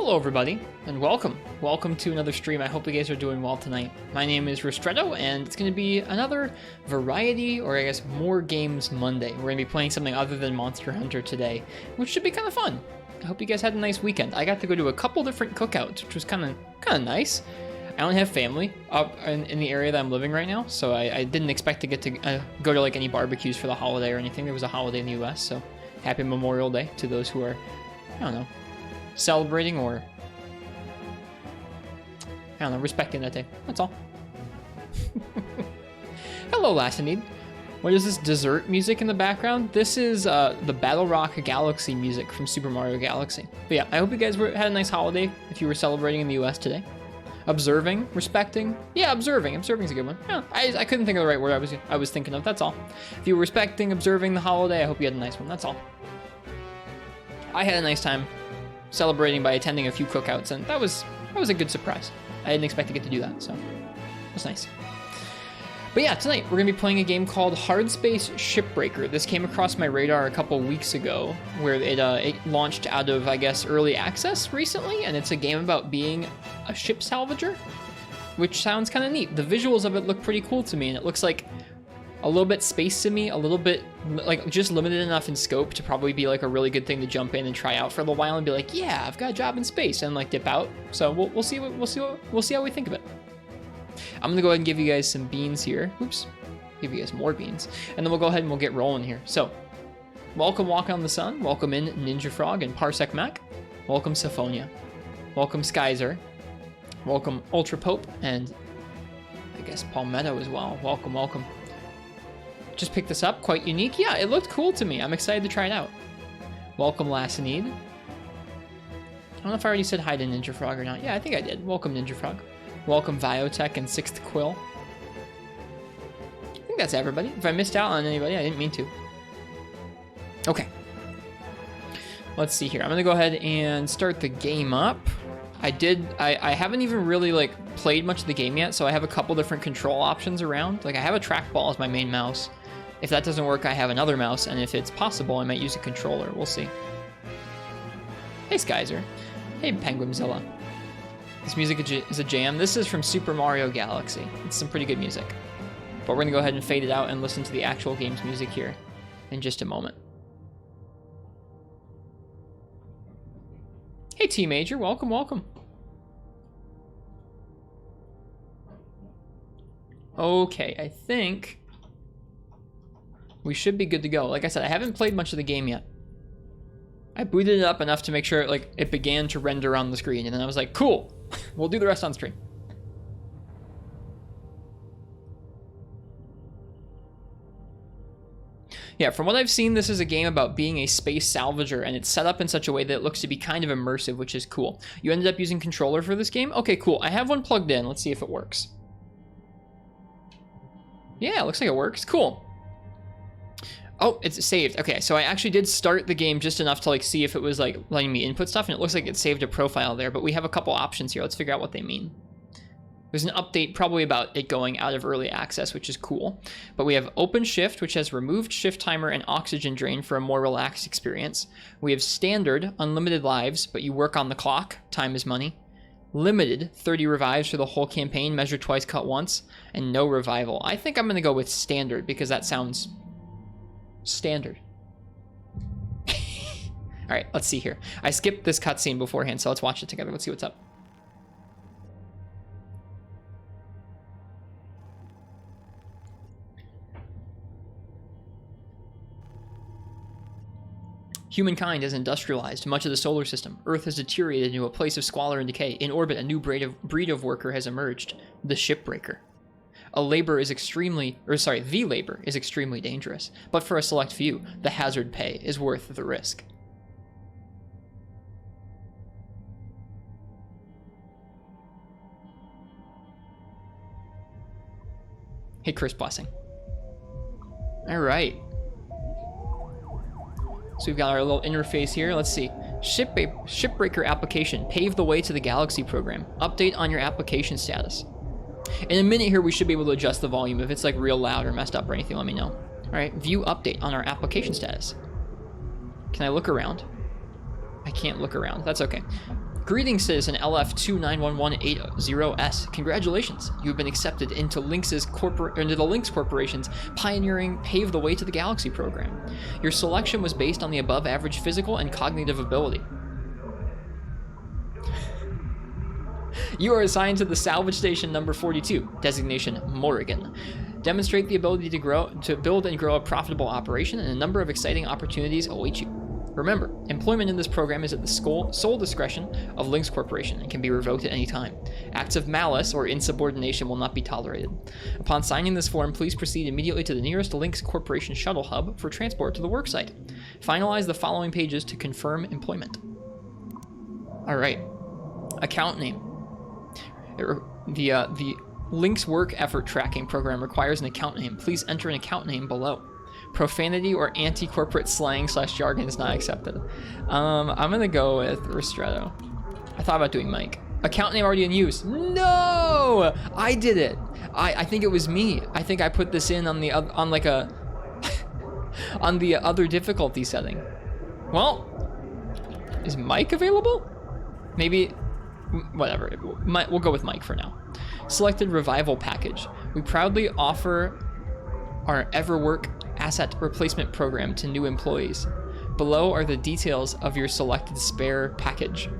Hello everybody, and welcome. Welcome to another stream. I hope you guys are doing well tonight. My name is Ristretto, and it's going to be another variety, or I guess more games Monday. We're going to be playing something other than Monster Hunter today, which should be kind of fun. I hope you guys had a nice weekend. I got to go to a couple different cookouts, which was kind of nice. I don't have family up in the area that I'm living right now, so I didn't expect to get to go to like any barbecues for the holiday or anything. There was a holiday in the US, so happy Memorial Day to those who are, I don't know, celebrating or, I don't know, respecting that day. That's all. Hello, Lassanid. What is this dessert music in the background? This is the Battle Rock Galaxy music from Super Mario Galaxy. But yeah, I hope you guys had a nice holiday if you were celebrating in the US today. Observing, respecting. Yeah, observing. Observing's a good one. Yeah, I couldn't think of the right word I was thinking of. That's all. If you were respecting, observing the holiday, I hope you had a nice one. That's all. I had a nice time celebrating by attending a few cookouts, and that was a good surprise. I didn't expect to get to do that, so it was nice. But yeah, tonight we're gonna be playing a game called Hardspace Shipbreaker. This came across my radar a couple weeks ago, where it launched out of, I guess, early access recently, and it's a game about being a ship salvager, which sounds kind of neat. The visuals of it look pretty cool to me, and it looks like a little bit space simmy, a little bit like just limited enough in scope to probably be like a really good thing to jump in and try out for a little while and be like, yeah, I've got a job in space, and like dip out. So we'll see how we think of it. I'm gonna go ahead and give you guys some beans here. Oops, give you guys more beans, and then we'll go ahead and we'll get rolling here. So, welcome Walk on the Sun, welcome in Ninja Frog and Parsec Mac, welcome Syphonia, welcome Skyzer, welcome Ultra Pope, and I guess Palmetto as well. Welcome, welcome. Just picked this up, quite unique. Yeah, it looked cool to me. I'm excited to try it out. Welcome Lassanid. I don't know if I already said hi to Ninja Frog or not. Yeah, I think I did. Welcome Ninja Frog. Welcome Viotech and Sixth Quill. I think that's everybody. If I missed out on anybody, I didn't mean to. Okay. Let's see here. I'm gonna go ahead and start the game up. I haven't even really like played much of the game yet, so I have a couple different control options around. Like I have a trackball as my main mouse. If that doesn't work, I have another mouse, and if it's possible, I might use a controller. We'll see. Hey Skyzer. Hey Penguinzilla. This music is a jam. This is from Super Mario Galaxy. It's some pretty good music. But we're gonna go ahead and fade it out and listen to the actual game's music here in just a moment. Hey T Major, welcome, welcome. Okay, I think we should be good to go. Like I said, I haven't played much of the game yet. I booted it up enough to make sure like it began to render on the screen, and then I was like, cool, we'll do the rest on stream. Yeah, from what I've seen, this is a game about being a space salvager, and it's set up in such a way that it looks to be kind of immersive, which is cool. You ended up using controller for this game? Okay, cool. I have one plugged in. Let's see if it works. Yeah, it looks like it works. Cool. Oh, it's saved. Okay, so I actually did start the game just enough to like see if it was like letting me input stuff, and it looks like it saved a profile there, but we have a couple options here. Let's figure out what they mean. There's an update probably about it going out of early access, which is cool. But we have Open Shift, which has removed shift timer and oxygen drain for a more relaxed experience. We have Standard, unlimited lives, but you work on the clock. Time is money. Limited, 30 revives for the whole campaign, measure twice, cut once, and no revival. I think I'm going to go with Standard because that sounds standard. All right, let's see here. I skipped this cutscene beforehand, so let's watch it together. Let's see what's up. Humankind has industrialized much of the solar system. Earth has deteriorated into a place of squalor and decay. In orbit, a new breed of worker has emerged, the Shipbreaker. The labor is extremely dangerous, but for a select few, the hazard pay is worth the risk. Hey, Chris Blessing. All right. So we've got our little interface here. Let's see. Shipbreaker application. Pave the way to the Galaxy program. Update on your application status. In a minute here, we should be able to adjust the volume. If it's like real loud or messed up or anything, let me know. All right, view update on our application status. Can I look around? I can't look around. That's okay. Greetings, citizen LF291180S. Congratulations, you have been accepted into the Lynx Corporation's pioneering Pave the Way to the Galaxy program. Your selection was based on the above average physical and cognitive ability. You are assigned to the salvage station number 42, designation Morrigan. Demonstrate the ability to build and grow a profitable operation, and a number of exciting opportunities await you. Remember, employment in this program is at the sole discretion of Lynx Corporation and can be revoked at any time. Acts of malice or insubordination will not be tolerated. Upon signing this form, please proceed immediately to the nearest Lynx Corporation shuttle hub for transport to the worksite. Finalize the following pages to confirm employment. All right. Account name. The Lynx work effort tracking program requires an account name. Please enter an account name below. Profanity or anti-corporate slang / jargon is not accepted. I'm gonna go with Ristretto. I thought about doing Mike. Account name already in use. No, I did it. I think it was me. I think I put this in on the on the other difficulty setting. Well, is Mike available? Maybe, whatever. We'll go with Mike for now. Selected revival package. We proudly offer our EverWork asset replacement program to new employees. Below are the details of your selected spare package.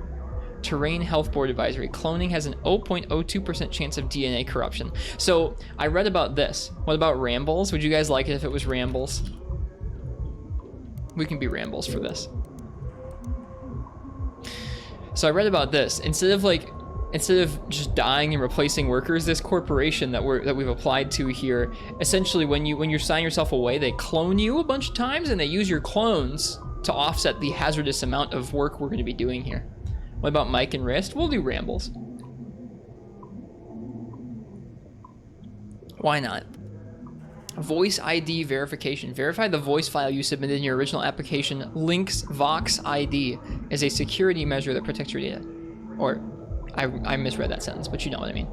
Terrain Health Board Advisory. Cloning has an 0.02% chance of DNA corruption. So I read about this. What about Rambles? Would you guys like it if it was Rambles? We can be Rambles for this. So I read about this. Instead of just dying and replacing workers, this corporation that we've applied to here, essentially when you sign yourself away, they clone you a bunch of times and they use your clones to offset the hazardous amount of work we're going to be doing here. What about Mike and Rist? We'll do Rambles. Why not? Voice ID verification. Verify the voice file you submitted in your original application. Lynx Vox ID is a security measure that protects your data. Or I misread that sentence, but you know what I mean.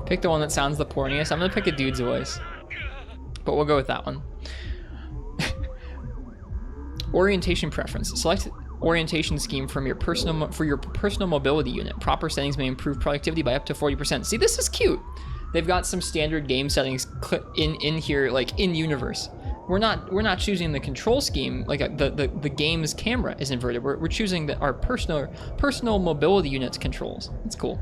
Pick the one that sounds the porniest. I'm gonna pick a dude's voice, but we'll go with that one. Orientation preference. Select orientation scheme from your personal mobility unit. Proper settings may improve productivity by up to 40%. See, this is cute. They've got some standard game settings in here, like in universe. We're not choosing the control scheme, like the game's camera is inverted. We're choosing our personal mobility unit's controls. That's cool.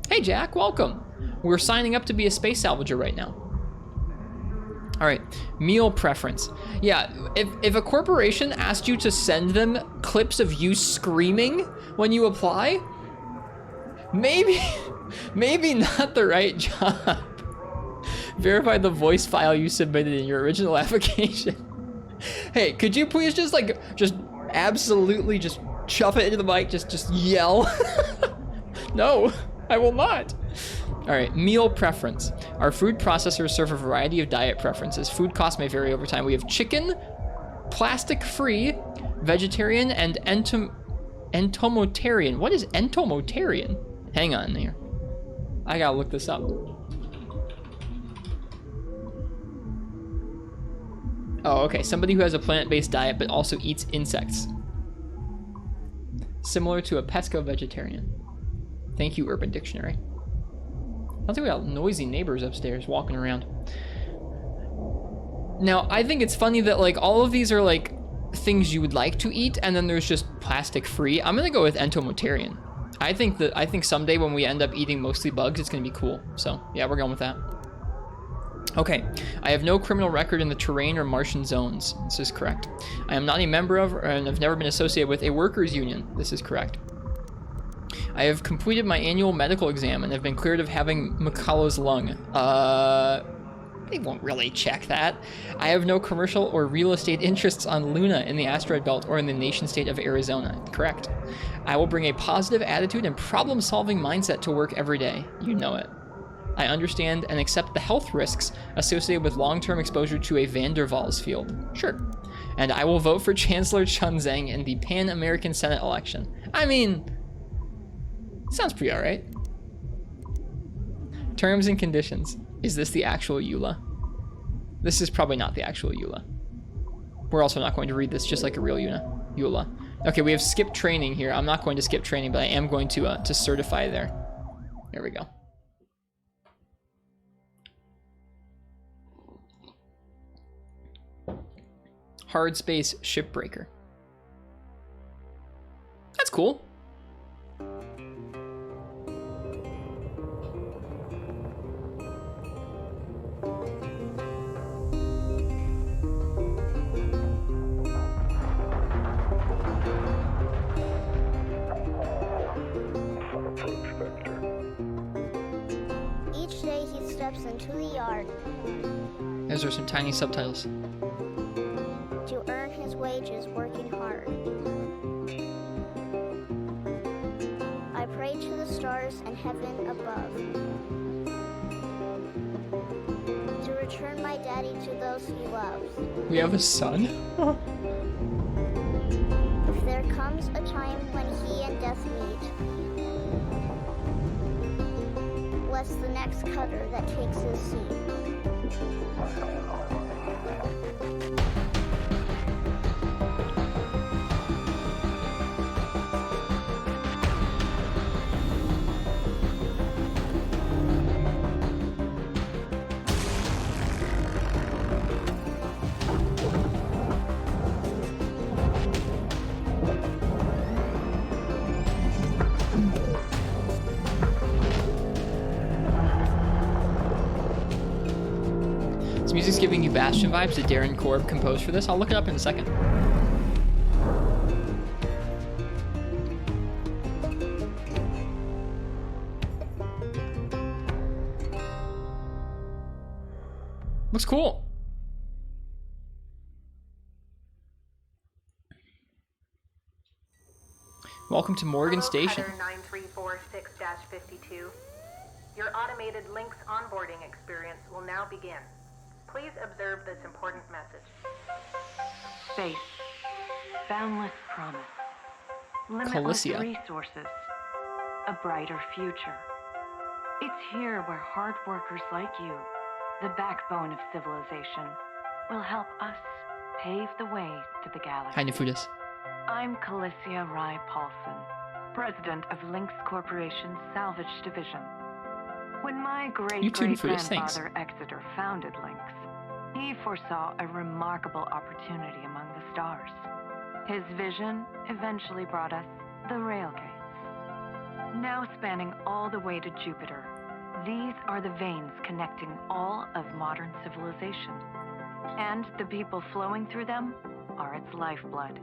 Hey Jack, welcome. We're signing up to be a space salvager right now. All right, meal preference. Yeah, if a corporation asked you to send them clips of you screaming when you apply, maybe not the right job. Verify the voice file you submitted in your original application. Hey, could you please just absolutely just chuff it into the mic, just yell? No, I will not. All right, meal preference. Our food processors serve a variety of diet preferences. Food costs may vary over time. We have chicken, plastic-free, vegetarian, and entomotarian. What is entomotarian? Hang on there. I gotta look this up. Oh, okay. Somebody who has a plant-based diet but also eats insects. Similar to a pesco-vegetarian. Thank you, Urban Dictionary. I don't think we got noisy neighbors upstairs walking around. Now, I think it's funny that like all of these are like things you would like to eat, and then there's just plastic-free. I'm gonna go with entomotarian. I think someday when we end up eating mostly bugs, it's gonna be cool. So yeah, we're going with that. Okay, I have no criminal record in the terrain or Martian zones. This is correct. I am not a member of, and have never been associated with, a workers' union. This is correct. I have completed my annual medical exam and have been cleared of having McCullough's lung. They won't really check that. I have no commercial or real estate interests on Luna in the asteroid belt or in the nation state of Arizona. Correct. I will bring a positive attitude and problem-solving mindset to work every day. You know it. I understand and accept the health risks associated with long-term exposure to a van der Waals field. Sure. And I will vote for Chancellor Chun Zhang in the Pan-American Senate election. I mean, sounds pretty alright. Terms and conditions. Is this the actual EULA? This is probably not the actual EULA. We're also not going to read this just like a real EULA. Okay, we have skip training here. I'm not going to skip training, but I am going to certify there. There we go. Hardspace Shipbreaker. That's cool. Each day he steps into the yard. Those are some tiny subtitles. To earn his wages working hard. I pray to the stars and heaven above to return my daddy to those he loves. We have a son? If there comes a time when he and death meet, bless the next cutter that takes his seat. This music's giving you Bastion vibes that Darren Korb composed for this. I'll look it up in a second. Looks cool. Welcome to Morgan Station. Cutter 9346-52. Your automated Lynx onboarding experience will now begin. Please observe this important message. Space. Boundless promise. Limitless Calicia. resources. A brighter future. It's here where hard workers like you, the backbone of civilization, will help us pave the way to the galaxy. Hi, Nefudis. I'm Calicia Rai Paulson, president of Lynx Corporation's Salvage Division. When my You too, Nefudis, thanks. great-great-grandfather Exeter founded Lynx, he foresaw a remarkable opportunity among the stars. His vision eventually brought us the Railgates. Now spanning all the way to Jupiter, these are the veins connecting all of modern civilization. And the people flowing through them are its lifeblood.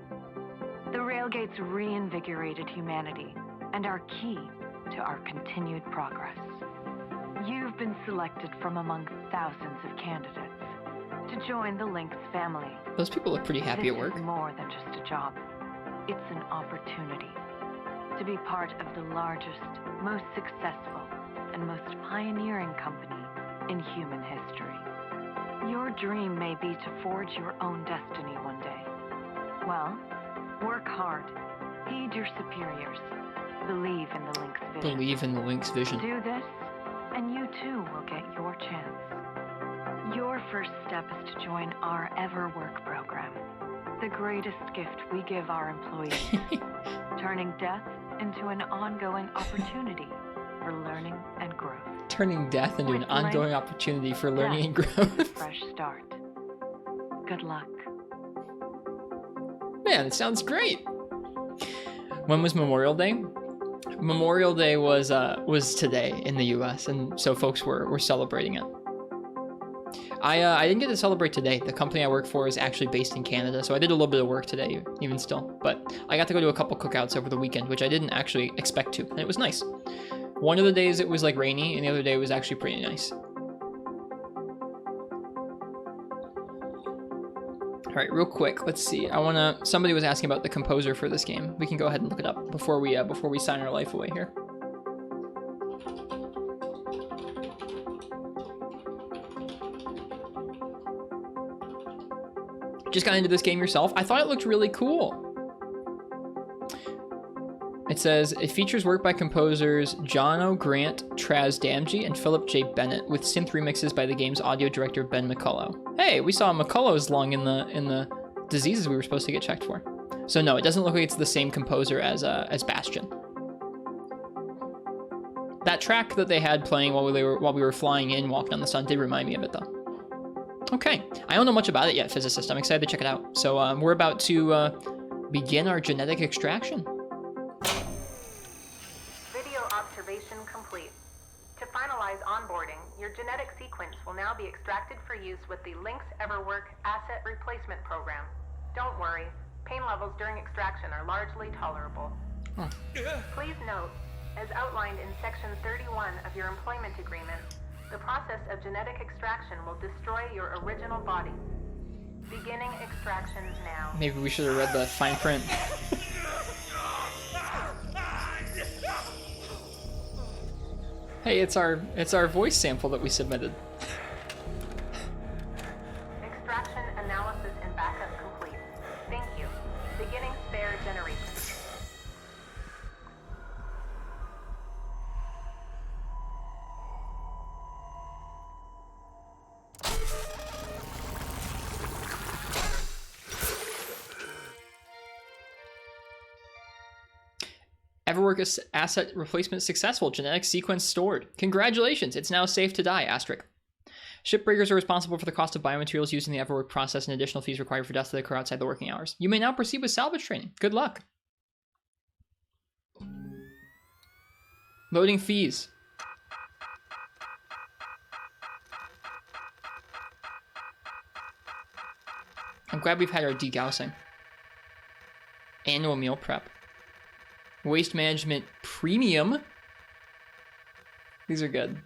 The Railgates reinvigorated humanity and are key to our continued progress. You've been selected from among thousands of candidates to join the Lynx family. Those people look pretty happy at work. This is more than just a job. It's an opportunity to be part of the largest, most successful, and most pioneering company in human history. Your dream may be to forge your own destiny one day. Well, work hard, heed your superiors, believe in the Lynx vision. Believe in the Lynx vision. Do this, and you too will get your chance. Your first step is to join our Ever Work program, the greatest gift we give our employees, turning death into an ongoing opportunity for learning and growth. Turning death into an With ongoing Lynx, opportunity for learning and death is a growth. fresh start. Good luck. Man, it sounds great. When was Memorial Day? Memorial Day was today in the U.S., and so folks were celebrating it. I didn't get to celebrate today. The company I work for is actually based in Canada, so I did a little bit of work today, even still. But I got to go to a couple cookouts over the weekend, which I didn't actually expect to, and it was nice. One of the days it was like rainy, and the other day was actually pretty nice. All right, real quick, let's see. Somebody was asking about the composer for this game. We can go ahead and look it up before we sign our life away here. just got into this game yourself. I thought it looked really cool. It says, it features work by composers Jono Grant, Traz Damji, and Philip J. Bennett, with synth remixes by the game's audio director Ben McCullough. Hey, we saw McCullough's lung in the diseases we were supposed to get checked for. So no, it doesn't look like it's the same composer as Bastion. That track that they had playing while we were flying in, walking on the sun, did remind me of it though. Okay, I don't know much about it yet, physicist. I'm excited to check it out. So we're about to begin our genetic extraction. Video observation complete. To finalize onboarding, your genetic sequence will now be extracted for use with the Lynx EverWork Asset Replacement Program. Don't worry, pain levels during extraction are largely tolerable. Huh. Please note, as outlined in Section 31 of your employment agreement, the process of genetic extraction will destroy your original body. Beginning extraction now. Maybe we should have read the fine print. Hey, it's our voice sample that we submitted. Extraction analysis and backup complete. Thank you. Beginning spare generation. EverWork asset replacement successful. Genetic sequence stored. Congratulations, it's now safe to die, asterisk. Shipbreakers are responsible for the cost of biomaterials used in the EverWork process and additional fees required for deaths that occur outside the working hours. You may now proceed with salvage training. Good luck. Loading fees. I'm glad we've had our degaussing. Annual meal prep. Waste management premium. These are good.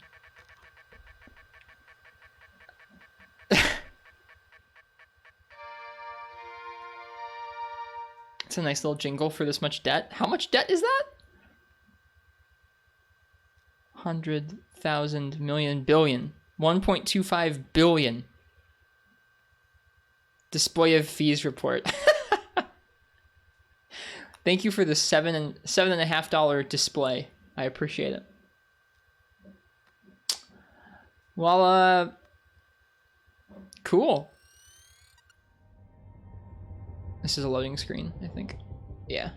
It's a nice little jingle for this much debt. How much debt is that? 100,000 million billion. 1.25 billion. Display of fees report. Thank you for the $7.50 display. I appreciate it. Well, cool. This is a loading screen, I think. Yeah.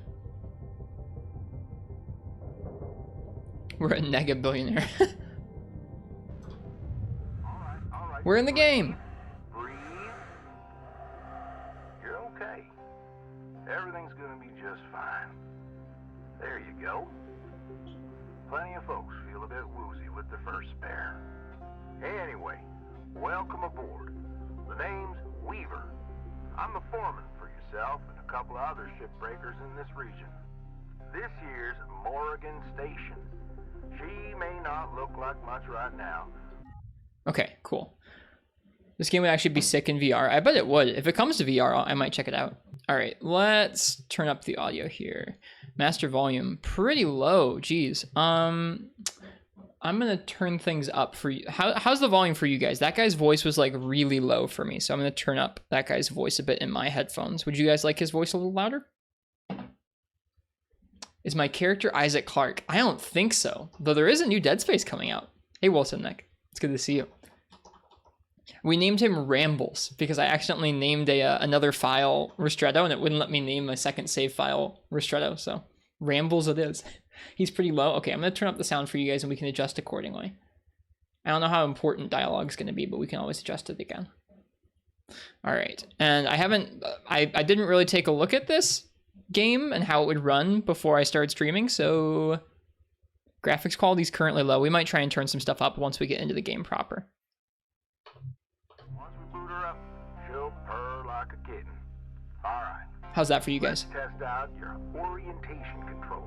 We're a nega billionaire. All right. We're in the game. Breathe. You're okay. Everything's gonna be just fine. There you go. Plenty of folks feel a bit woozy with their first spare. Anyway, welcome aboard. The name's Weaver. I'm the foreman for yourself and a couple of other shipbreakers in this region. This here's Morrigan Station. She may not look like much right now. Okay, cool. This game would actually be sick in VR. I bet it would. If it comes to VR, I might check it out. All right, let's turn up the audio here. Master volume, pretty low. Geez. I'm gonna turn things up for you. How's the volume for you guys? That guy's voice was like really low for me, so I'm gonna turn up that guy's voice a bit in my headphones. Would you guys like his voice a little louder? Is my character Isaac Clarke? I don't think so, though there is a new Dead Space coming out. Hey, Wilson Nick, it's good to see you. We named him Rambles because I accidentally named another file Ristretto, and it wouldn't let me name my second save file Ristretto, so Rambles it is. He's pretty low. Okay, I'm going to turn up the sound for you guys, and we can adjust accordingly. I don't know how important dialogue's going to be, but we can always adjust it again. All right, and I didn't really take a look at this game and how it would run before I started streaming, so graphics quality's currently low. We might try and turn some stuff up once we get into the game proper. Once we boot her up, she'll purr like a kitten. All right. How's that for you guys? Let's test out your orientation control.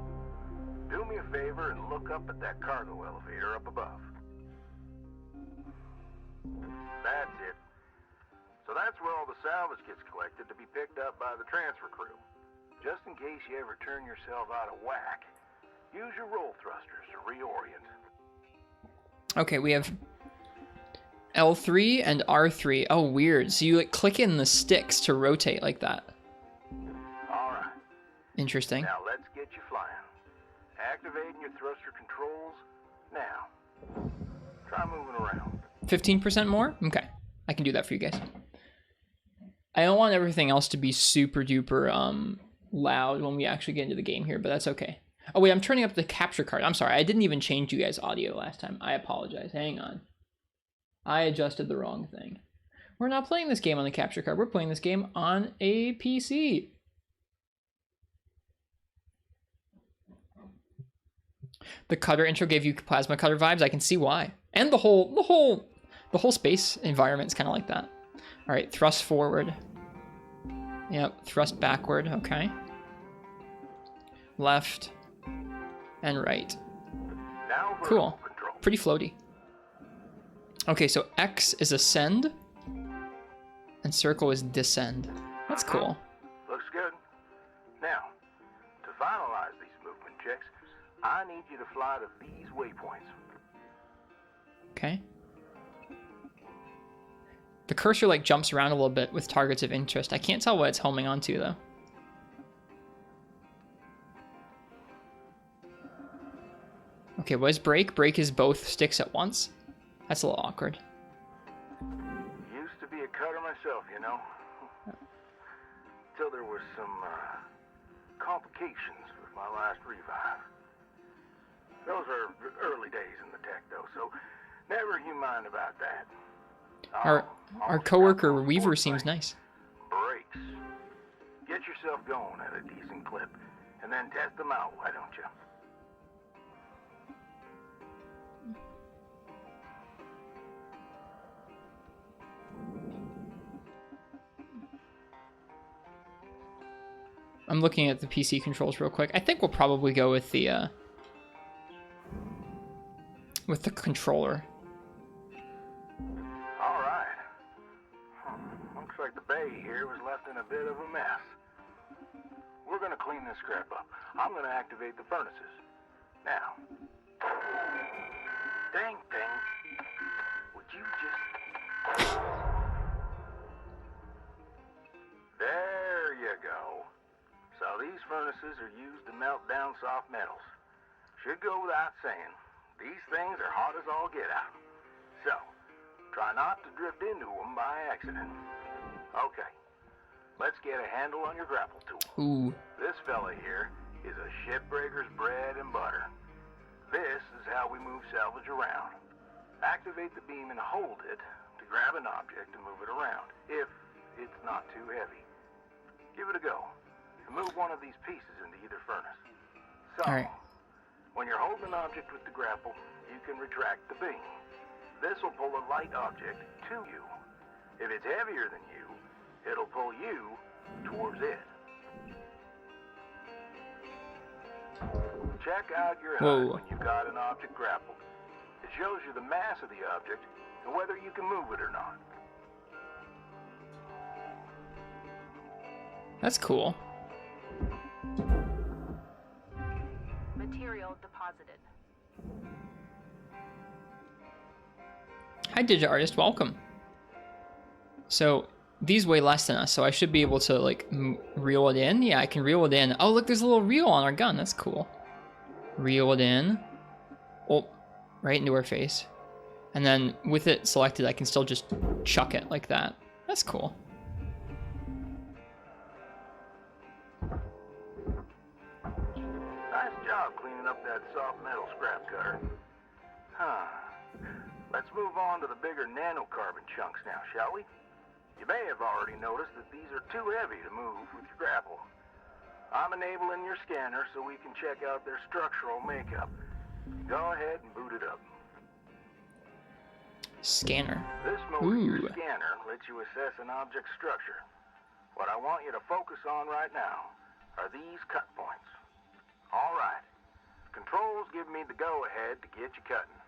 Do me a favor and look up at that cargo elevator up above. That's it. So that's where all the salvage gets collected to be picked up by the transfer crew. Just in case you ever turn yourself out of whack, use your roll thrusters to reorient. Okay, we have L3 and R3. Oh, weird. So you like click in the sticks to rotate like that. All right. Interesting. Now let's get you flying. Activating your thruster controls now. Try moving around. 15% more? Okay. I can do that for you guys. I don't want everything else to be super duper loud when we actually get into the game here, but that's okay. Oh wait, I'm turning up the capture card. I'm sorry, I didn't even change you guys' audio last time. I apologize. Hang on. I adjusted the wrong thing. We're not playing this game on the capture card. We're playing this game on a PC. The cutter intro gave you plasma cutter vibes. I can see why. And the whole space environment's kind of like that. All right, thrust forward. Yep, thrust backward. Okay. Left and right. Now Cool. control. Pretty floaty. Okay, so X is ascend, and circle is descend. That's cool. Looks good. Now, to finalize these movement checks, I need you to fly to these waypoints. Okay. The cursor like jumps around a little bit with targets of interest. I can't tell what it's homing onto though. Okay, what is break? Break is both sticks at once. That's a little awkward. Used to be a cutter myself, you know. Till there was some complications with my last revive. Those are early days in the tech, though, so never you mind about that. Our coworker Weaver seems nice. Brakes. Get yourself going at a decent clip, and then test them out, why don't you? I'm looking at the PC controls real quick. I think we'll probably go with the controller. All right. Looks like the bay here was left in a bit of a mess. We're gonna clean this crap up. I'm gonna activate the furnaces. Now. Dang thing. Would you just... There you go. So these furnaces are used to melt down soft metals. Should go without saying. These things are hot as all get out. So, try not to drift into them by accident. Okay, let's get a handle on your grapple tool. Ooh. This fella here is a Shipbreaker's bread and butter. This is how we move salvage around. Activate the beam and hold it to grab an object and move it around, if it's not too heavy. Give it a go. And move one of these pieces into either furnace. So, All right. when you're holding an object with the grapple, you can retract the beam. This will pull a light object to you. If it's heavier than you, it'll pull you towards it. Check out your HUD when you've got an object grappled. It shows you the mass of the object and whether you can move it or not. That's cool. Material deposited. Hi, Digit Artist. Welcome. So these weigh less than us, so I should be able to like reel it in. Yeah, I can reel it in. Oh, look, there's a little reel on our gun. That's cool. Reel it in. Oh, right into her face. And then with it selected, I can still just chuck it like that. That's cool. Nice job cleaning up that soft metal scrap cutter. Let's move on to the bigger nanocarbon chunks now, shall we? You may have already noticed that these are too heavy to move with your grapple. I'm enabling your scanner so we can check out their structural makeup. Go ahead and boot it up. Scanner. This mode of your scanner lets you assess an object's structure. What I want you to focus on right now are these cut points. All right. Controls give me the go-ahead to get you cutting.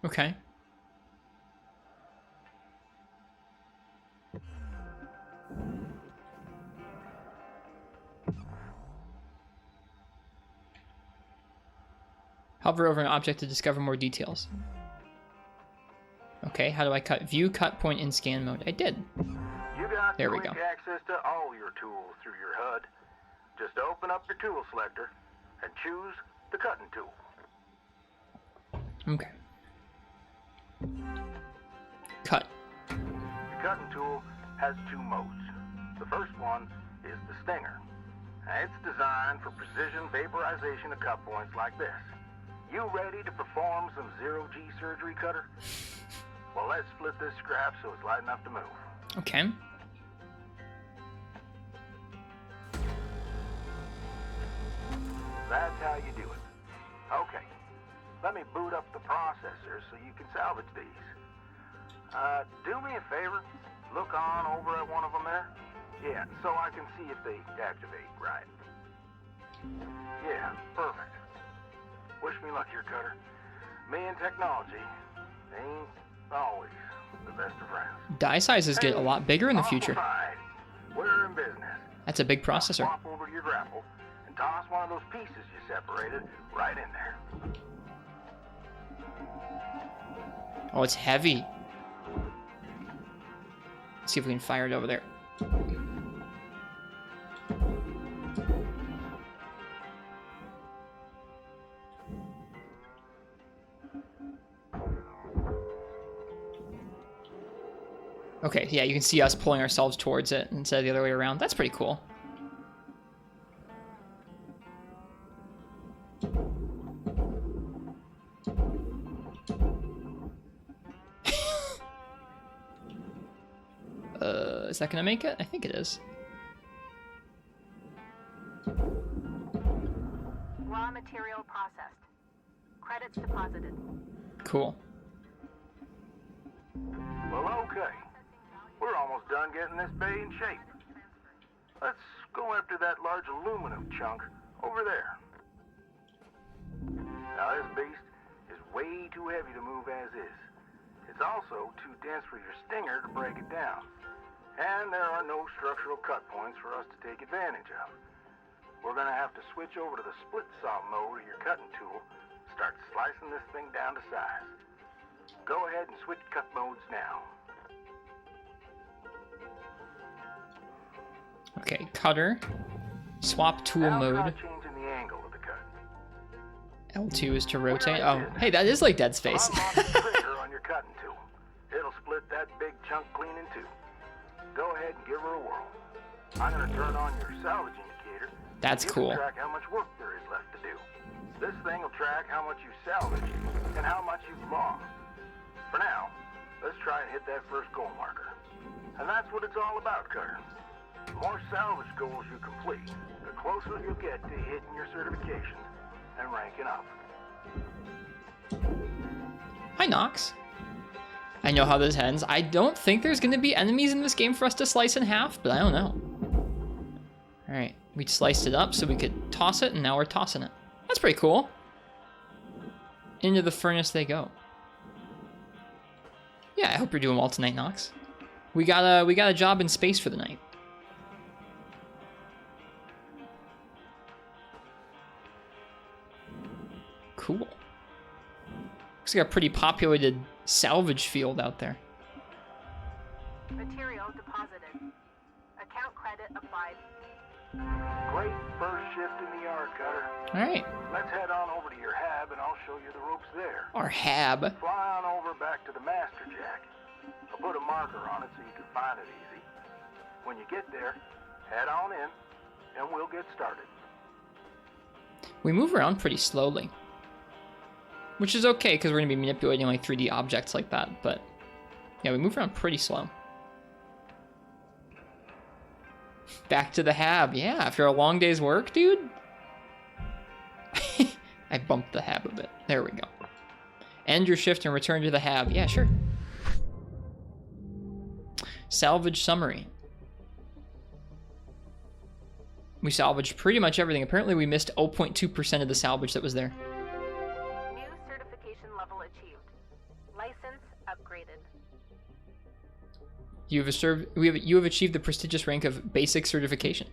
Okay. Hover over an object to discover more details. Okay, how do I cut? View cut point in scan mode. I did. You got There we quick go. access to all your tools through your HUD. Just open up your tool selector and choose the cutting tool. Okay. Cut. The cutting tool has two modes. The first one is the stinger. And it's designed for precision vaporization of cut points like this. You ready to perform some zero-G surgery, Cutter? Well, let's split this scrap so it's light enough to move. Okay. That's how you do it. Okay, let me boot up the processor so you can salvage these. Do me a favor, look on over at one of them there. Yeah, so I can see if they activate right. Yeah, perfect. Wish me luck here, Cutter. Me and technology ain't always the best of friends. Die sizes get a lot bigger in the future. Fine. We're in business. That's a big processor. Swap over to your grapple and toss one of those pieces you separated right in there. Oh, it's heavy. Let's see if we can fire it over there. Okay, yeah, you can see us pulling ourselves towards it instead of the other way around. That's pretty cool. Is that gonna make it? I think it is. Raw material processed. Credits deposited. Cool. Well, okay. We're almost done getting this bay in shape. Let's go after that large aluminum chunk over there. Now, this beast is way too heavy to move as is. It's also too dense for your stinger to break it down. And there are no structural cut points for us to take advantage of. We're gonna have to switch over to the split saw mode of your cutting tool, start slicing this thing down to size. Go ahead and switch cut modes now. Okay, cutter. Swap tool Now try mode. changing the angle of the cut. L2 is to rotate. Oh, hey, that is like Dead Space. Unlock the trigger on your cutting tool. It'll split that big chunk clean in two. Go ahead and give her a whirl. I'm gonna turn on your salvage indicator. That's You cool. can track how much work there is left to do. This thing will track how much you salvaged and how much you've lost. For now, let's try and hit that first goal marker. And that's what it's all about, Cutter. The more salvage goals you complete, the closer you'll get to hitting your certifications and ranking up. Hi, Nox. I know how this ends. I don't think there's going to be enemies in this game for us to slice in half, but I don't know. Alright, we sliced it up so we could toss it, and now we're tossing it. That's pretty cool. Into the furnace they go. Yeah, I hope you're doing well tonight, Nox. We got a job in space for the night. Cool. Looks like a pretty populated salvage field out there. Material deposited. Account credit applied. Great first shift in the yard, Cutter. Alright, Let's head on over to your hab and I'll show you the ropes there. our hab. Fly on over back to the master jack. I'll put a marker on it so you can find it easy. When you get there, head on in and we'll get started. We move around pretty slowly. Which is okay, because we're going to be manipulating like 3D objects like that, but yeah, we move around pretty slow. Back to the hab. Yeah, after a long day's work, dude. I bumped the hab a bit. There we go. End your shift and return to the hab. Yeah, sure. Salvage summary. We salvaged pretty much everything. Apparently we missed 0.2% of the salvage that was there. New certification level achieved. License upgraded. You have achieved the prestigious rank of basic certification.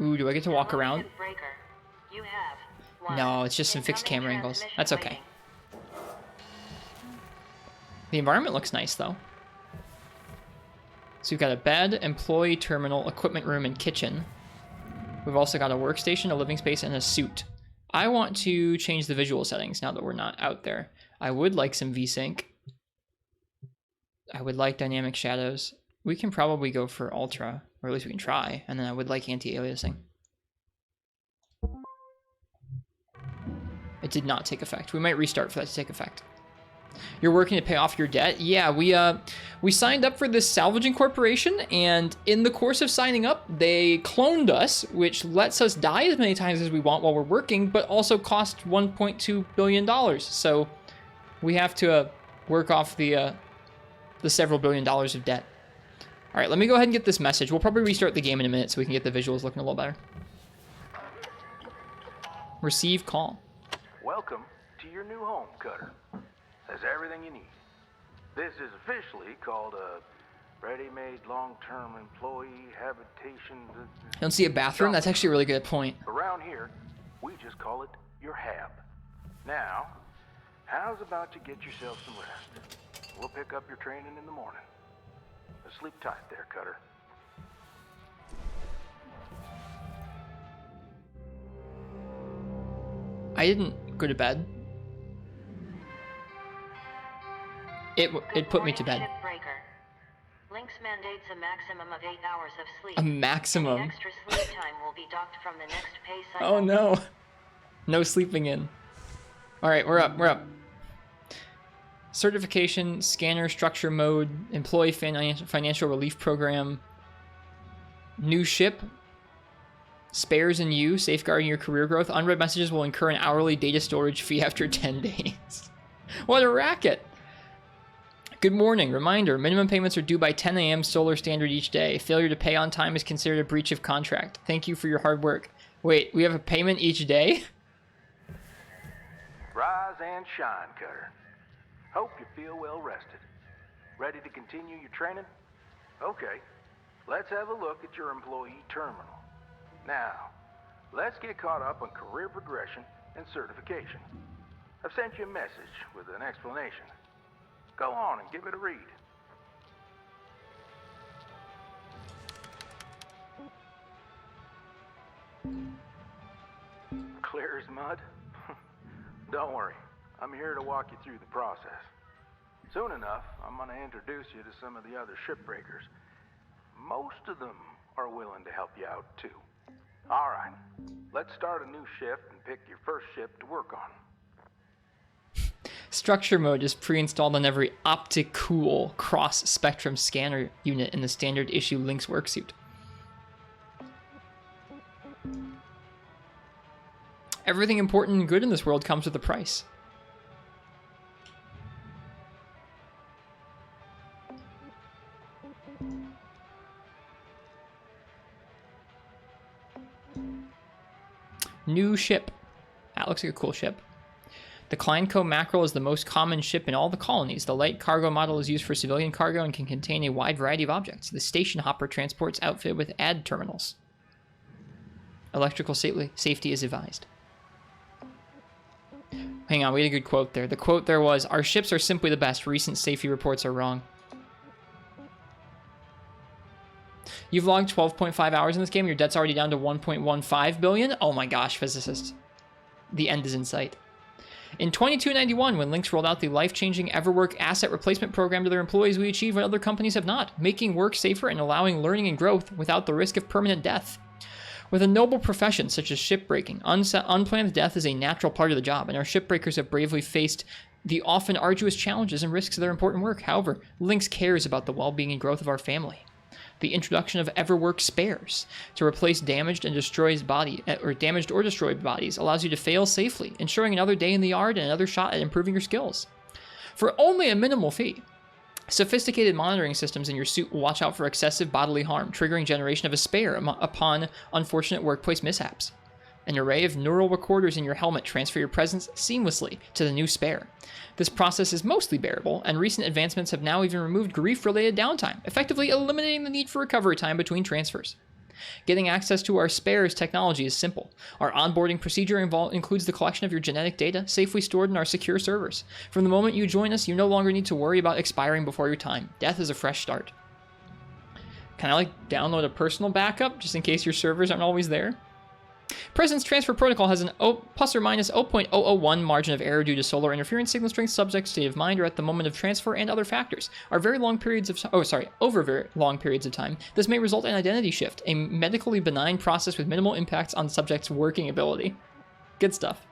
Ooh, do I get to walk around? Shipbreaker, you have one No, it's just some fixed incoming camera angles. transmission That's okay. waiting. The environment looks nice, though. So we've got a bed, employee terminal, equipment room, and kitchen. We've also got a workstation, a living space, and a suit. I want to change the visual settings now that we're not out there. I would like some VSync. I would like dynamic shadows. We can probably go for ultra, or at least we can try. And then I would like anti-aliasing. It did not take effect. We might restart for that to take effect. You're working to pay off your debt? Yeah, we signed up for this salvaging corporation, and in the course of signing up, they cloned us, which lets us die as many times as we want while we're working, but also cost $1.2 billion. So we have to work off the several $billion of debt. All right, let me go ahead and get this message. We'll probably restart the game in a minute so we can get the visuals looking a little better. Receive call. Welcome to your new home, Cutter. Has everything you need. This is officially called a ready-made long-term employee habitation. You don't see a bathroom? That's actually a really good point. Around here, we just call it your hab. Now, how's about you get yourself some rest? We'll pick up your training in the morning. Sleep tight there, Cutter. I didn't go to bed. It put me to bed. Shipbreaker. Lynx mandates a maximum of 8 hours of sleep. A maximum. Any extra sleep time will be docked from the next pay cycle. Oh no. No sleeping in. All right, we're up. Certification, scanner, structure mode, employee financial relief program, new ship, spares in you, safeguarding your career growth. Unread messages will incur an hourly data storage fee after 10 days. What a racket. Good morning. Reminder, minimum payments are due by 10 a.m. Solar Standard each day. Failure to pay on time is considered a breach of contract. Thank you for your hard work. Wait, we have a payment each day? Rise and shine, Cutter. Hope you feel well rested. Ready to continue your training? Okay, let's have a look at your employee terminal. Now, let's get caught up on career progression and certification. I've sent you a message with an explanation. Go on and give it a read. Clear as mud? Don't worry, I'm here to walk you through the process. Soon enough, I'm going to introduce you to some of the other shipbreakers. Most of them are willing to help you out, too. All right, let's start a new shift and pick your first ship to work on. Structure mode is pre-installed on every opticool cross-spectrum scanner unit in the standard issue Lynx worksuit. Everything important and good in this world comes with a price. New ship. That looks like a cool ship. The Kleinco Mackerel is the most common ship in all the colonies. The light cargo model is used for civilian cargo and can contain a wide variety of objects. The station hopper transports outfitted with ad terminals. Electrical safety is advised. Hang on, we had a good quote there. The quote there was, "Our ships are simply the best. Recent safety reports are wrong." You've logged 12.5 hours in this game. Your debt's already down to 1.15 billion. Oh my gosh, physicists. The end is in sight. In 2291, when Lynx rolled out the life-changing EverWork asset replacement program to their employees, we achieved what other companies have not, making work safer and allowing learning and growth without the risk of permanent death. With a noble profession such as shipbreaking, unplanned death is a natural part of the job, and our shipbreakers have bravely faced the often arduous challenges and risks of their important work. However, Lynx cares about the well-being and growth of our family. The introduction of EverWork spares to replace damaged or destroyed bodies allows you to fail safely, ensuring another day in the yard and another shot at improving your skills. For only a minimal fee, sophisticated monitoring systems in your suit will watch out for excessive bodily harm, triggering generation of a spare upon unfortunate workplace mishaps. An array of neural recorders in your helmet transfer your presence seamlessly to the new spare. This process is mostly bearable, and recent advancements have now even removed grief-related downtime, effectively eliminating the need for recovery time between transfers. Getting access to our spares technology is simple. Our onboarding procedure includes the collection of your genetic data safely stored in our secure servers. From the moment you join us, you no longer need to worry about expiring before your time. Death is a fresh start. Can I like download a personal backup just in case your servers aren't always there? Presence Transfer Protocol has an plus or minus 0.001 margin of error due to solar interference, signal strength, subject state of mind, or at the moment of transfer, and other factors. Over very long periods of time, this may result in identity shift, a medically benign process with minimal impacts on the subject's working ability. Good stuff.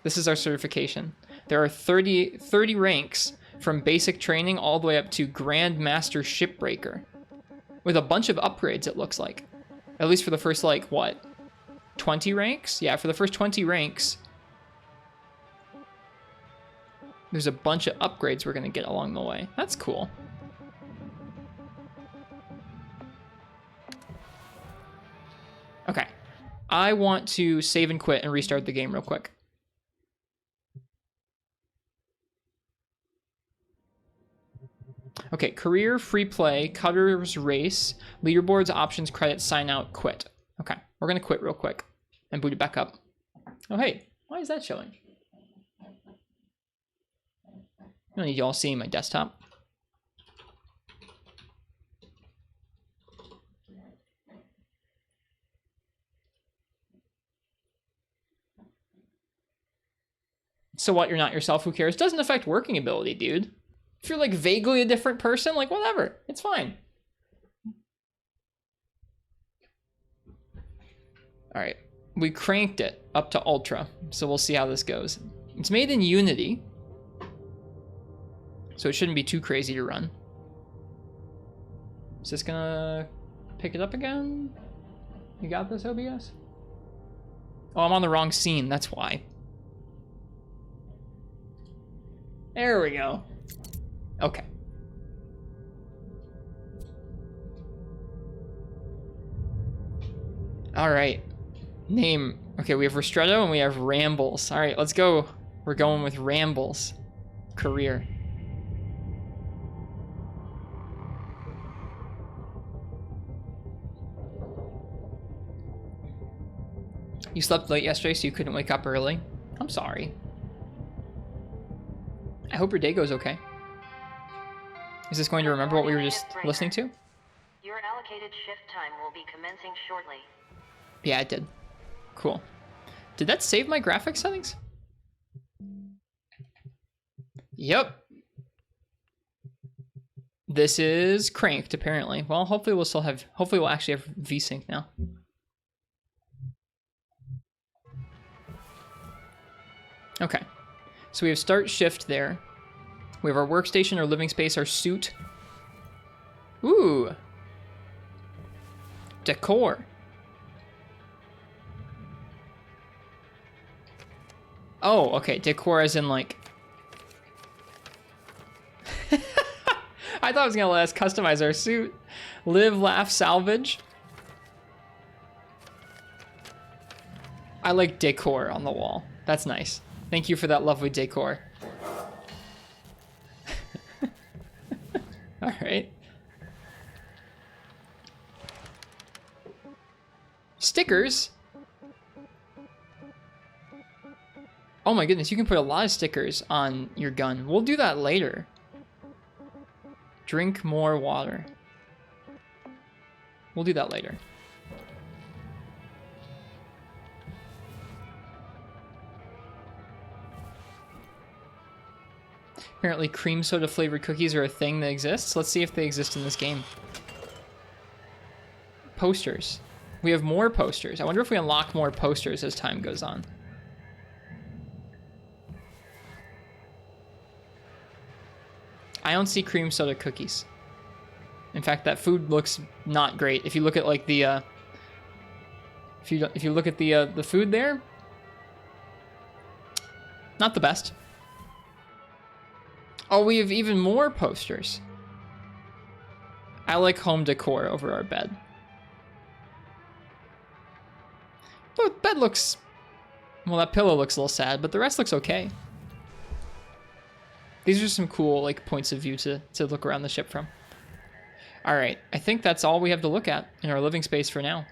This is our certification. There are 30 ranks from basic training all the way up to Grand Master Shipbreaker, with a bunch of upgrades, it looks like. At least for the first, like, what? 20 ranks? Yeah, for the first 20 ranks. There's a bunch of upgrades we're going to get along the way. That's cool. Okay. I want to save and quit and restart the game real quick. Okay, career, free play, cutter's race, leaderboards, options, credits, sign out, quit. Okay, we're gonna quit real quick and boot it back up. Oh, hey, why is that showing? I don't need y'all seeing my desktop. So what, you're not yourself, who cares? Doesn't affect working ability, dude. If you're like vaguely a different person, like whatever, it's fine. All right, we cranked it up to ultra, so we'll see how this goes. It's made in Unity, so it shouldn't be too crazy to run. Is this gonna pick it up again? You got this, OBS? Oh, I'm on the wrong scene, that's why. There we go. Okay. All right. Name. Okay, we have Ristretto and we have Rambles. All right, let's go. We're going with Rambles. Career. You slept late yesterday, so you couldn't wake up early. I'm sorry. I hope your day goes okay. Is this going to remember what we were just listening to? Your allocated shift time will be commencing shortly. Yeah, it did. Cool. Did that save my graphics settings? Yep. This is cranked, apparently. Well, hopefully we'll actually have VSync now. Okay. So we have start shift there. We have our workstation, our living space, our suit. Ooh. Decor. Oh, okay. Decor as in like... I thought I was going to let us customize our suit. Live, laugh, salvage. I like decor on the wall. That's nice. Thank you for that lovely decor. All right. Stickers? Oh my goodness, you can put a lot of stickers on your gun. We'll do that later. Drink more water. We'll do that later. Apparently cream soda flavored cookies are a thing that exists. Let's see if they exist in this game. Posters. We have more posters. I wonder if we unlock more posters as time goes on. I don't see cream soda cookies. In fact, that food looks not great. If you look at like the if you look at the food there, not the best. Oh, we have even more posters. I like home decor over our bed. The bed looks... Well, that pillow looks a little sad, but the rest looks okay. These are some cool like points of view to look around the ship from. All right, I think that's all we have to look at in our living space for now.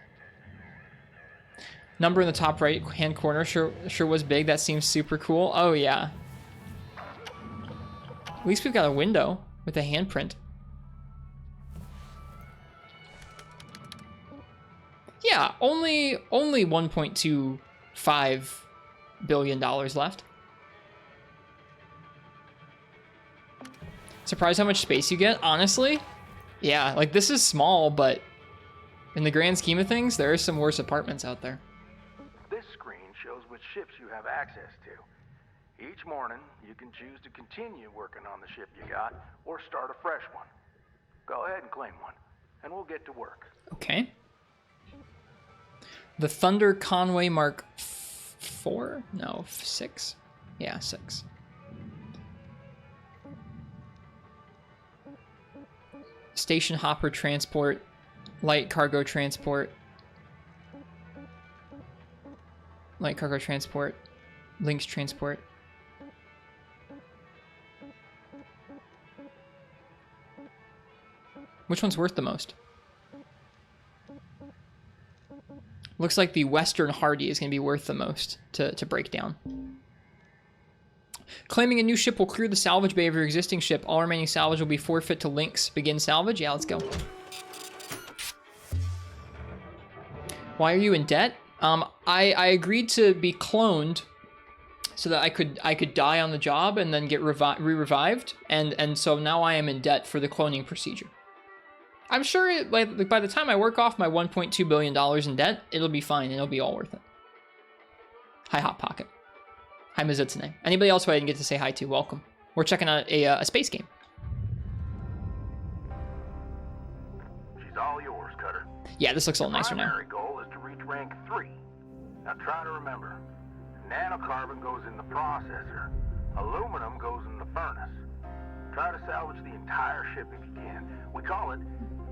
Number in the top right hand corner sure was big. That seems super cool. Oh yeah. At least we've got a window with a handprint. Yeah, only $1.25 billion left. Surprised how much space you get, honestly. Yeah, like this is small, but in the grand scheme of things, there are some worse apartments out there. This screen shows which ships you have access to. Each morning, you can choose to continue working on the ship you got, or start a fresh one. Go ahead and claim one, and we'll get to work. Okay. The Thunder Conway Mark 4? No, 6? Yeah, 6. Station Hopper Transport, Light Cargo Transport, Light Cargo Transport, Lynx Transport. Which one's worth the most? Looks like the Western Hardy is going to be worth the most to break down. Claiming a new ship will clear the salvage bay of your existing ship. All remaining salvage will be forfeit to Lynx. Begin salvage? Yeah, let's go. Why are you in debt? I agreed to be cloned so that I could die on the job and then get re-revived. And so now I am in debt for the cloning procedure. I'm sure like by the time I work off my $1.2 billion in debt, it'll be fine and it'll be all worth it. Hi, Hot Pocket. Hi, Mizutsune. Anybody else who I didn't get to say hi to, welcome. We're checking out a space game. She's all yours, Cutter. Yeah, this looks a little nicer now. Primary goal is to reach rank 3. Now try to remember, nanocarbon goes in the processor, aluminum goes in the furnace. Try to salvage the entire ship if you can. We call it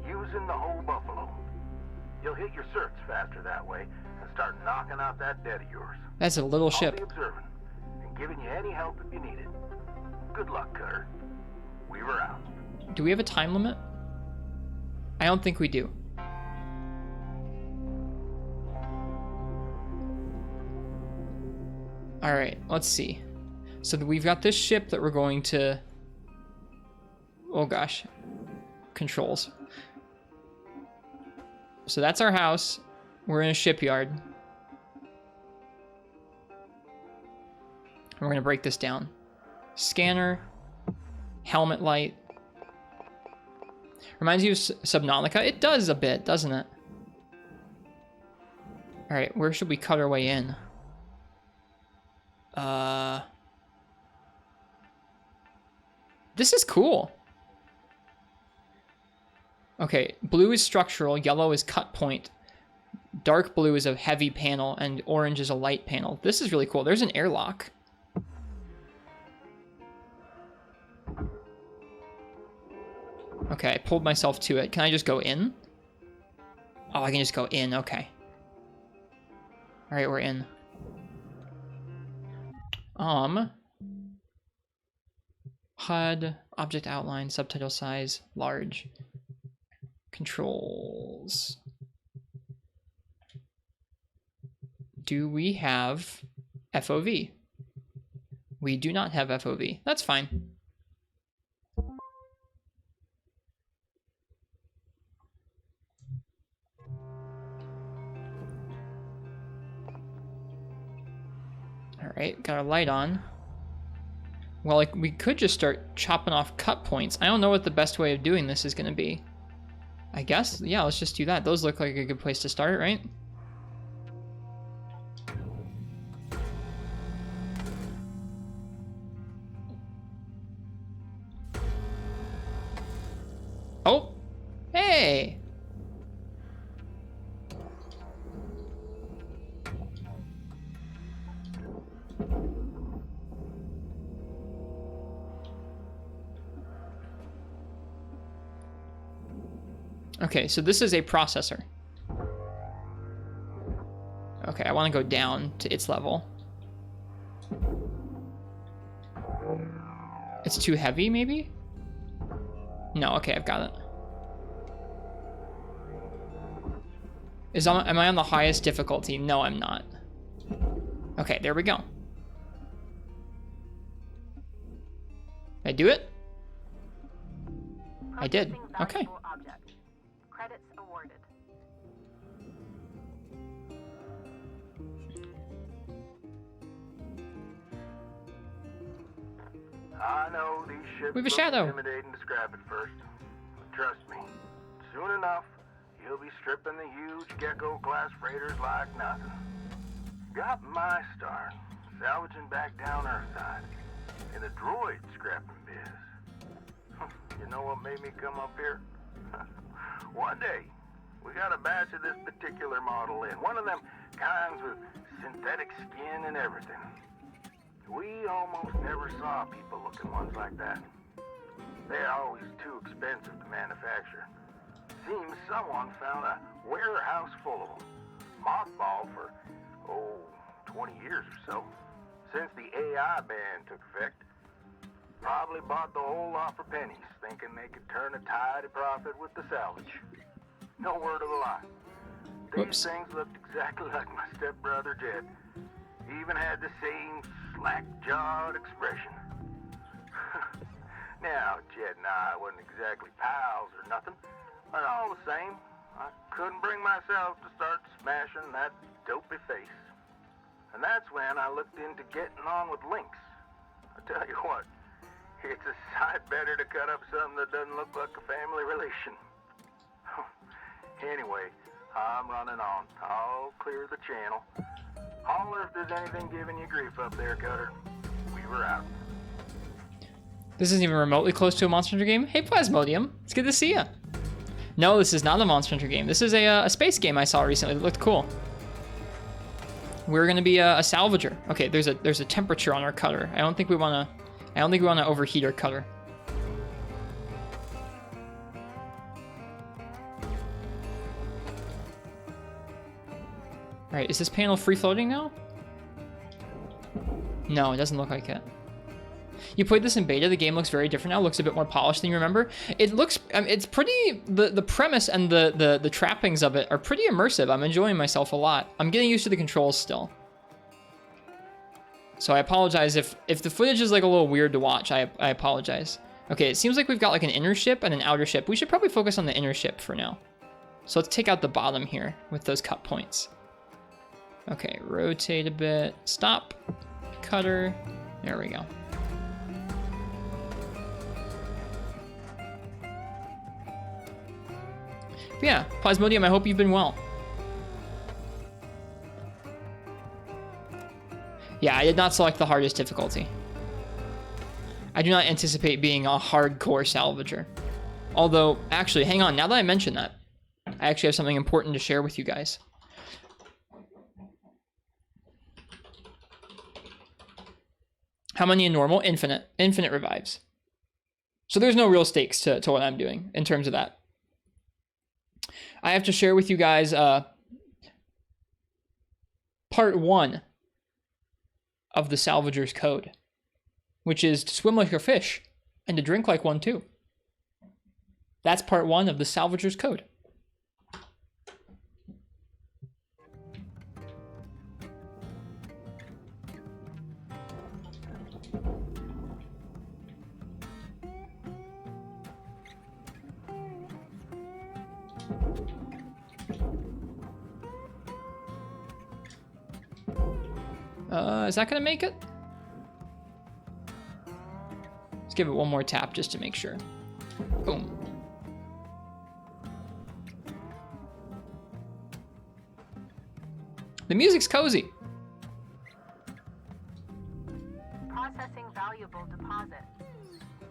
using the whole buffalo. You'll hit your certs faster that way and start knocking out that debt of yours. That's a little I'll ship. be observing and giving you any help if you need it. Good luck, Cutter. Weaver out. Do we have a time limit? I don't think we do. All right, let's see. So we've got this ship that we're going to... Oh gosh. Controls. So that's our house. We're in a shipyard. And we're going to break this down. Scanner. Helmet light. Reminds you of Subnautica? It does a bit, doesn't it? Alright, where should we cut our way in? This is cool. Okay, blue is structural, yellow is cut point, dark blue is a heavy panel, and orange is a light panel. This is really cool. There's an airlock. Okay, I pulled myself to it. Can I just go in? Oh, I can just go in. Okay. All right, we're in. HUD, object outline, subtitle size, large. Controls. Do we have FOV? We do not have FOV. That's fine. All right, got our light on. Well, like, we could just start chopping off cut points. I don't know what the best way of doing this is going to be. I guess, yeah, let's just do that. Those look like a good place to start, right? Oh! Hey! Okay, so this is a processor. Okay, I want to go down to its level. It's too heavy, maybe? No, okay, I've got it. Am I on the highest difficulty? No, I'm not. Okay, there we go. Did I do it? I did. Processing Okay. valuable object. Credits awarded. I know these ships We have a look shadow. intimidating to scrap at first, but trust me, soon enough, you'll be stripping the huge Gecko-class freighters like nothing. Got my start, salvaging back down Earthside, in the droid scrapping biz. You know what made me come up here? One day, we got a batch of this particular model in, one of them kinds with synthetic skin and everything. We almost never saw people-looking ones like that. They're always too expensive to manufacture. Seems someone found a warehouse full of them, mothballed for, 20 years or so, since the AI ban took effect. Probably bought the whole lot for pennies, thinking they could turn a tide of profit with the salvage. No word of a lie. These things looked exactly like my stepbrother Jed. Even had the same slack-jawed expression. Now, Jed and I wasn't exactly pals or nothing, but all the same, I couldn't bring myself to start smashing that dopey face. And that's when I looked into getting on with Lynx. I tell you what, it's a sight better to cut up something that doesn't look like a family relation. Anyway, I'm running on. I'll clear the channel. Holler if there's anything giving you grief up there, Cutter. We were out. This isn't even remotely close to a Monster Hunter game. Hey, Plasmodium. It's good to see ya. No, this is not a Monster Hunter game. This is a space game I saw recently that looked cool. We're gonna be a salvager. Okay, there's a temperature on our cutter. I don't think we wanna overheat our cutter. All right, is this panel free floating now? No, it doesn't look like it. You played this in beta. The game looks very different now. It looks a bit more polished than you remember. It looks, it's pretty, the premise and the trappings of it are pretty immersive. I'm enjoying myself a lot. I'm getting used to the controls still. So I apologize if the footage is like a little weird to watch. I apologize. Okay, it seems like we've got like an inner ship and an outer ship. We should probably focus on the inner ship for now. So let's take out the bottom here with those cut points. Okay, rotate a bit. Stop. Cutter. There we go. But yeah, Plasmodium, I hope you've been well. Yeah, I did not select the hardest difficulty. I do not anticipate being a hardcore salvager. Although, actually, hang on, now that I mention that, I actually have something important to share with you guys. How many in normal? Infinite. Infinite revives. So there's no real stakes to what I'm doing in terms of that. I have to share with you guys part 1 of the Salvager's Code, which is to swim like a fish and to drink like one too. That's part 1 of the Salvager's Code. Is that gonna make it? Let's give it one more tap just to make sure. Boom. The music's cozy. Processing valuable deposit.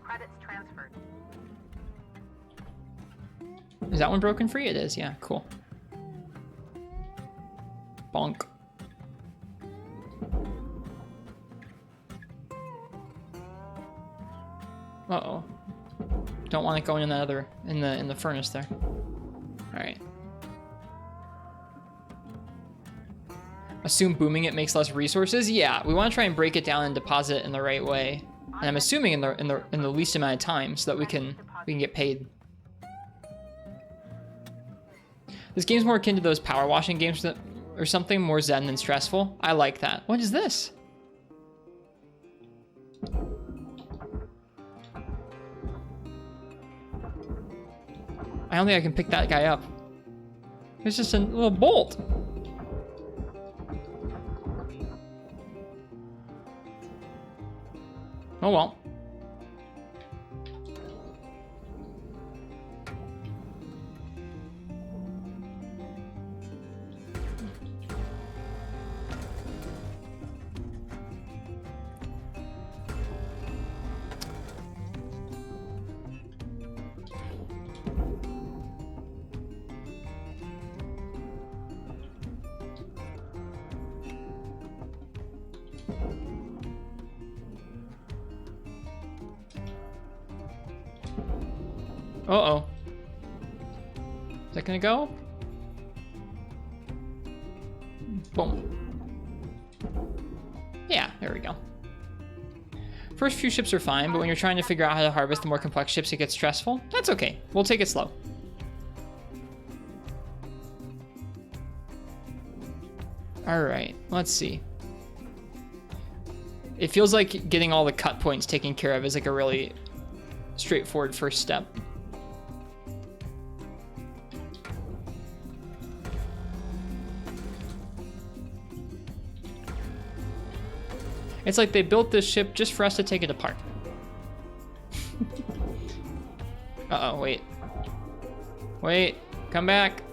Credits transferred. Is that one broken free? It is, yeah, cool. Bonk. Uh-oh. Don't want it going in the other, in the furnace there. Alright. Assume booming it makes less resources? Yeah, we want to try and break it down and deposit it in the right way. And I'm assuming in the least amount of time so that we can get paid. This game's more akin to those power washing games that, or something, more zen than stressful. I like that. What is this? I don't think I can pick that guy up. It's just a little bolt. Oh well. Uh-oh. Is that gonna go? Boom. Yeah, there we go. First few ships are fine, but when you're trying to figure out how to harvest the more complex ships, it gets stressful. That's okay. We'll take it slow. Alright, let's see. It feels like getting all the cut points taken care of is like a really straightforward first step. It's like they built this ship just for us to take it apart. Uh-oh, wait. Wait, come back.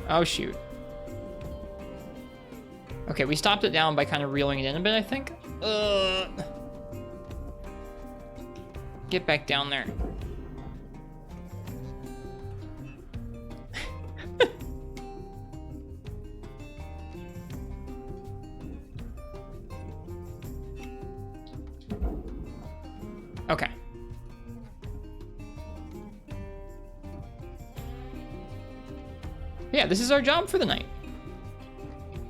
Oh, shoot. Okay, we stopped it down by kind of reeling it in a bit, I think. Get back down there. Okay. Yeah, this is our job for the night.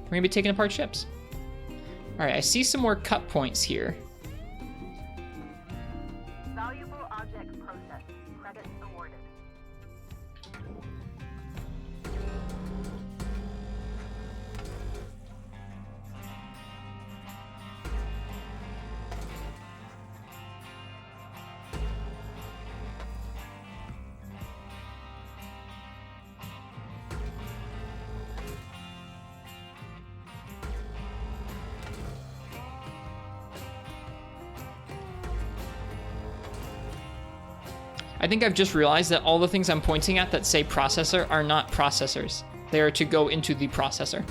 We're gonna be taking apart ships. All right, I see some more cut points here. Valuable object processed. Credits awarded. I think I've just realized that all the things I'm pointing at that say processor are not processors. They are to go into the processor.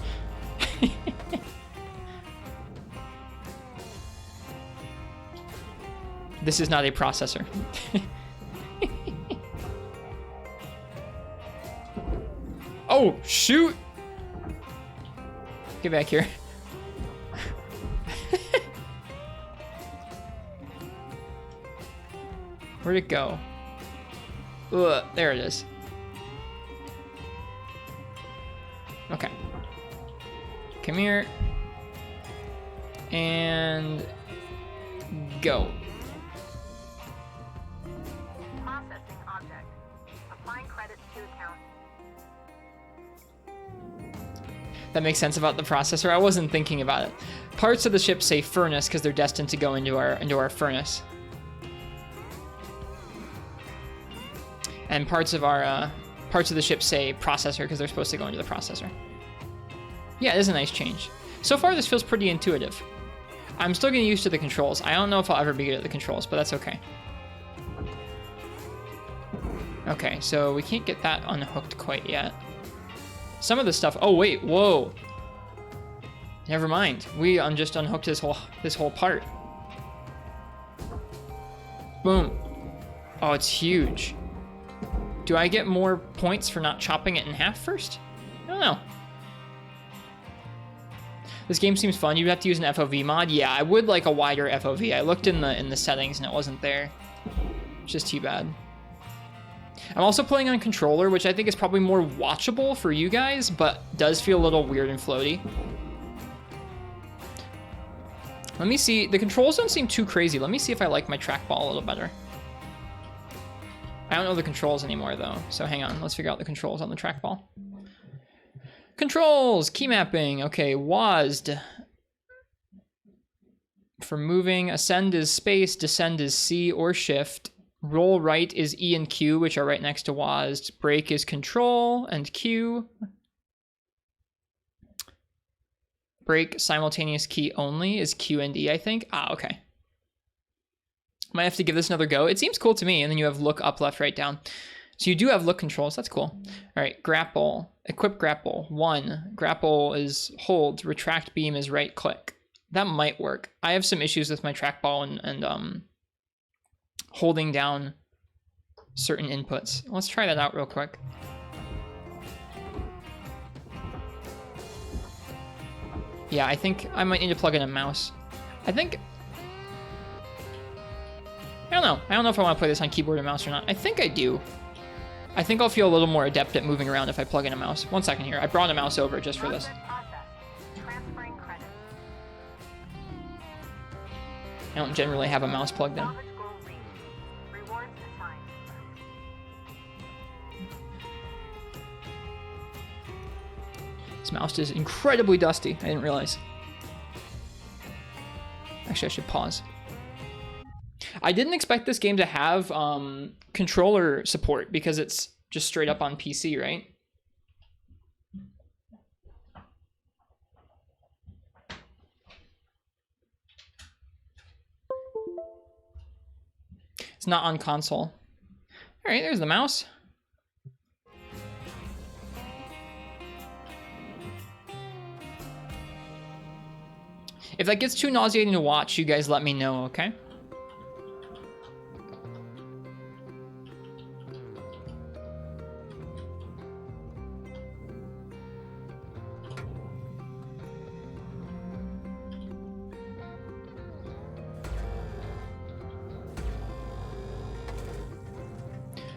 This is not a processor. Oh, shoot! Get back here. Where'd it go? Ugh, there it is. Okay. Come here. And go. Processing object. Applying credits to account. That makes sense about the processor. I wasn't thinking about it. Parts of the ship say furnace because they're destined to go into our furnace. And parts of the ship say processor because they're supposed to go into the processor. Yeah, it is a nice change. So far, this feels pretty intuitive. I'm still getting used to the controls. I don't know if I'll ever be good at the controls, but that's okay. Okay, so we can't get that unhooked quite yet. Some of the stuff. Oh wait, whoa. Never mind. We just unhooked this whole part. Boom. Oh, it's huge. Do I get more points for not chopping it in half first? I don't know. This game seems fun. You'd have to use an FOV mod. Yeah, I would like a wider FOV. I looked in the settings and it wasn't there. It's just too bad. I'm also playing on controller, which I think is probably more watchable for you guys, but does feel a little weird and floaty. Let me see. The controls don't seem too crazy. Let me see if I like my trackball a little better. I don't know the controls anymore though, so hang on. Let's figure out the controls on the trackball. Controls, key mapping. Okay, WASD. For moving, ascend is space, descend is C or shift. Roll right is E and Q, which are right next to WASD. Brake is control and Q. Brake simultaneous key only is Q and E, I think. Ah, okay. Might have to give this another go. It seems cool to me. And then you have look up, left, right, down. So you do have look controls. That's cool. All right, grapple. Equip grapple. 1. Grapple is hold. Retract beam is right click. That might work. I have some issues with my trackball and holding down certain inputs. Let's try that out real quick. Yeah, I think I might need to plug in a mouse. I don't know. I don't know if I want to play this on keyboard or mouse or not. I think I do. I think I'll feel a little more adept at moving around if I plug in a mouse. 1 second here. I brought a mouse over just for this. Transferring credits. I don't generally have a mouse plugged in. Knowledge goal reached. Rewards assigned. This mouse is incredibly dusty. I didn't realize. Actually, I should pause. I didn't expect this game to have controller support because it's just straight up on PC, right? It's not on console. All right, there's the mouse. If that gets too nauseating to watch, you guys let me know, okay?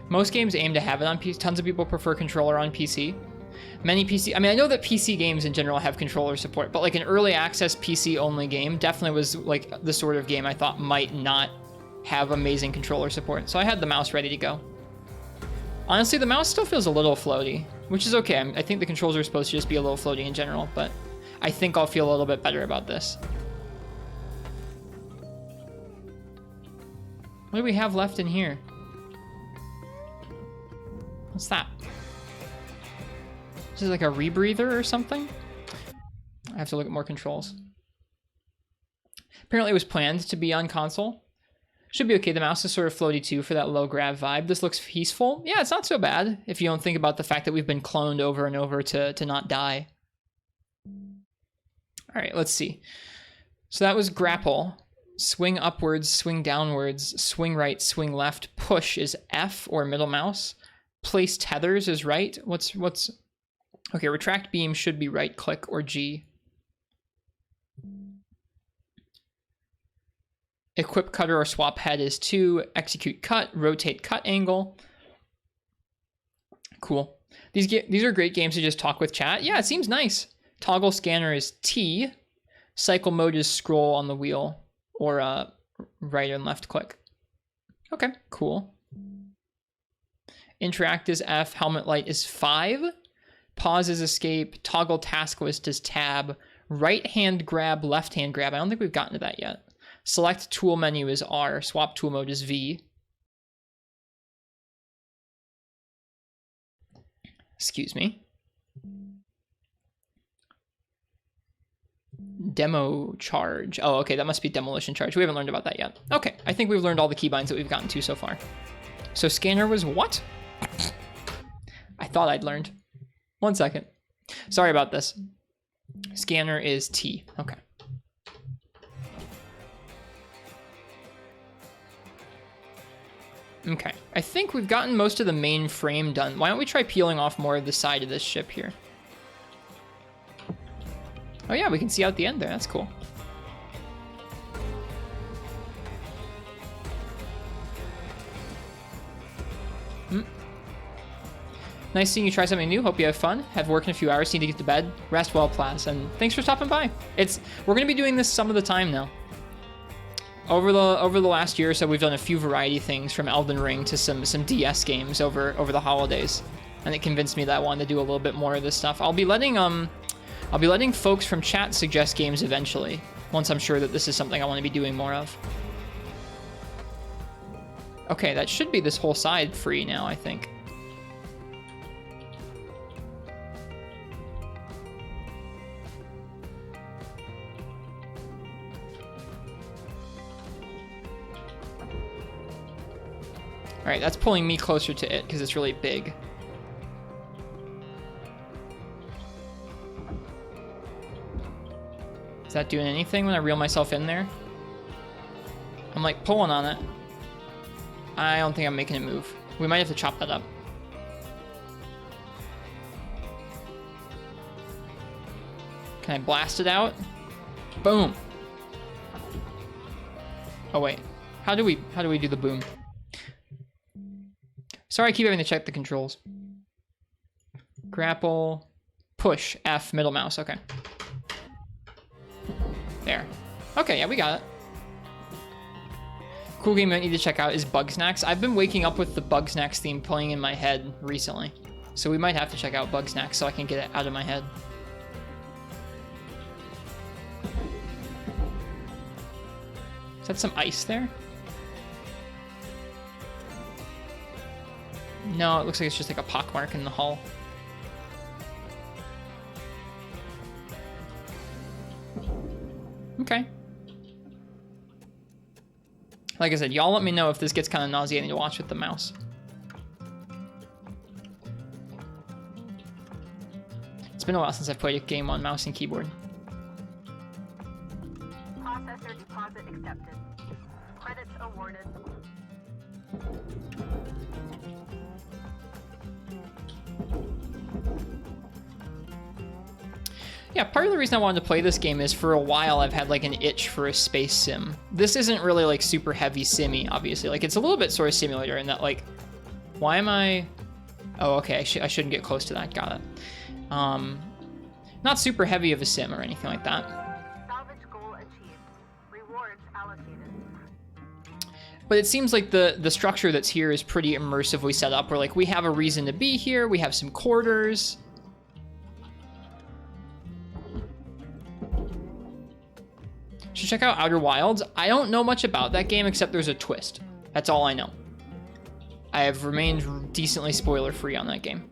Most games aim to have it on PC. Tons of people prefer controller on PC. Many PC, I mean, I know that PC games in general have controller support, but like an early access PC only game definitely was like the sort of game I thought might not have amazing controller support. So I had the mouse ready to go. Honestly, the mouse still feels a little floaty, which is okay. I think the controls are supposed to just be a little floaty in general, but I think I'll feel a little bit better about this. What do we have left in here? What's that? This is like a rebreather or something? I have to look at more controls. Apparently it was planned to be on console. Should be okay. The mouse is sort of floaty too for that low grab vibe. This looks peaceful. Yeah, it's not so bad if you don't think about the fact that we've been cloned over and over to not die. All right, let's see. So that was grapple. Swing upwards, swing downwards, swing right, swing left. Push is F or middle mouse. Place tethers is right. What's okay, retract beam should be right click or G. Equip cutter or swap head is 2. Execute cut, rotate cut angle. Cool. These are great games to just talk with chat. Yeah, it seems nice. Toggle scanner is T. Cycle mode is scroll on the wheel or right and left click. Okay, cool. Interact is F, helmet light is 5. Pause is escape, toggle task list is tab. Right hand grab, left hand grab. I don't think we've gotten to that yet. Select tool menu is R, swap tool mode is V. Excuse me. Demo charge. Oh, okay, that must be demolition charge. We haven't learned about that yet. Okay, I think we've learned all the keybinds that we've gotten to so far. So scanner was what? I thought I'd learned. 1 second. Sorry about this. Scanner is T. Okay. Okay. I think we've gotten most of the main frame done. Why don't we try peeling off more of the side of this ship here? Oh yeah, we can see out the end there. That's cool. Nice seeing you try something new. Hope you have fun. Have work in a few hours. Need to get to bed. Rest well, Plaz. And thanks for stopping by. We're going to be doing this some of the time now. over the last year or so, we've done a few variety things from Elden Ring to some DS games over the holidays, and it convinced me that I wanted to do a little bit more of this stuff. I'll be letting folks from chat suggest games eventually, once I'm sure that this is something I want to be doing more of. Okay, that should be this whole side free now, I think. All right, that's pulling me closer to it because it's really big. Is that doing anything when I reel myself in there? I'm like pulling on it. I don't think I'm making it move. We might have to chop that up. Can I blast it out? Boom. Oh wait, how do we do the boom? Sorry, I keep having to check the controls. Grapple, push, F, middle mouse, okay. There. Okay, yeah, we got it. Cool game I need to check out is Bugsnax. I've been waking up with the Bugsnax theme playing in my head recently. So we might have to check out Bugsnax so I can get it out of my head. Is that some ice there? No, it looks like it's just like a pockmark in the hull. Okay. Like I said, y'all let me know if this gets kind of nauseating to watch with the mouse. It's been a while since I've played a game on mouse and keyboard. Processor deposit accepted. Credits awarded. Yeah, part of the reason I wanted to play this game is for a while I've had like an itch for a space sim. This isn't really like super heavy simmy, obviously. Like it's a little bit sort of simulator in that like, why am I... Oh, okay, I shouldn't get close to that, got it. Not super heavy of a sim or anything like that. Salvage goal achieved. Rewards allocated. But it seems like the structure that's here is pretty immersively set up where like we have a reason to be here, we have some quarters. Should check out Outer Wilds. I don't know much about that game except there's a twist. That's all I know. I have remained decently spoiler-free on that game.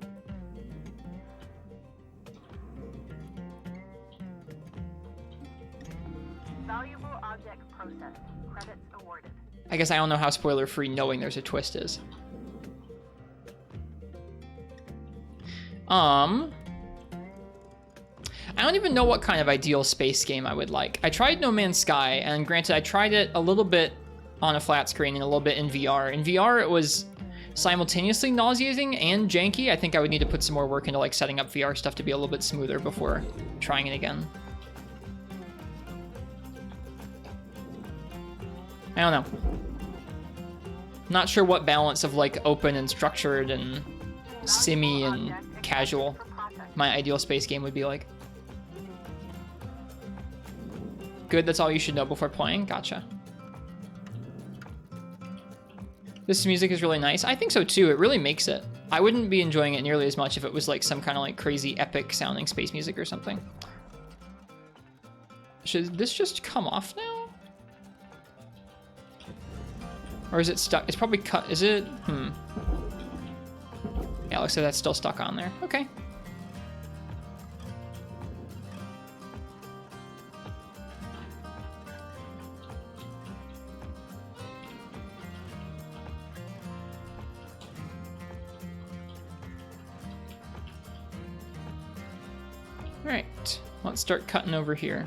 Valuable object processed. Credits awarded. I guess I don't know how spoiler-free knowing there's a twist is. I don't even know what kind of ideal space game I would like. I tried No Man's Sky, and granted, I tried it a little bit on a flat screen and a little bit in VR. In VR, it was simultaneously nauseating and janky. I think I would need to put some more work into like setting up VR stuff to be a little bit smoother before trying it again. I don't know. Not sure what balance of like open and structured and simmy and casual my ideal space game would be like. Good, that's all you should know before playing. Gotcha. This music is really nice. I think so too. It really makes it. I wouldn't be enjoying it nearly as much if it was like some kind of like crazy epic sounding space music or something. Should this just come off now? Or is it stuck? It's probably cut. Is it? Yeah, it looks like that's still stuck on there. Okay. All right, let's start cutting over here.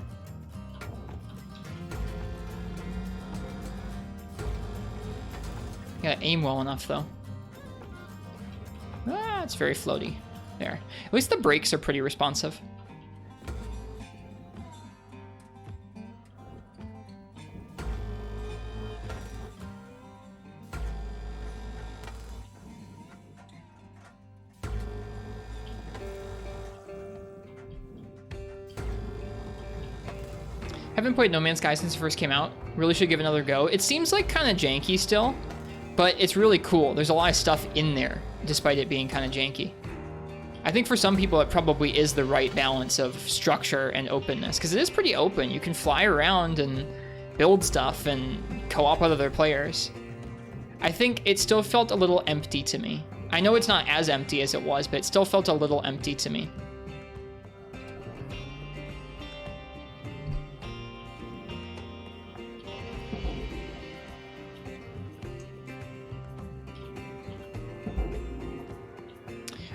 Gotta aim well enough though. Ah, it's very floaty. There. At least the brakes are pretty responsive. Haven't played No Man's Sky since it first came out. Really should give it another go. It seems like kind of janky still, but it's really cool. There's a lot of stuff in there, despite it being kind of janky. I think for some people, it probably is the right balance of structure and openness, because it is pretty open. You can fly around and build stuff and co-op with other players. I think it still felt a little empty to me. I know it's not as empty as it was, but it still felt a little empty to me.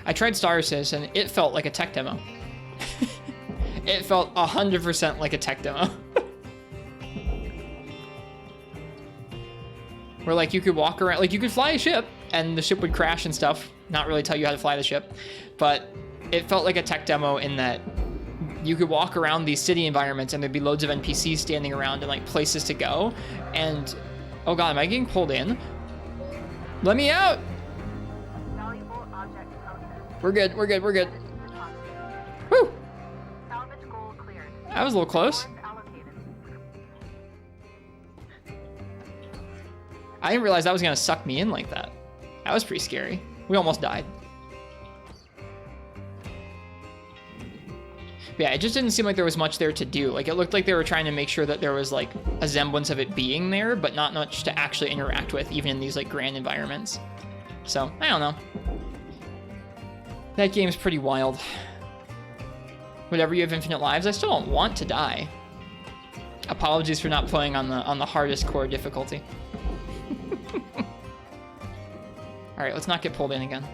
I tried Star Citizen, it felt like a tech demo. It felt 100% like a tech demo. Where like you could walk around, like you could fly a ship and the ship would crash and stuff, not really tell you how to fly the ship, but it felt like a tech demo in that you could walk around these city environments and there'd be loads of NPCs standing around and like places to go. And, oh God, am I getting pulled in? Let me out! Valuable object processed. We're good, we're good, we're good. Woo! Salvage goal cleared. That was a little close. Rewards allocated. I didn't realize that was gonna suck me in like that. That was pretty scary. We almost died. But yeah, it just didn't seem like there was much there to do. Like it looked like they were trying to make sure that there was like a semblance of it being there, but not much to actually interact with, even in these like grand environments. So, I don't know. That game's pretty wild. Whenever you have infinite lives, I still don't want to die. Apologies for not playing on the hardest core difficulty. All right, let's not get pulled in again.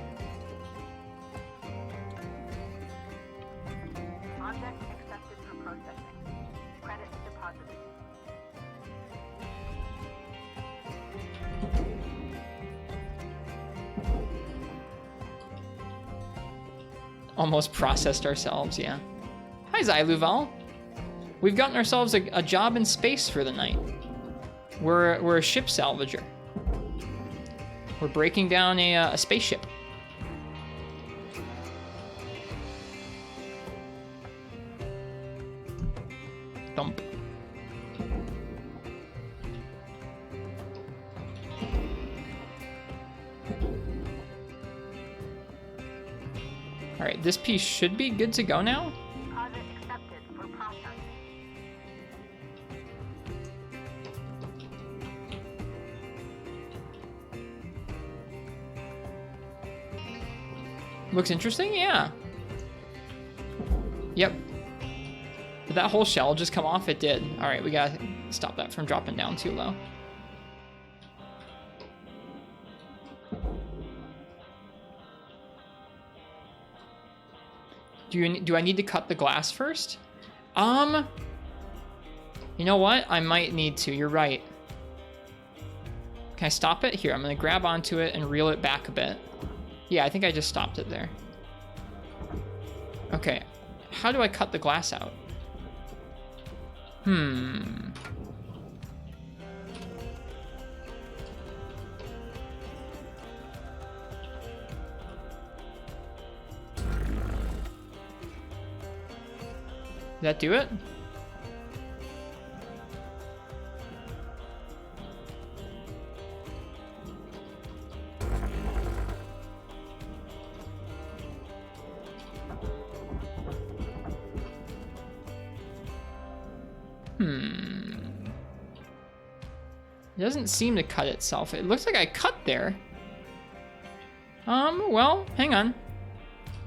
Object accepted for processing. Credits deposited. Almost processed ourselves, yeah. Hi, Zyluval. We've gotten ourselves a job in space for the night. We're a ship salvager. We're breaking down a spaceship. Thump. All right, this piece should be good to go now. Deposit accepted for processing. Looks interesting, yeah. Yep. Did that whole shell just come off? It did. All right, we gotta stop that from dropping down too low. Do I need to cut the glass first? You know what? I might need to. You're right. Can I stop it? Here, I'm gonna grab onto it and reel it back a bit. Yeah, I think I just stopped it there. Okay, how do I cut the glass out? Did that do it? It doesn't seem to cut itself. It looks like I cut there. Well, hang on.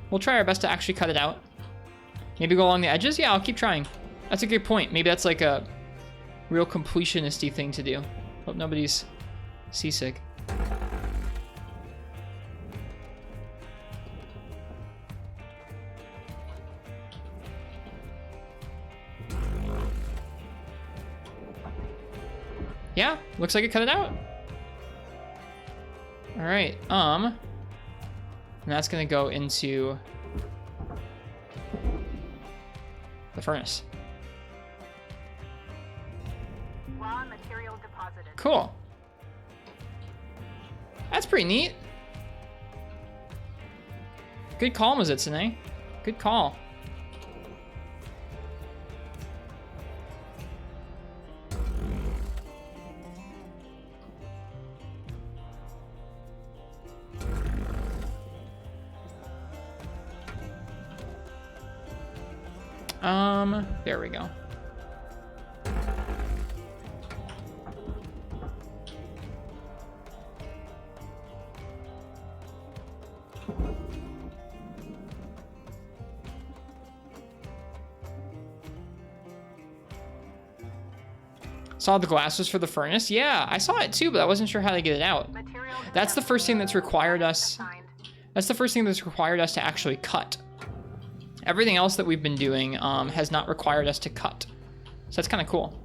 We'll try our best to actually cut it out. Maybe go along the edges? Yeah, I'll keep trying. That's a good point. Maybe that's like a real completionist-y thing to do. Hope nobody's seasick. Yeah, looks like it cut it out. All right, and that's gonna go into the furnace. Raw material deposited. Cool. That's pretty neat. Good call, Mazitsune. Good call. There we go. Saw the glasses for the furnace? Yeah, I saw it too, but I wasn't sure how to get it out. That's the first thing that's required us. That's the first thing that's required us to actually cut. Everything else that we've been doing has not required us to cut. So that's kind of cool.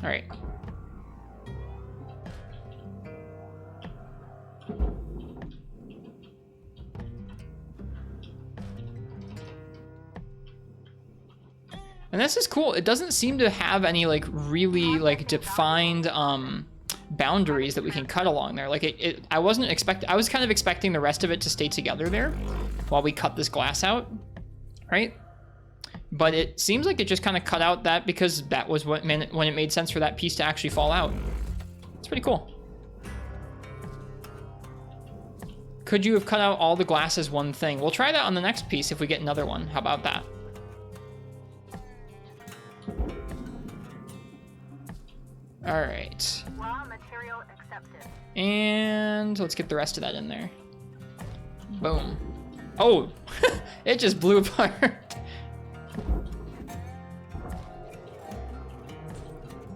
All right. And this is cool. It doesn't seem to have any like really like defined boundaries that we can cut along there. Like I was kind of expecting the rest of it to stay together there while we cut this glass out, right? But it seems like it just kind of cut out that because that was when it made sense for that piece to actually fall out. It's pretty cool. Could you have cut out all the glass as one thing? We'll try that on the next piece if we get another one. How about that? All right. Raw material accepted. And let's get the rest of that in there. Boom. Oh, it just blew apart.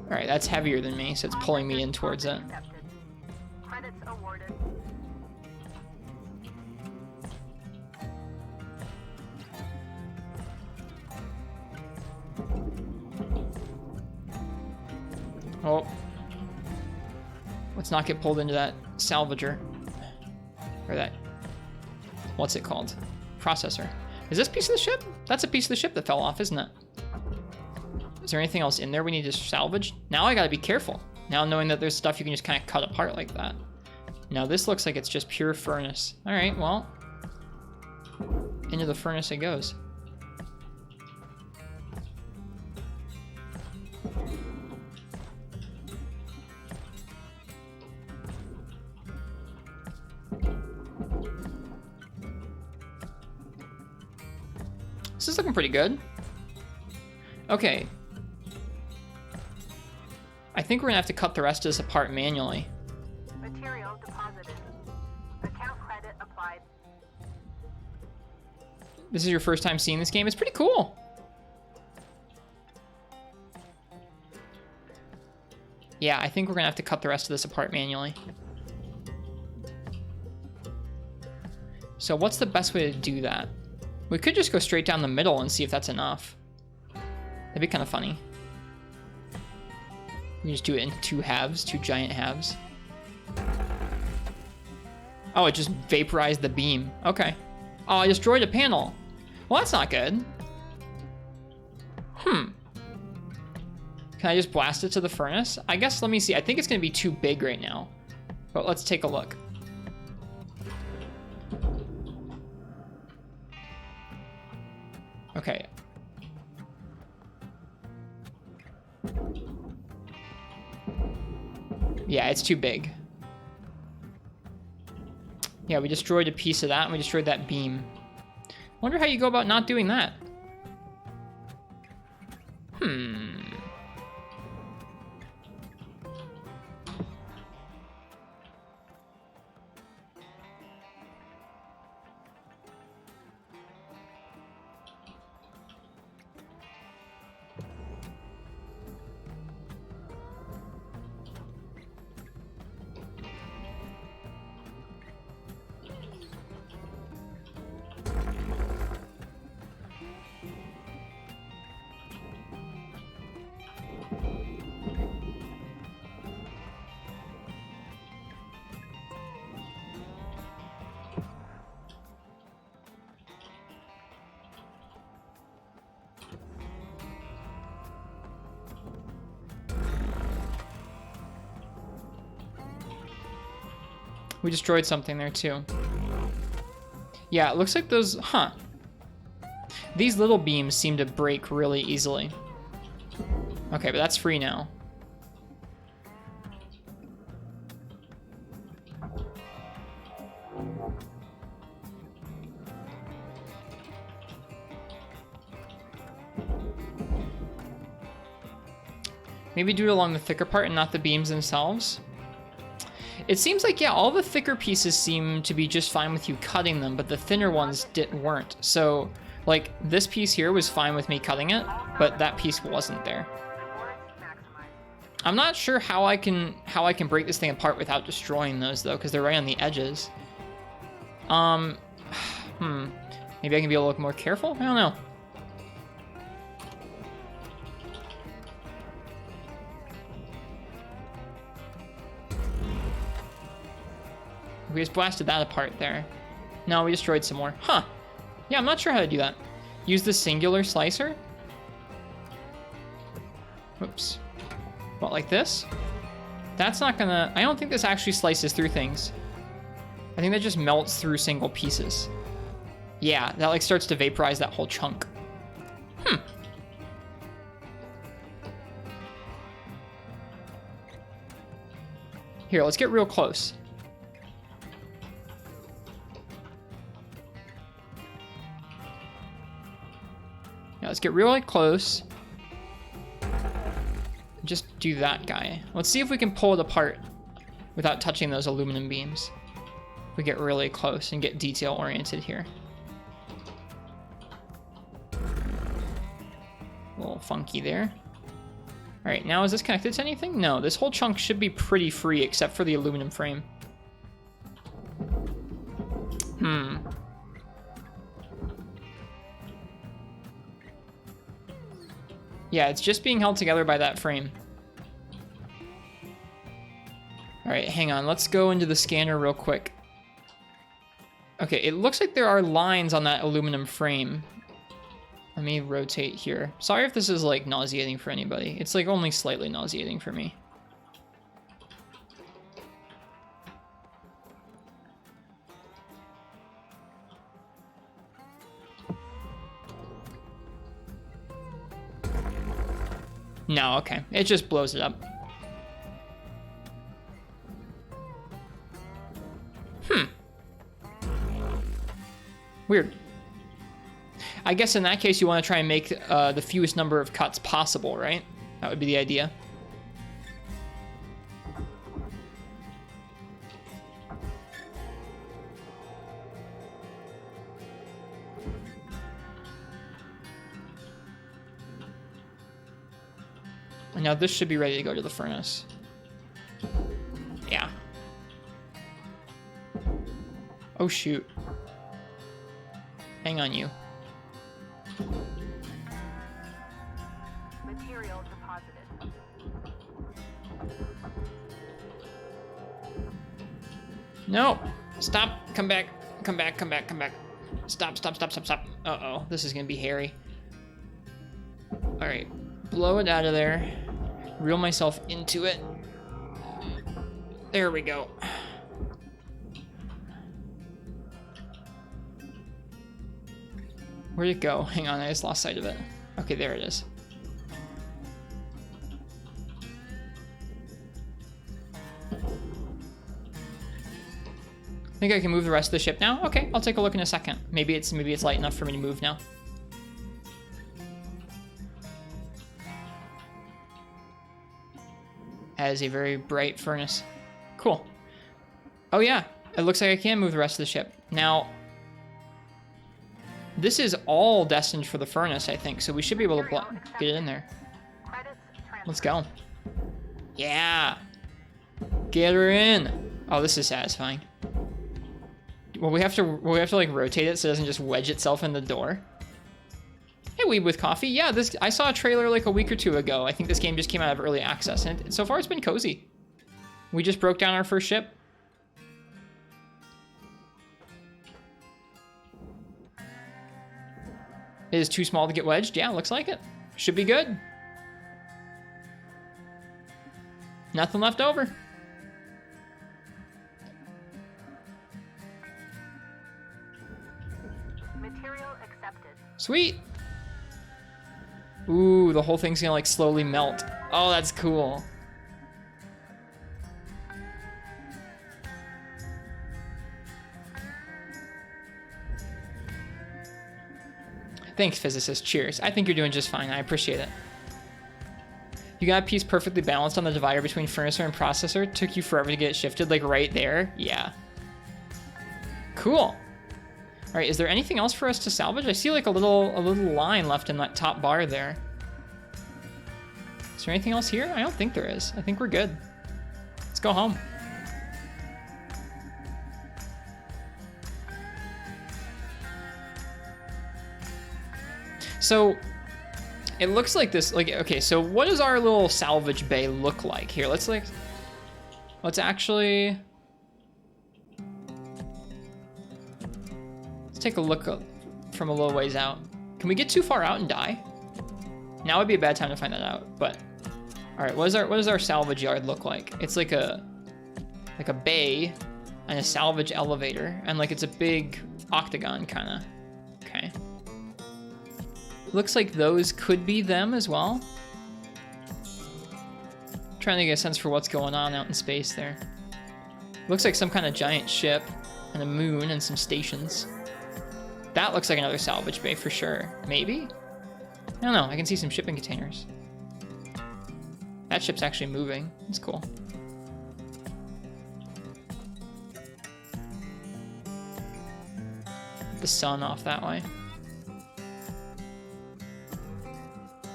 All right, that's heavier than me, so it's pulling me in towards it. Credits awarded. Oh. Let's not get pulled into that salvager. Or that, what's it called? Processor. Is this piece of the ship? That's a piece of the ship that fell off, isn't it? Is there anything else in there we need to salvage? Now I gotta be careful. Now knowing that there's stuff you can just kind of cut apart like that. Now this looks like it's just pure furnace. All right, well, into the furnace it goes. This is looking pretty good. Okay. I think we're gonna have to cut the rest of this apart manually. Material deposited. Account credit applied. This is your first time seeing this game? It's pretty cool. Yeah, I think we're gonna have to cut the rest of this apart manually. So what's the best way to do that? We could just go straight down the middle and see if that's enough. That'd be kind of funny. We just do it in two halves, two giant halves. Oh, it just vaporized the beam. Okay. Oh, I destroyed a panel. Well, that's not good. Can I just blast it to the furnace? I guess, let me see. I think it's gonna be too big right now. But let's take a look. Okay. Yeah, it's too big. Yeah, we destroyed a piece of that, and we destroyed that beam. Wonder how you go about not doing that. We destroyed something there too. Yeah, it looks like those, These little beams seem to break really easily. Okay, but that's free now. Maybe do it along the thicker part and not the beams themselves. It seems like, yeah, all the thicker pieces seem to be just fine with you cutting them, but the thinner ones weren't. So, like, this piece here was fine with me cutting it, but that piece wasn't there. I'm not sure how I can break this thing apart without destroying those, though, because they're right on the edges. Maybe I can be a little more careful? I don't know. We just blasted that apart there. No, we destroyed some more. Huh. Yeah, I'm not sure how to do that. Use the singular slicer? Whoops. What, like this? That's not gonna... I don't think this actually slices through things. I think that just melts through single pieces. Yeah, that like starts to vaporize that whole chunk. Here, let's get real close. Yeah, let's get really close. Just do that guy. Let's see if we can pull it apart without touching those aluminum beams. If we get really close and get detail oriented here. A little funky there. All right, now is this connected to anything? No, this whole chunk should be pretty free except for the aluminum frame. Yeah, it's just being held together by that frame. All right, hang on. Let's go into the scanner real quick. Okay, it looks like there are lines on that aluminum frame. Let me rotate here. Sorry if this is like nauseating for anybody. It's like only slightly nauseating for me. No, okay. It just blows it up. Weird. I guess in that case you want to try and make the fewest number of cuts possible, right? That would be the idea. And now this should be ready to go to the furnace. Yeah. Oh shoot. Hang on, you. Material deposited. No! Stop! Come back! Come back, come back, come back. Stop, stop, stop, stop, stop. Uh-oh, this is gonna be hairy. Alright, blow it out of there. Reel myself into it. There we go. Where'd it go? Hang on, I just lost sight of it. Okay, there it is. Think I can move the rest of the ship now? Okay, I'll take a look in a second. Maybe it's light enough for me to move now. That is a very bright furnace. Cool. Oh yeah, it looks like I can move the rest of the ship. Now, this is all destined for the furnace, I think, so we should be able to get it in there. Let's go. Yeah. Get her in. Oh, this is satisfying. Well, we have to like rotate it so it doesn't just wedge itself in the door. Hey, Weeb with Coffee. Yeah, I saw a trailer like a week or two ago. I think this game just came out of early access, and so far it's been cozy. We just broke down our first ship. It is too small to get wedged. Yeah, looks like it. Should be good. Nothing left over. Material accepted. Sweet. Ooh, the whole thing's gonna like slowly melt. Oh, that's cool. Thanks, physicist. Cheers. I think you're doing just fine. I appreciate it. You got a piece perfectly balanced on the divider between furnacer and processor. Took you forever to get it shifted, like right there. Yeah. Cool. All right, is there anything else for us to salvage? I see like a little line left in that top bar there. Is there anything else here? I don't think there is. I think we're good. Let's go home. So it looks like this, like, okay, so what does our little salvage bay look like here? Let's actually, let's take a look from a little ways out. Can we get too far out and die? Now would be a bad time to find that out, but all right, what does our salvage yard look like? It's like a bay and a salvage elevator, and like it's a big octagon kind of. Okay. Looks like those could be them as well. Trying to get a sense for what's going on out in space there. Looks like some kind of giant ship and a moon and some stations. That looks like another salvage bay for sure. Maybe? I don't know. I can see some shipping containers. That ship's actually moving. It's cool. The sun off that way.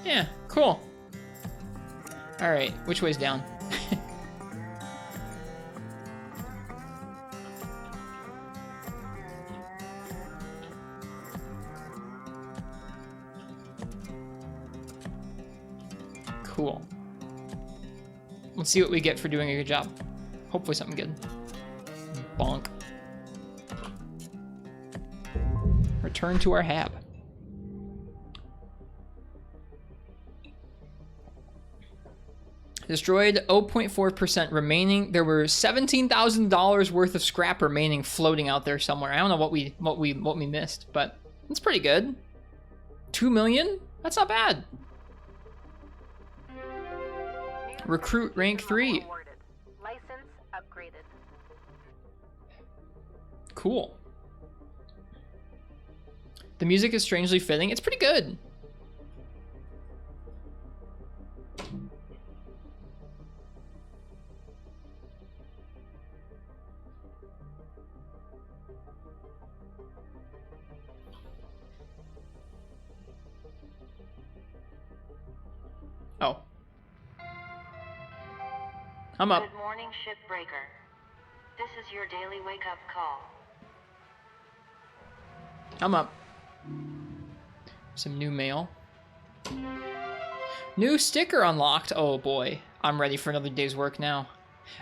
Yeah, cool. All right, which way's down? Cool. Let's see what we get for doing a good job. Hopefully something good. Bonk. Return to our hab. Destroyed 0.4% remaining. There were $17,000 worth of scrap remaining floating out there somewhere. I don't know what we missed, but it's pretty good. 2 million? That's not bad. Recruit rank 3. License upgraded. Cool. The music is strangely fitting. It's pretty good. Oh. I'm up. Good morning, Shipbreaker. This is your daily wake-up call. I'm up. Some new mail. New sticker unlocked. Oh boy. I'm ready for another day's work now.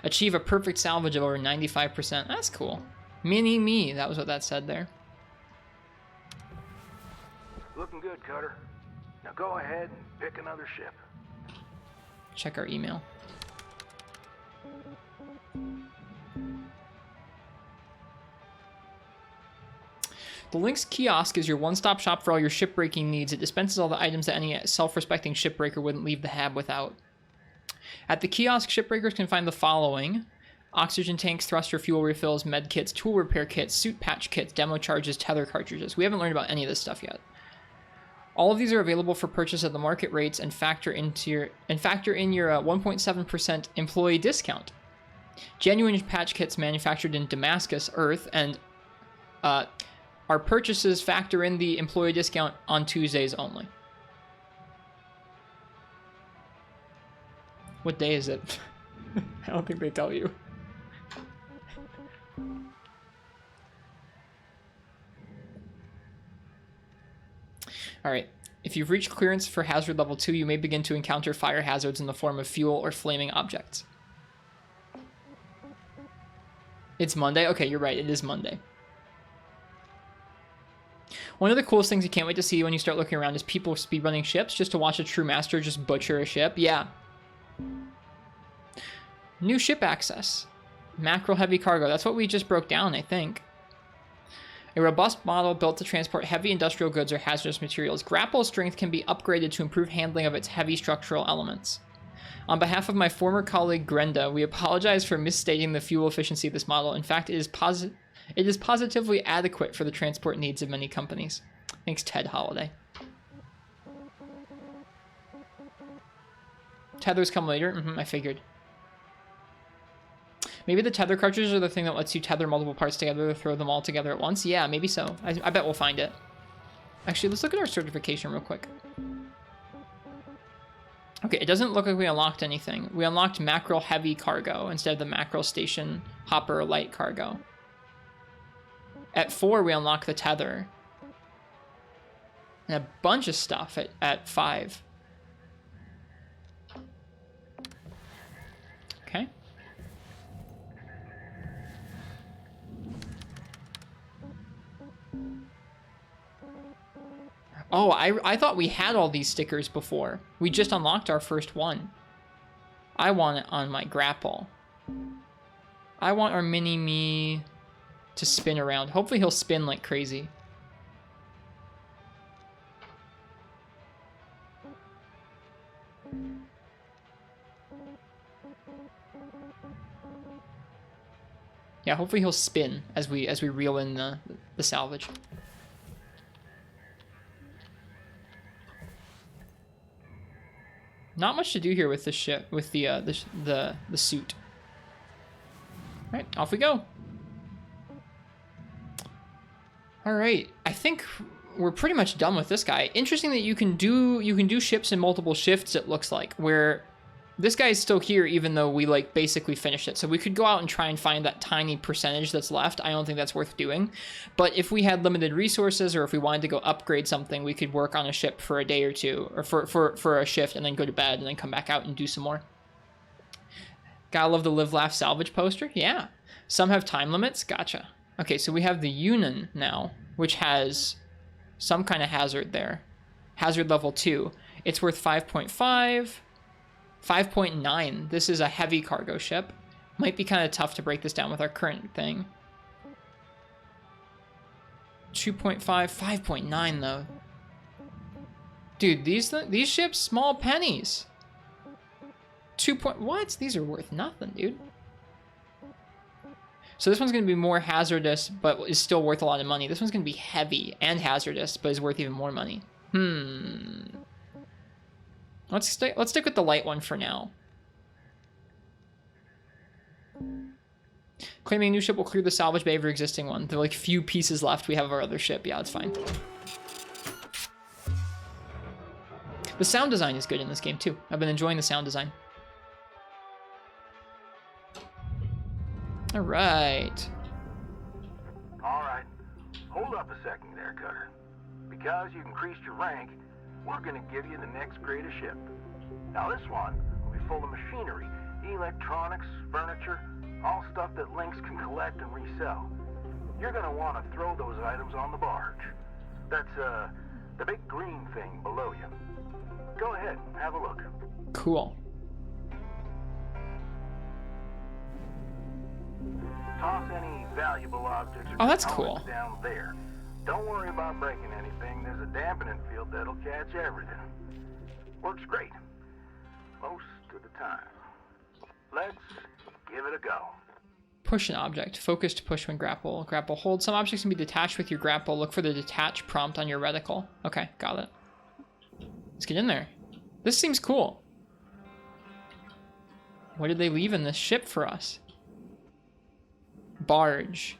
Achieve a perfect salvage of over 95%. That's cool. Mini me. That was what that said there. Looking good, Cutter. Now go ahead and pick another ship. Check our email. The Lynx kiosk is your one-stop shop for all your shipbreaking needs. It dispenses all the items that any self-respecting shipbreaker wouldn't leave the hab without. At the kiosk, shipbreakers can find the following: oxygen tanks, thruster fuel refills, med kits, tool repair kits, suit patch kits, demo charges, tether cartridges. We haven't learned about any of this stuff yet. All of these are available for purchase at the market rates and factor in your 1.7% employee discount. Genuine patch kits manufactured in Damascus, Earth, and our purchases factor in the employee discount on Tuesdays only. What day is it? I don't think they tell you. All right. If you've reached clearance for hazard level 2, you may begin to encounter fire hazards in the form of fuel or flaming objects. It's Monday? Okay, you're right. It is Monday. One of the coolest things you can't wait to see when you start looking around is people speedrunning ships just to watch a true master just butcher a ship. Yeah. New ship access. Mackerel heavy cargo. That's what we just broke down, I think. A robust model built to transport heavy industrial goods or hazardous materials. Grapple strength can be upgraded to improve handling of its heavy structural elements. On behalf of my former colleague Grenda, we apologize for misstating the fuel efficiency of this model. In fact, it is positively adequate for the transport needs of many companies. Thanks, Ted Holiday. Tethers come later. I figured. Maybe the tether cartridges are the thing that lets you tether multiple parts together to throw them all together at once. Yeah, maybe so. I bet we'll find it. Actually, let's look at our certification real quick. Okay, it doesn't look like we unlocked anything. We unlocked mackerel heavy cargo instead of the mackerel station hopper light cargo. At 4, we unlock the tether. And a bunch of stuff at 5. Okay. Oh, I thought we had all these stickers before. We just unlocked our first one. I want it on my grapple. I want our mini-me to spin around. Hopefully he'll spin like crazy. Yeah, hopefully he'll spin as we reel in the salvage. Not much to do here with this ship, with the suit. All right, off we go. All right, I think we're pretty much done with this guy. Interesting that you can do ships in multiple shifts. It looks like where this guy is still here, even though we like basically finished it. So we could go out and try and find that tiny percentage that's left. I don't think that's worth doing. But if we had limited resources, or if we wanted to go upgrade something, we could work on a ship for a day or two, or for a shift, and then go to bed, and then come back out and do some more. Gotta love the live, laugh, salvage poster. Yeah. Some have time limits. Gotcha. Okay, so we have the Yunan now, which has some kind of hazard there. Hazard level 2. It's worth 5.5. 5.9. This is a heavy cargo ship. Might be kind of tough to break this down with our current thing. 2.5, 5.9 though. Dude, these ships, small pennies. 2. What? These are worth nothing, dude. So this one's going to be more hazardous, but is still worth a lot of money. This one's going to be heavy and hazardous, but is worth even more money. Let's stick with the light one for now. Claiming a new ship will clear the salvage bay of your existing one. There are like few pieces left. We have our other ship. Yeah, that's fine. The sound design is good in this game too. I've been enjoying the sound design. All right. All right. Hold up a second there, Cutter. Because you've increased your rank, we're going to give you the next greatest ship. Now this one will be full of machinery, electronics, furniture, all stuff that Lynx can collect and resell. You're going to want to throw those items on the barge. That's the big green thing below you. Go ahead, have a look. Cool. Toss any valuable objects or Oh, that's cool. down there. Don't worry about breaking anything. There's a dampening field that'll catch everything. Works great. Most of the time. Let's give it a go. Push an object. Focus to push when grapple. Grapple hold. Some objects can be detached with your grapple. Look for the detach prompt on your reticle. Okay, got it. Let's get in there. This seems cool. What did they leave in this ship for us? Barge.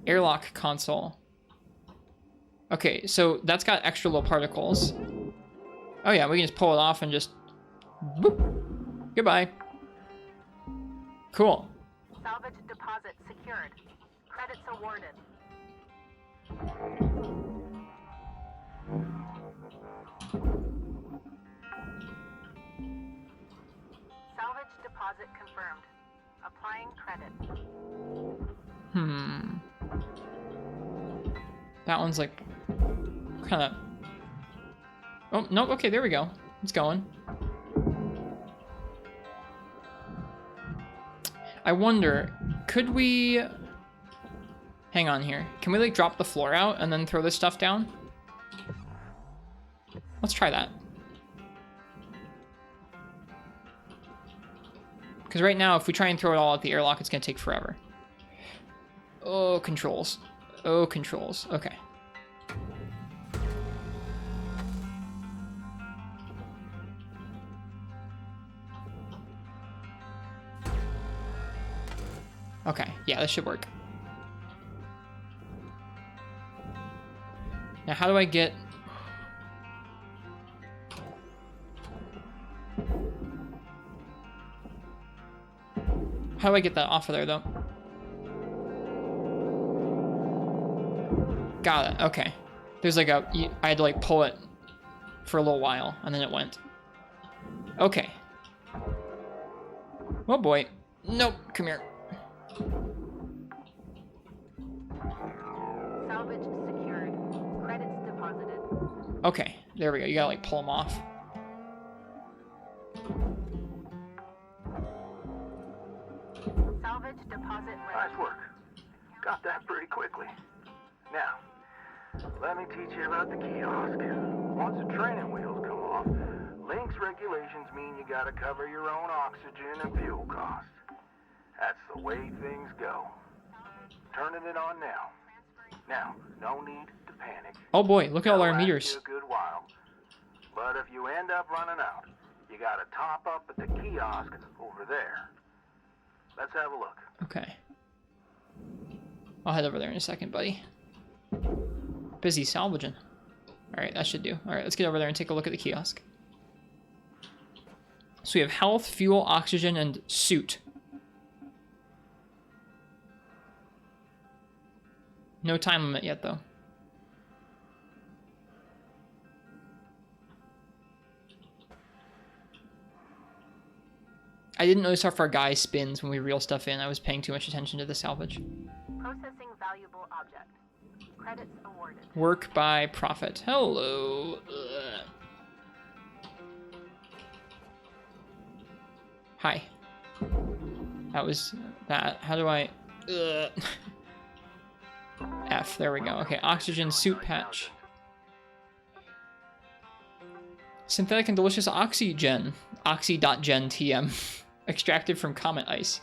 Airlock console. Okay, so that's got extra low particles. Oh yeah, we can just pull it off and just... Boop. Goodbye. Cool. Salvage deposit secured. Credits awarded. Salvage deposit confirmed. Applying credit. That one's like kind of... Oh, no, okay, there we go. It's going. I wonder, could we... Hang on here. Can we like drop the floor out and then throw this stuff down? Let's try that. Because right now, if we try and throw it all at the airlock, it's going to take forever. Oh, controls. Oh, controls. Okay. Okay, yeah, this should work. Now, how do I get... How do I get that off of there, though? Got it, okay. There's like a... I had to like pull it for a little while, and then it went. Okay. Oh boy. Nope, come here. Salvage secured. Credits deposited. Okay, there we go. You gotta like pull them off. Salvage deposit ready. Nice work. Got that pretty quickly. Now, let me teach you about the kiosk. Once the training wheels come off, Lynx regulations mean you gotta cover your own oxygen and fuel costs. That's the way things go. Turning it on now. Now, no need to panic. Oh boy, look at all our It'll last meters. you a good while. But if you end up running out, you gotta top up at the kiosk over there. Let's have a look. Okay. I'll head over there in a second, buddy. Busy salvaging. Alright, that should do. Alright, let's get over there and take a look at the kiosk. So we have health, fuel, oxygen, and suit. No time limit yet, though. I didn't notice how far guy spins when we reel stuff in. I was paying too much attention to the salvage. Processing valuable object. Credits awarded. Work by profit. Hello. Ugh. Hi. That was that. How do I... Ugh. F. There we go. Okay, oxygen suit patch. Synthetic and delicious oxygen. Oxy.gen TM. Extracted from comet ice.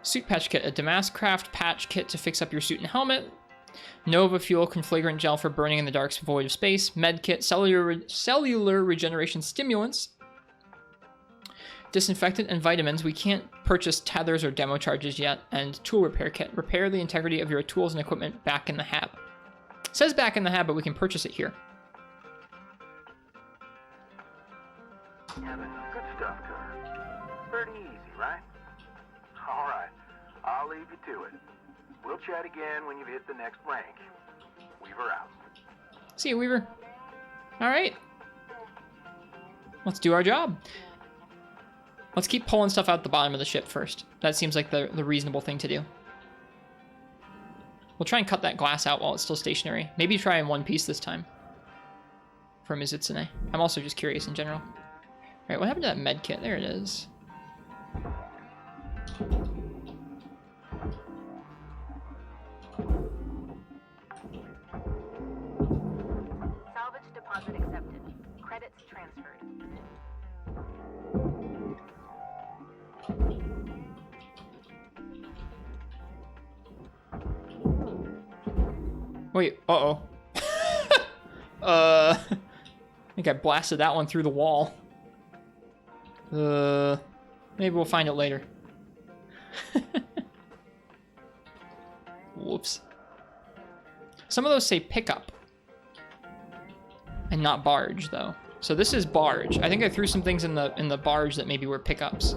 Suit patch kit. A Damascraft patch kit to fix up your suit and helmet. Nova fuel conflagrant gel for burning in the dark void of space. Med kit. Cellular regeneration stimulants. Disinfectant and vitamins. We can't purchase tethers or demo charges yet. And tool repair kit. Repair the integrity of your tools and equipment back in the hab. It says back in the hab, but we can purchase it here. Having good stuff covered. Pretty easy, right? All right, I'll leave you to it. We'll chat again when you've hit the next rank. Weaver out. See you, Weaver. All right. Let's do our job. Let's keep pulling stuff out the bottom of the ship first. That seems like the reasonable thing to do. We'll try and cut that glass out while it's still stationary. Maybe try in one piece this time. For Mizutsune. I'm also just curious in general. Alright, what happened to that med kit? There it is. Salvage deposit accepted. Credits transferred. Wait, uh-oh. I think I blasted that one through the wall. Maybe we'll find it later. Whoops. Some of those say pickup. And not barge, though. So this is barge. I think I threw some things in the barge that maybe were pickups.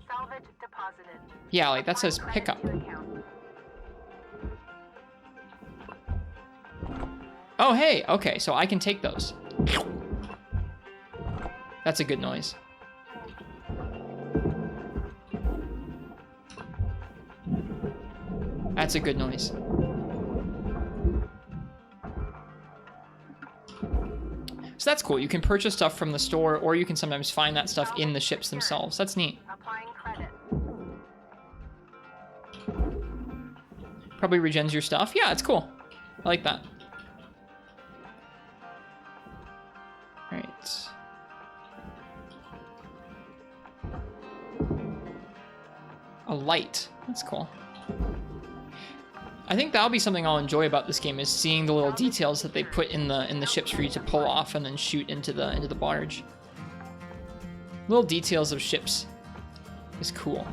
Salvage deposited. Yeah, like that says Credits pickup. to account. Oh, hey, okay, so I can take those. That's a good noise. That's a good noise. So that's cool. You can purchase stuff from the store, or you can sometimes find that stuff in the ships themselves. That's neat. Applying credit. Probably regens your stuff. Yeah, it's cool. I like that. All right. A light. That's cool. I think that'll be something I'll enjoy about this game, is seeing the little details that they put in the ships for you to pull off and then shoot into the barge. Little details of ships is cool.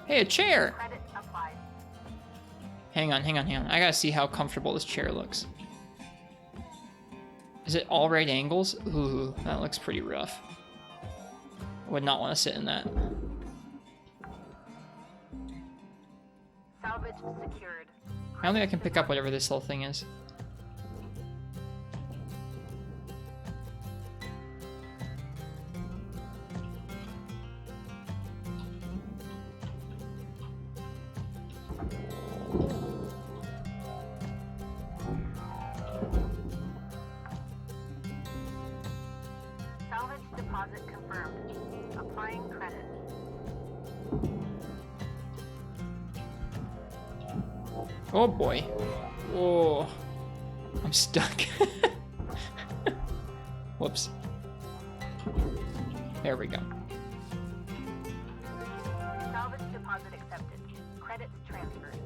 Hey, a chair! Hang on. I gotta see how comfortable this chair looks. Is it all right angles? Ooh, that looks pretty rough. I would not want to sit in that. Salvage secured. I don't think I can pick up whatever this little thing is. Salvage deposit confirmed. Applying credit. Oh boy. Oh. I'm stuck. Whoops. There we go. Salvage deposit accepted. Credits transferred.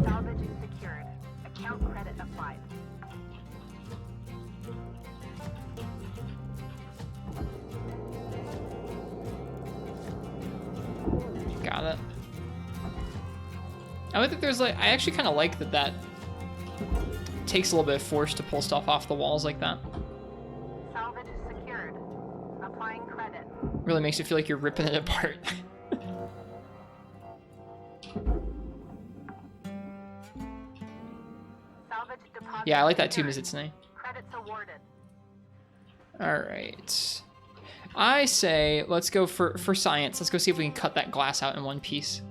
Salvage secured. Account credit applied. Got it. I think there's like, I actually kind of like that takes a little bit of force to pull stuff off the walls like that. Salvage secured. Applying credit. Really makes it feel like you're ripping it apart. Salvage deposit. Yeah, I like that too, secured. Ms. Itsune. Credits awarded. Alright. I say, let's go for science. Let's go see if we can cut that glass out in one piece.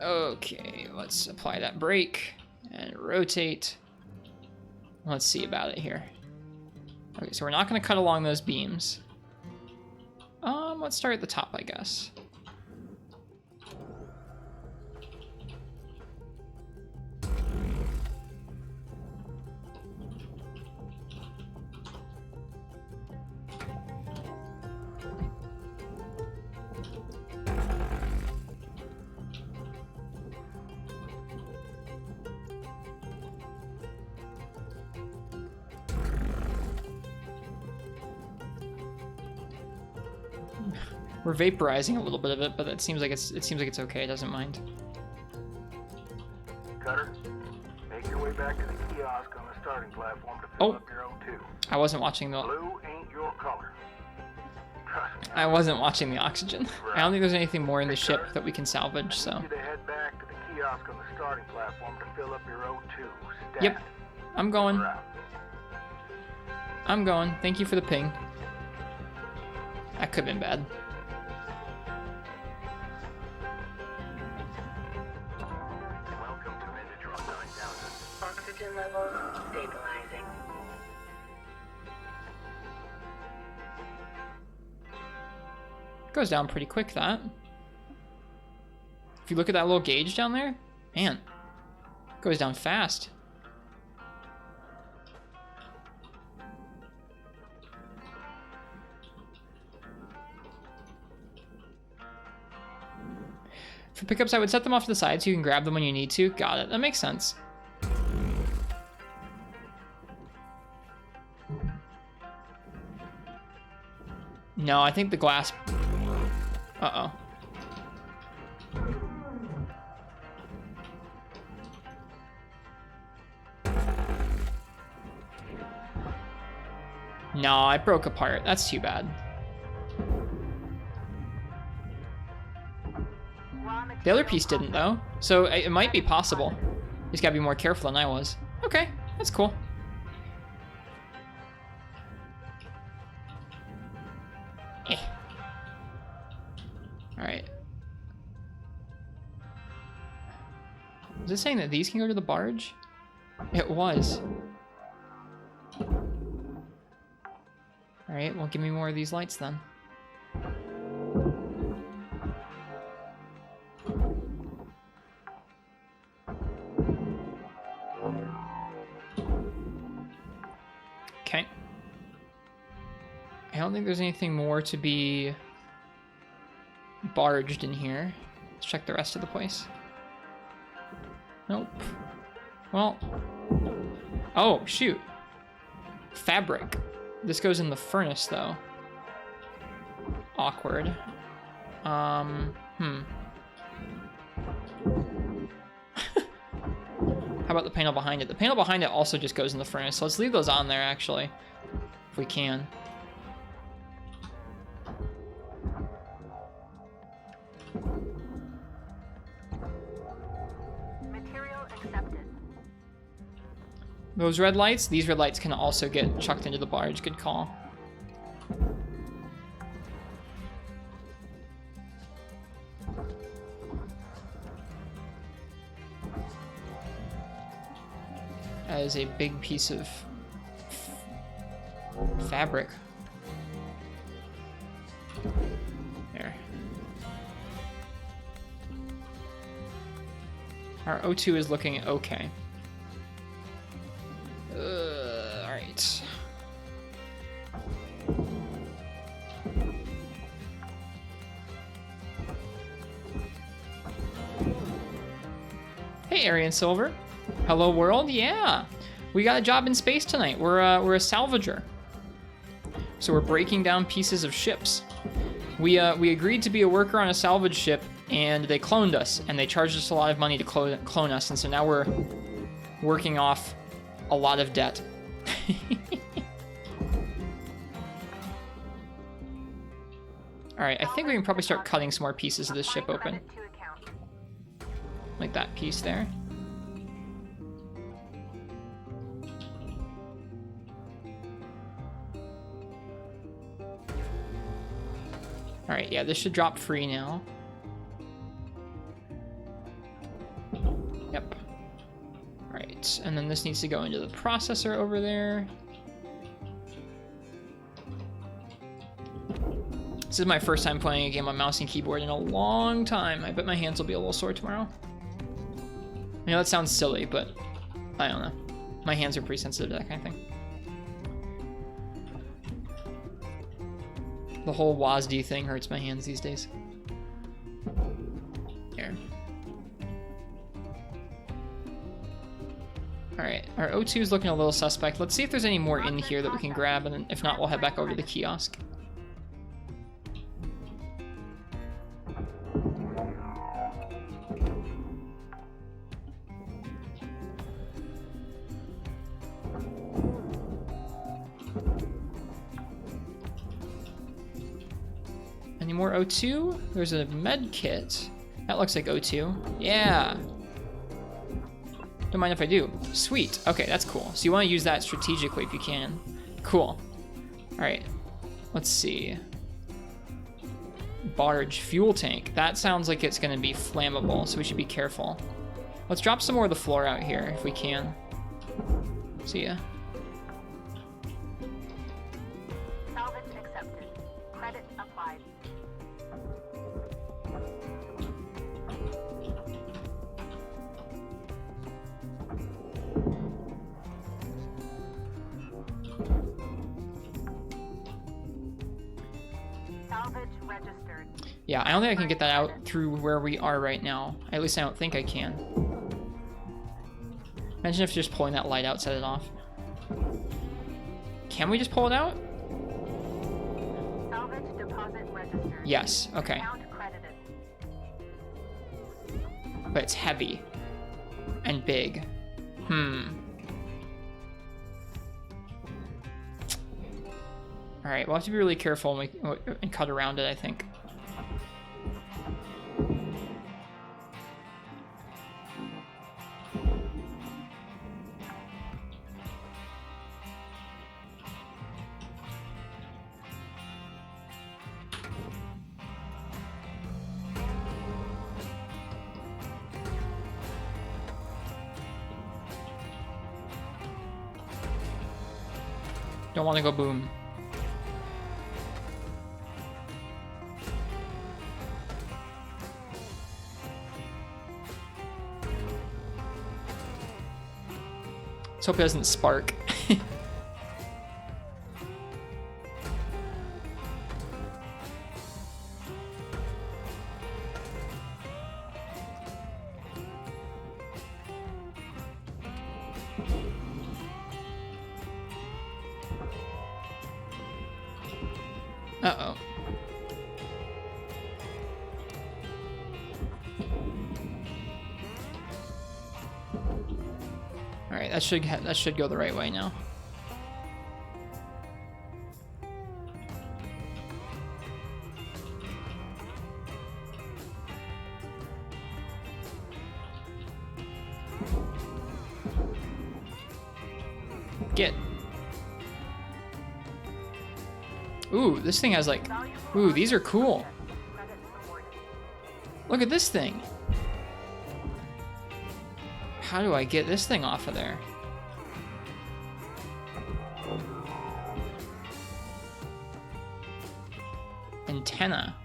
Okay, let's apply that brake and rotate. Let's see about it here. Okay, so we're not going to cut along those beams. Let's start at the top, I guess. We're vaporizing a little bit of it, but it seems like it's okay. It doesn't mind. Cutter, make your way back to the kiosk on the starting platform to fill up your O2. I wasn't watching the. Blue ain't your color. Trust me. I wasn't watching the oxygen. I don't think there's anything more in the ship that we can salvage. So. I need you to head back to the kiosk on the starting platform to fill up your O2. Stat. Yep, I'm going. We're out. I'm going. Thank you for the ping. That could have been bad. Welcome to Metatron 9000. Oxygen levels stabilizing. Goes down pretty quick, that. If you look at that little gauge down there, man, goes down fast. For pickups, I would set them off to the side so you can grab them when you need to. Got it. That makes sense. No, I think the glass... Uh-oh. No, it broke apart. That's too bad. The other piece didn't, though. So it might be possible. Just gotta be more careful than I was. Okay, that's cool. Eh. Alright. Was it saying that these can go to the barge? It was. Alright, well, give me more of these lights then. Okay. I don't think there's anything more to be barged in here. Let's check the rest of the place. Nope. Well. Oh, shoot. Fabric. This goes in the furnace, though. Awkward. How about the panel behind it? The panel behind it also just goes in the furnace, so let's leave those on there, actually. If we can. Material accepted. Those red lights, these red lights can also get chucked into the barge. Good call. That is a big piece of fabric. There. Our O2 is looking okay. Alright. Hey, Arian Silver. Hello, world. Yeah, we got a job in space tonight. We're a salvager. So we're breaking down pieces of ships. We agreed to be a worker on a salvage ship, and they cloned us, and they charged us a lot of money to clone us, and so now we're working off a lot of debt. Alright, I think we can probably start cutting some more pieces of this ship open. Like that piece there. Alright, yeah, this should drop free now. Yep. Alright, and then this needs to go into the processor over there. This is my first time playing a game on mouse and keyboard in a long time. I bet my hands will be a little sore tomorrow. I know that sounds silly, but I don't know. My hands are pretty sensitive to that kind of thing. The whole WASD thing hurts my hands these days. Here. Alright, our O2 is looking a little suspect. Let's see if there's any more in here that we can grab, and then if not, we'll head back over to the kiosk. Any more O2? There's a med kit. That looks like O2. Yeah. Don't mind if I do. Sweet. Okay, that's cool. So you want to use that strategically if you can. Cool. All right. Let's see. Barge fuel tank. That sounds like it's going to be flammable, so we should be careful. Let's drop some more of the floor out here if we can. See ya. Salvage accepted. Credit applied. Salvage registered. Yeah, I don't think I can get that out through where we are right now. At least I don't think I can. Imagine if just pulling that light out set it off. Can we just pull it out? Salvage deposit registered. Yes, okay. Account credited. But it's heavy. And big. Alright, we'll have to be really careful and cut around it, I think. Don't want to go boom. Let's hope it doesn't spark. Uh-oh. All right, that should go the right way now. Get. Ooh, this thing has like, ooh, these are cool. Look at this thing. How do I get this thing off of there? Antenna.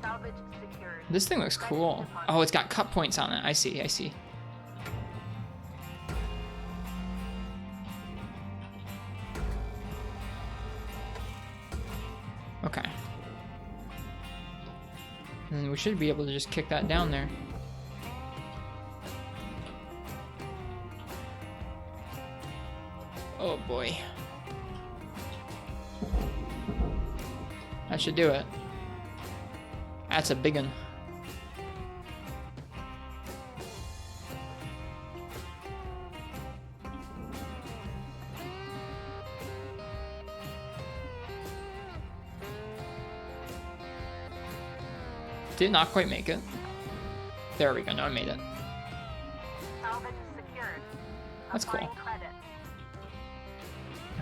Salvage secured. This thing looks cool. Oh, it's got cut points on it. I see, I see. Okay. And we should be able to just kick that down there. Oh boy. That should do it. That's a big one. Did not quite make it. There we go. No, I made it. Salvage secured. That's cool. Applying credit.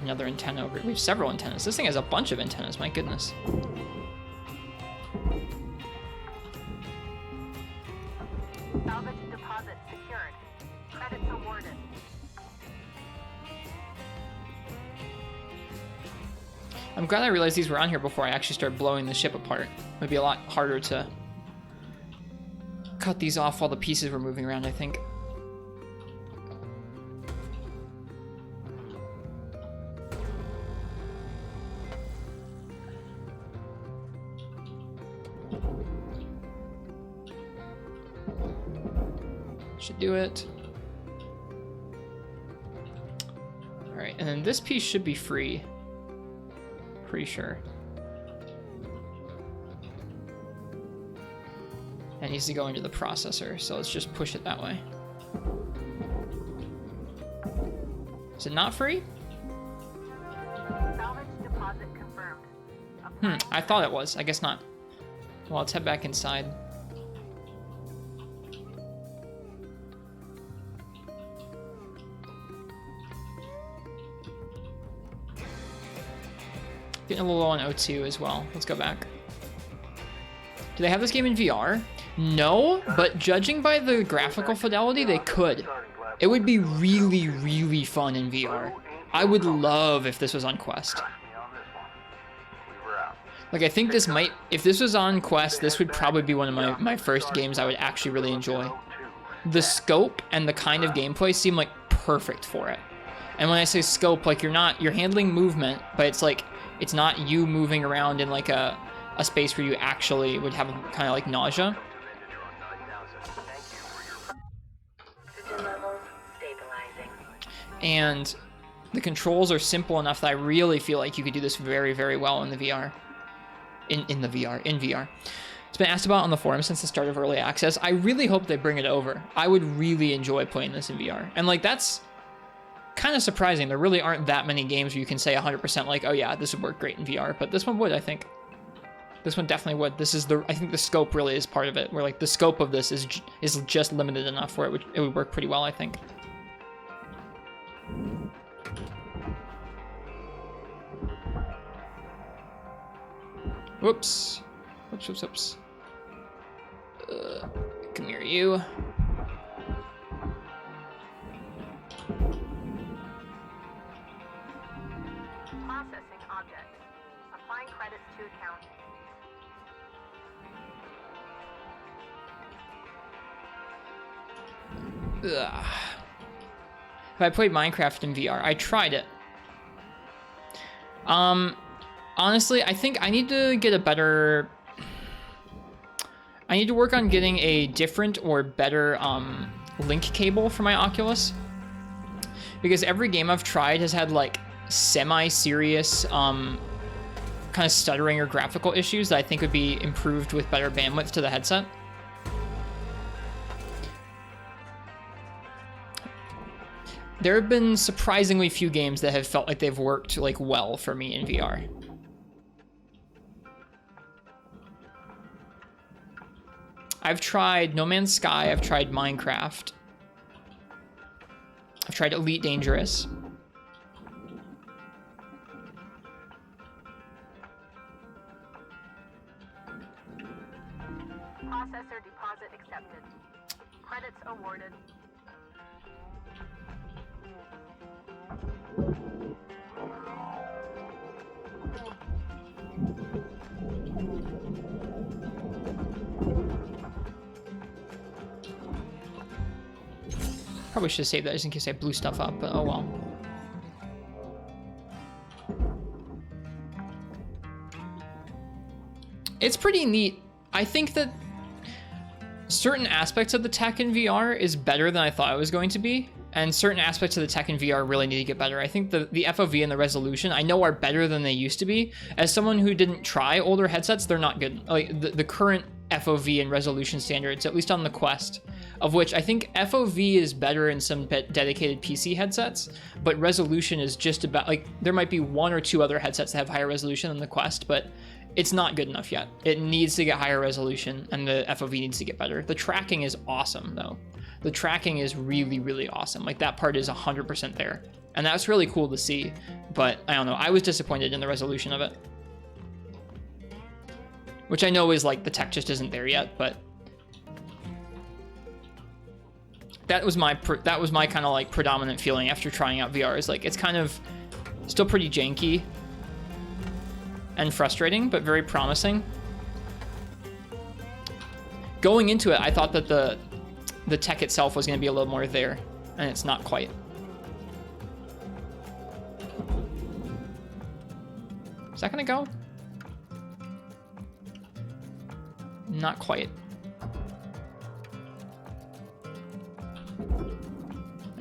Another antenna over. We have several antennas. This thing has a bunch of antennas. My goodness. Salvage deposit secured. Credits awarded. I'm glad I realized these were on here before I actually started blowing the ship apart. It would be a lot harder to cut these off while the pieces were moving around, I think. Should do it. Alright, and then this piece should be free. Pretty sure. It needs to go into the processor, so let's just push it that way. Is it not free? Salvage deposit confirmed. I thought it was. I guess not. Well, let's head back inside. Getting a little low on O2 as well. Let's go back. Do they have this game in VR? No, but judging by the graphical fidelity, they could. It would be really, really fun in VR. I would love if this was on Quest. Like, I think this might, if this was on Quest, this would probably be one of my first games I would actually really enjoy. The scope and the kind of gameplay seem like perfect for it. And when I say scope, like you're handling movement, but it's like, it's not you moving around in like a space where you actually would have kind of like nausea. System levels stabilizing. And the controls are simple enough that I really feel like you could do this very, very well in the VR. In VR. It's been asked about on the forum since the start of early access. I really hope they bring it over. I would really enjoy playing this in VR. And like, that's kind of surprising. There really aren't that many games where you can say 100% like, oh yeah, this would work great in VR, but this one would, I think. This one definitely would. This is I think the scope really is part of it, where like the scope of this is just limited enough where it would work pretty well, I think. Whoops. Whoops. you. Processing object. Applying credits to account. Ugh. Have I played Minecraft in VR? I tried it. Honestly, I think I need to get a better... I need to work on getting a different or better link cable for my Oculus. Because every game I've tried has had like semi-serious kind of stuttering or graphical issues that I think would be improved with better bandwidth to the headset. There have been surprisingly few games that have felt like they've worked like well for me in VR. I've tried No Man's Sky, I've tried Minecraft. I've tried Elite Dangerous. Processor deposit accepted. Credits awarded. Probably should have saved that just in case I blew stuff up, but oh well. It's pretty neat. I think that certain aspects of the tech in VR is better than I thought it was going to be, and certain aspects of the tech in VR really need to get better. I think the FOV and the resolution I know are better than they used to be. As someone who didn't try older headsets, they're not good. Like the current FOV and resolution standards, at least on the Quest, of which I think FOV is better in some dedicated PC headsets, but resolution is just about, like, there might be one or two other headsets that have higher resolution than the Quest, but it's not good enough yet. It needs to get higher resolution, and the FOV needs to get better. The tracking is awesome, though. The tracking is really, really awesome. Like, that part is 100% there, and that's really cool to see, but I don't know. I was disappointed in the resolution of it, which I know is, like, the tech just isn't there yet, but that was my kind of like predominant feeling after trying out VR. Is like, it's kind of still pretty janky and frustrating, but very promising. Going into it, I thought that the tech itself was going to be a little more there, and it's not quite. Is that going to go? Not quite.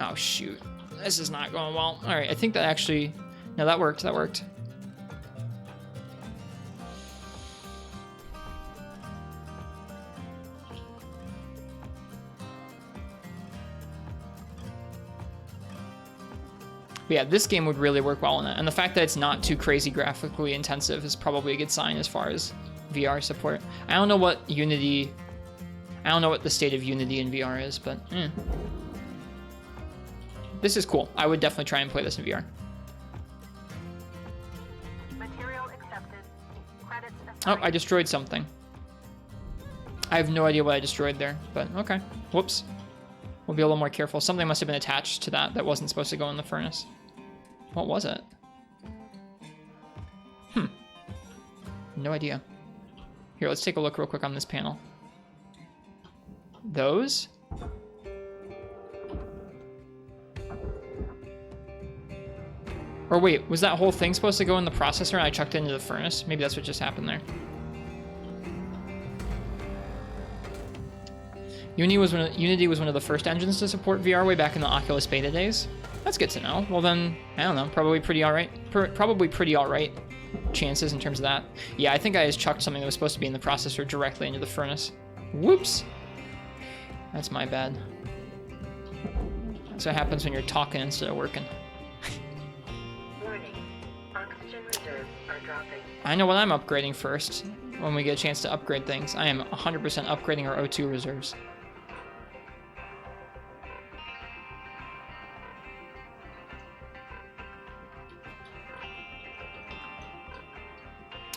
Oh, shoot. This is not going well. All right, I think that actually... No, that worked. That worked. But yeah, this game would really work well in it. And the fact that it's not too crazy graphically intensive is probably a good sign as far as VR support. I don't know what Unity... I don't know what the state of Unity in VR is, but... This is cool. I would definitely try and play this in VR. Material accepted. Credits Oh, I destroyed something. I have no idea what I destroyed there, but okay. Whoops. We'll be a little more careful. Something must have been attached to that wasn't supposed to go in the furnace. What was it? No idea. Here, let's take a look real quick on this panel. Those? Or wait, was that whole thing supposed to go in the processor and I chucked it into the furnace? Maybe that's what just happened there. Unity was one of the first engines to support VR way back in the Oculus beta days. That's good to know. Well then, I don't know, probably pretty alright. Probably pretty alright chances in terms of that. Yeah, I think I just chucked something that was supposed to be in the processor directly into the furnace. Whoops. That's my bad. That's what happens when you're talking instead of working. Oxygen reserves are dropping. I know what I'm upgrading first when we get a chance to upgrade things. I am 100% upgrading our O2 reserves.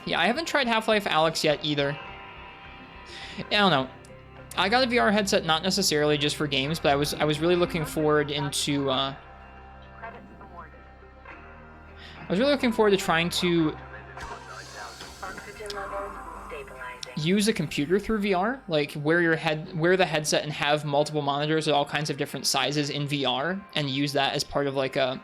Yeah, I haven't tried Half-Life Alyx yet either. I don't know. I got a VR headset not necessarily just for games, but I was really looking forward into Credits awarded. I was really looking forward to trying to Oxygen levels stabilizing. use a computer through VR, like wear the headset and have multiple monitors at all kinds of different sizes in VR and use that as part of like a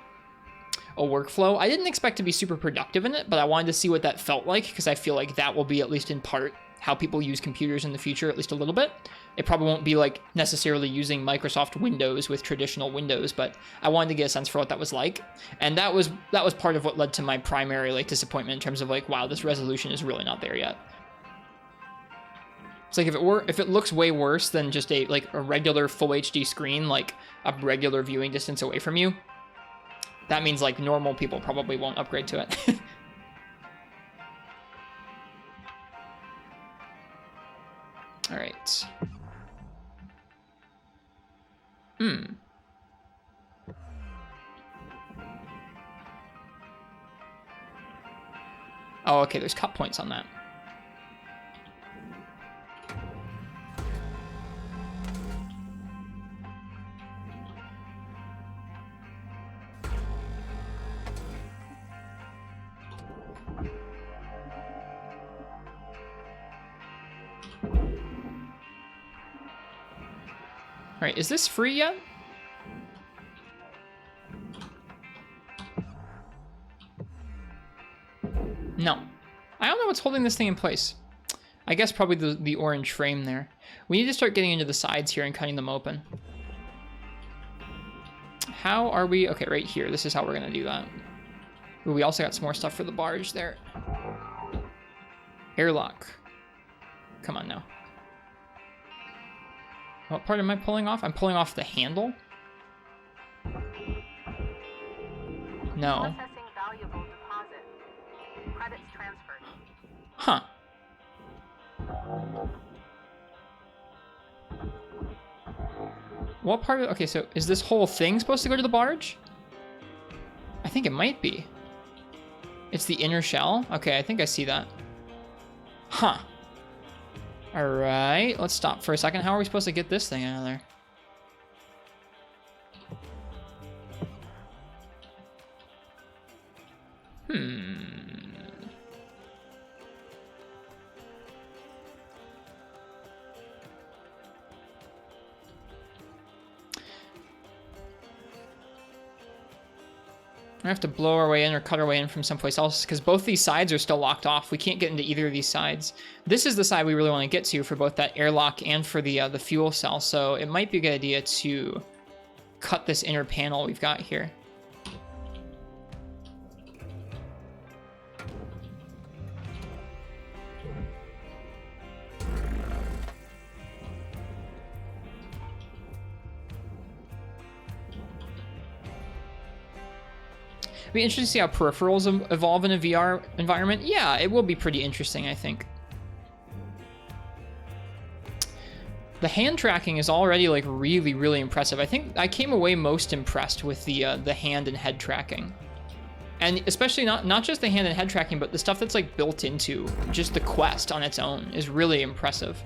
workflow. I didn't expect to be super productive in it, but I wanted to see what that felt like because I feel like that will be at least in part how people use computers in the future, at least a little bit. It probably won't be like necessarily using Microsoft Windows with traditional Windows, but I wanted to get a sense for what that was like. And that was part of what led to my primary like disappointment in terms of like, wow, this resolution is really not there yet. It's like if it looks way worse than just a regular full HD screen, like a regular viewing distance away from you, that means like normal people probably won't upgrade to it. All right. Oh, okay, there's cut points on that. All right, is this free yet? No. I don't know what's holding this thing in place. I guess probably the orange frame there. We need to start getting into the sides here and cutting them open. How are we? Okay, right here. This is how we're going to do that. Ooh, we also got some more stuff for the barge there. Airlock. Come on now. What part am I pulling off? I'm pulling off the handle? No. Processing valuable deposit. Credits transferred. Huh. What part of... Okay, so is this whole thing supposed to go to the barge? I think it might be. It's the inner shell? Okay, I think I see that. Huh. Alright, let's stop for a second. How are we supposed to get this thing out of there? I have to blow our way in or cut our way in from someplace else because both these sides are still locked off. We can't get into either of these sides. This is the side we really want to get to for both that airlock and for the fuel cell. So it might be a good idea to cut this inner panel we've got here. It'd be interesting to see how peripherals evolve in a VR environment. Yeah, it will be pretty interesting, I think. The hand tracking is already like really, really impressive. I think I came away most impressed with the hand and head tracking. And especially not just the hand and head tracking, but the stuff that's like built into just the Quest on its own is really impressive.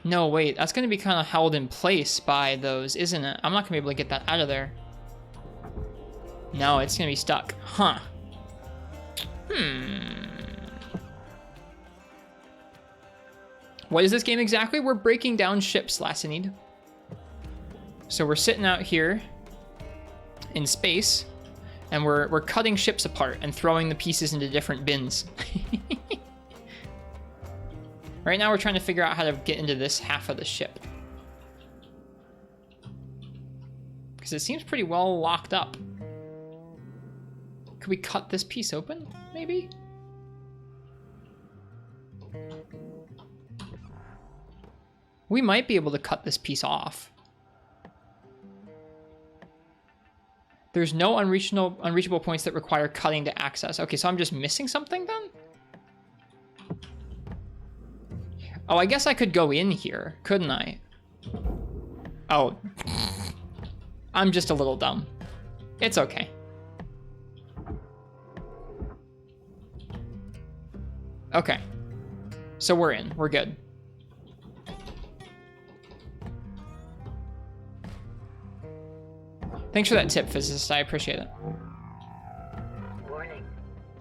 No, wait, that's going to be kind of held in place by those, isn't it? I'm not going to be able to get that out of there. No, it's going to be stuck. Huh. What is this game exactly? We're breaking down ships, Lassinid. So we're sitting out here in space, and we're cutting ships apart and throwing the pieces into different bins. Right now we're trying to figure out how to get into this half of the ship. Because it seems pretty well locked up. Could we cut this piece open, maybe? We might be able to cut this piece off. There's no unreachable points that require cutting to access. Okay, so I'm just missing something then? Oh, I guess I could go in here, couldn't I? Oh. I'm just a little dumb. It's okay. Okay. So we're in. We're good. Thanks for that tip, physicist. I appreciate it. Warning.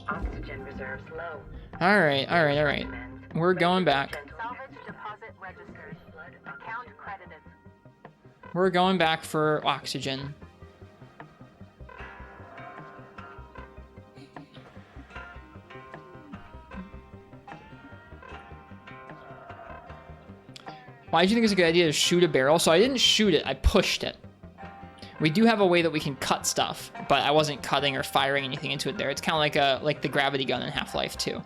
Oxygen reserves low. All right. We're going back. Salvage deposit registered. Account credited. We're going back for oxygen. Why do you think it's a good idea to shoot a barrel? So I didn't shoot it, I pushed it. We do have a way that we can cut stuff, but I wasn't cutting or firing anything into it there. It's kind of like the gravity gun in Half-Life 2.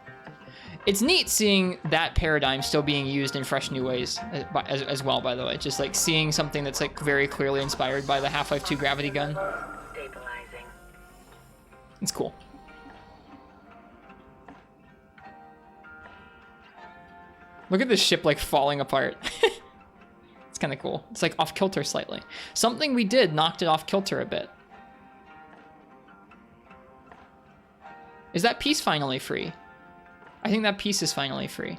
It's neat seeing that paradigm still being used in fresh new ways as well, by the way. Just like seeing something that's like very clearly inspired by the Half-Life 2 gravity gun. Stabilizing. It's cool. Look at this ship like falling apart. It's kind of cool. It's like off kilter slightly. Something we did knocked it off kilter a bit. Is that piece finally free? I think that piece is finally free.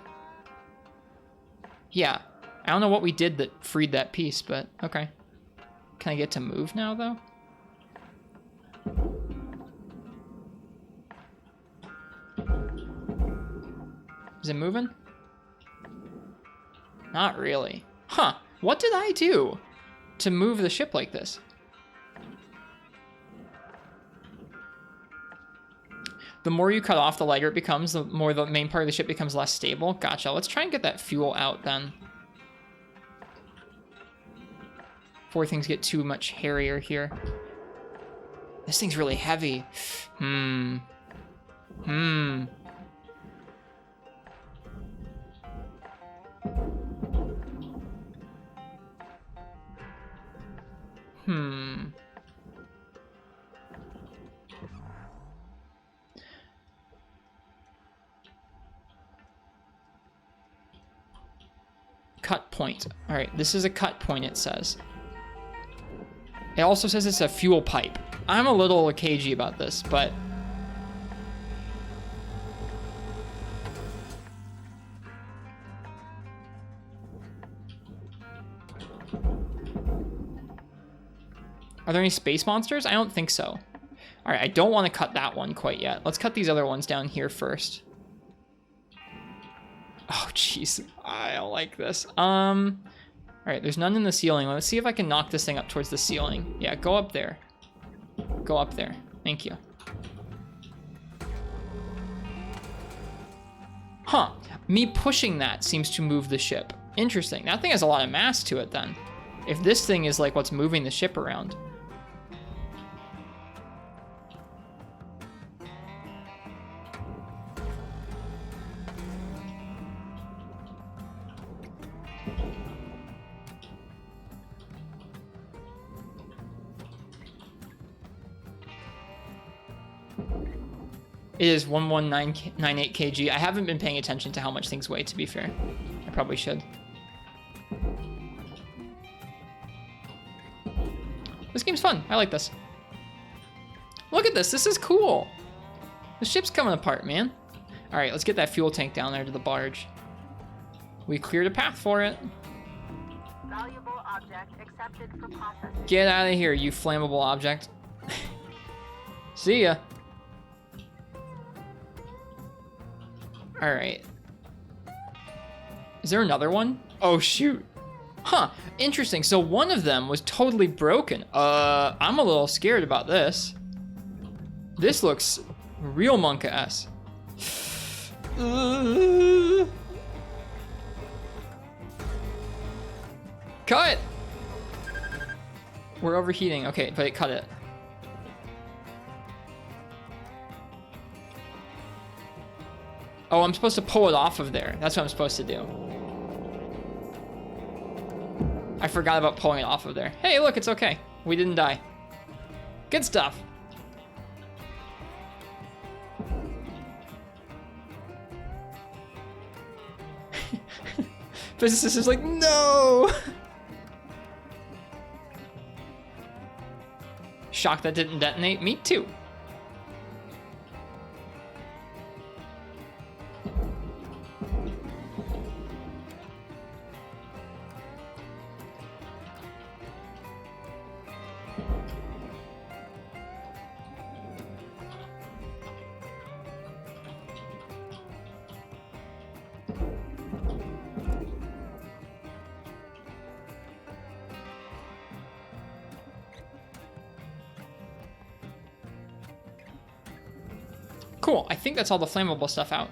Yeah. I don't know what we did that freed that piece, but okay. Can I get to move now, though? Is it moving? Not really. Huh. What did I do to move the ship like this? The more you cut off, the lighter it becomes, the more the main part of the ship becomes less stable. Gotcha. Let's try and get that fuel out then. Before things get too much hairier here. This thing's really heavy. Cut point. All right, this is a cut point, it says. It also says it's a fuel pipe. I'm a little cagey about this, but... Are there any space monsters? I don't think so. All right, I don't want to cut that one quite yet. Let's cut these other ones down here first. Oh, jeez. I don't like this. All right, there's none in the ceiling. Let's see if I can knock this thing up towards the ceiling. Yeah, go up there. Go up there. Thank you. Huh. Me pushing that seems to move the ship. Interesting. That thing has a lot of mass to it then. If this thing is like what's moving the ship around. It is 1198 kg. I haven't been paying attention to how much things weigh, to be fair. I probably should. This game's fun. I like this. Look at this. This is cool. The ship's coming apart, man. All right, let's get that fuel tank down there to the barge. We cleared a path for it. Valuable object accepted for processing. Get out of here, you flammable object. See ya. All right. Is there another one? Oh, shoot. Huh, interesting. So one of them was totally broken. I'm a little scared about this. This looks real Monka-esque. Cut! We're overheating. Okay, but it cut it. Oh, I'm supposed to pull it off of there. That's what I'm supposed to do. I forgot about pulling it off of there. Hey, look, it's okay. We didn't die. Good stuff. Physicist is like, no! Shocked that didn't detonate. Me too. Cool, I think that's all the flammable stuff out.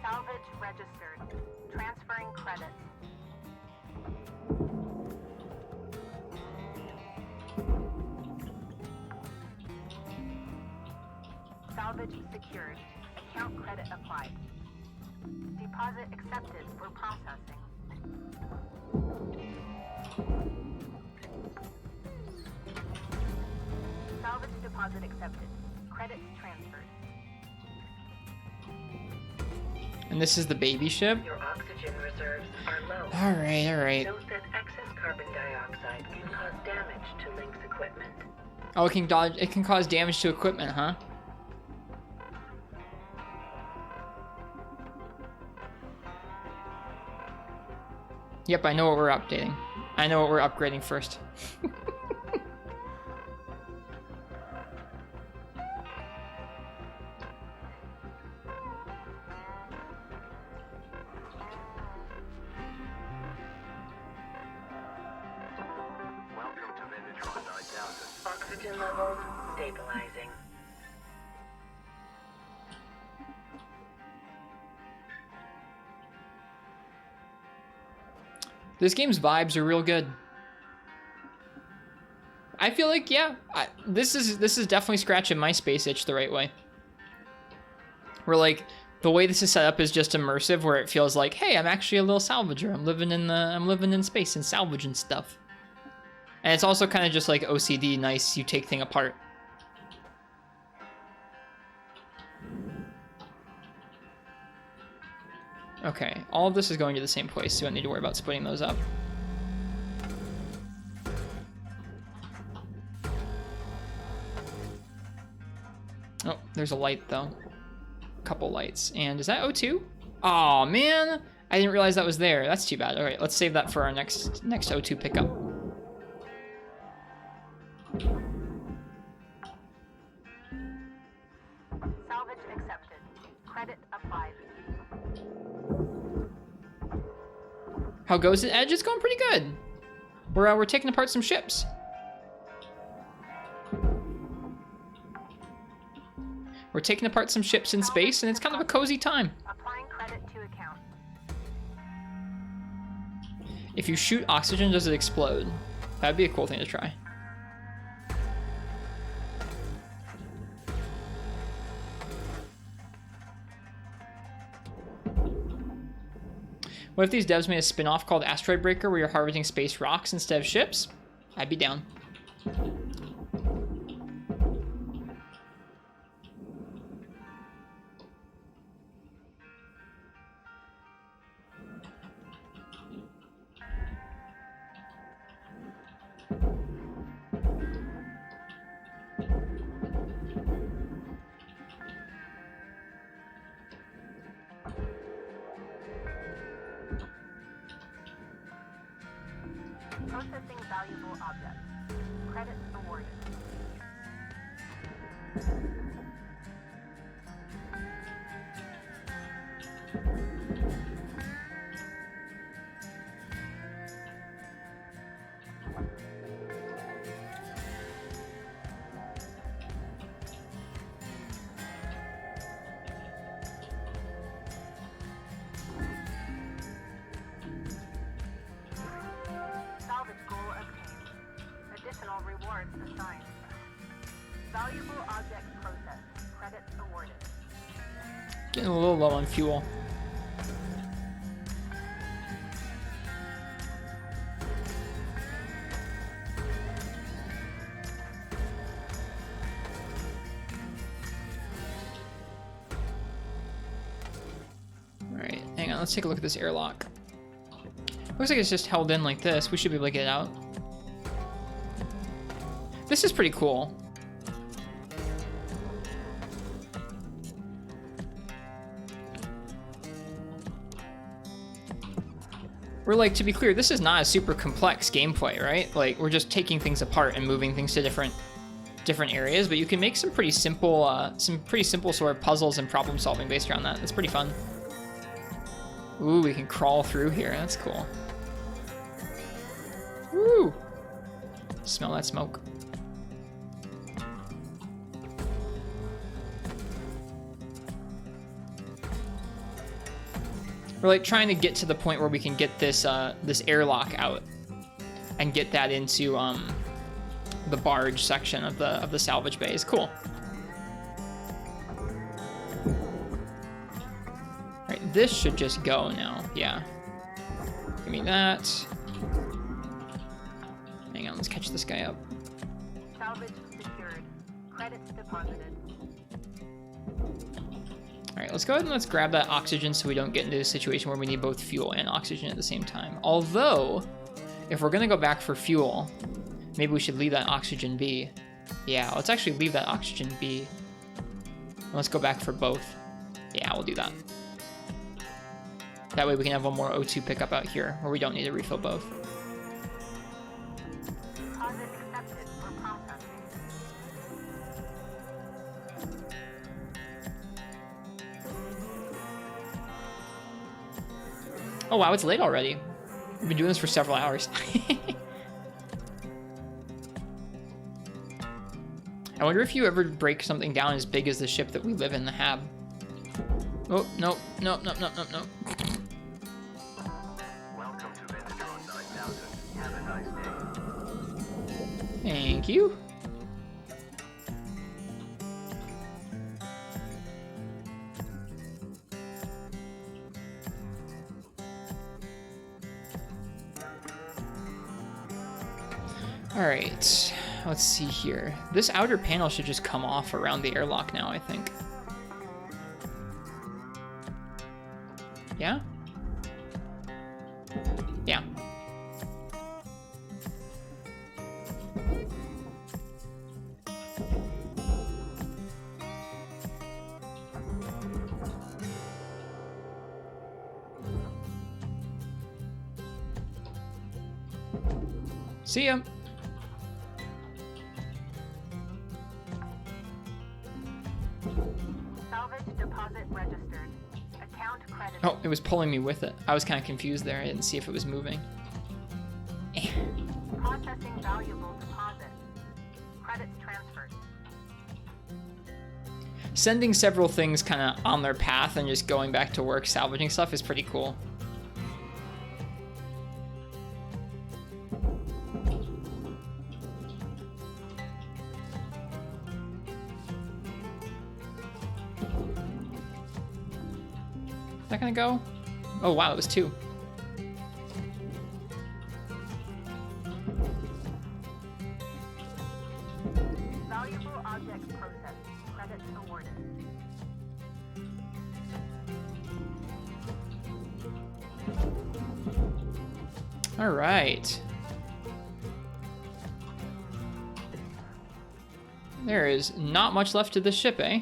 Salvage registered. Transferring credits. Salvage secured. Account credit applied. Deposit accepted for processing. Salvage deposit accepted. Credits transferred. And this is the baby ship? Your oxygen reserves are low. Alright, alright. Note that excess carbon dioxide can cause damage to Link's equipment. Oh, it can cause damage to equipment, huh? Yep, I know what we're updating. I know what we're upgrading first. Welcome to Vindatron 9000. Oxygen levels stabilizing. This game's vibes are real good. I feel like, yeah, this is definitely scratching my space itch the right way. Where like the way this is set up is just immersive, where it feels like, hey, I'm actually a little salvager. I'm living in space and salvaging stuff. And it's also kind of just like OCD, nice. You take thing apart. Okay, all of this is going to the same place, so you don't need to worry about splitting those up. Oh, there's a light though. A couple lights. And is that O2? Aw, man! I didn't realize that was there. That's too bad. Alright, let's save that for our next O2 pickup. Salvage accepted. Credit applied. How goes it, Edge? It's going pretty good. We're taking apart some ships. We're taking apart some ships in space, and it's kind of a cozy time. Applying credit to account. If you shoot oxygen, does it explode? That'd be a cool thing to try. What if these devs made a spin-off called Asteroid Breaker where you're harvesting space rocks instead of ships? I'd be down. Processing valuable objects. Credits awarded. Salvage goal obtained. Additional rewards assigned. Valuable object processed. Credits awarded. Getting a little low on fuel. Alright, hang on, let's take a look at this airlock. Looks like it's just held in like this. We should be able to get it out. This is pretty cool. We're like, to be clear, this is not a super complex gameplay, right? Like, we're just taking things apart and moving things to different areas, but you can make some pretty simple sort of puzzles and problem solving based around that. That's pretty fun. Ooh, we can crawl through here. That's cool. Woo! Smell that smoke. We're like trying to get to the point where we can get this this airlock out and get that into the barge section of the salvage bay. Is cool. All right, this should just go now. Yeah. Give me that. Hang on, let's catch this guy up. Salvage secured. Credits deposited. All right, let's go ahead and let's grab that oxygen so we don't get into a situation where we need both fuel and oxygen at the same time. Although, if we're gonna go back for fuel, maybe we should leave that oxygen be. Yeah, let's actually leave that oxygen be. Let's go back for both. Yeah, we'll do that. That way we can have one more O2 pickup out here where we don't need to refill both. Deposit accepted for processing. Oh wow, it's late already. We've been doing this for several hours. I wonder if you ever break something down as big as the ship that we live in, the Hab. Oh, no, no, no, no, no, no. Welcome to Venadron 9000. Have a nice day. Thank you. All right, let's see here. This outer panel should just come off around the airlock now, I think. Yeah? Yeah. See ya. Salvage deposit registered. Account credited. Oh, it was pulling me with it. I was kind of confused there. I didn't see if it was moving. Processing valuable deposit. Credits transferred. Sending several things kind of on their path and just going back to work salvaging stuff is pretty cool. Is that gonna go? Oh wow, it was 2. Valuable object processed. Credits awarded. All right. There is not much left to this ship, eh?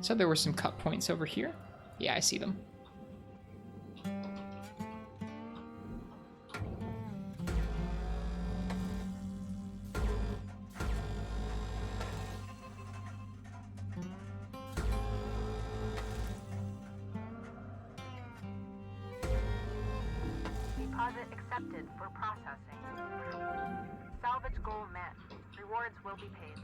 So there were some cut points over here. Yeah, I see them. Deposit accepted for processing. Salvage goal met. Rewards will be paid.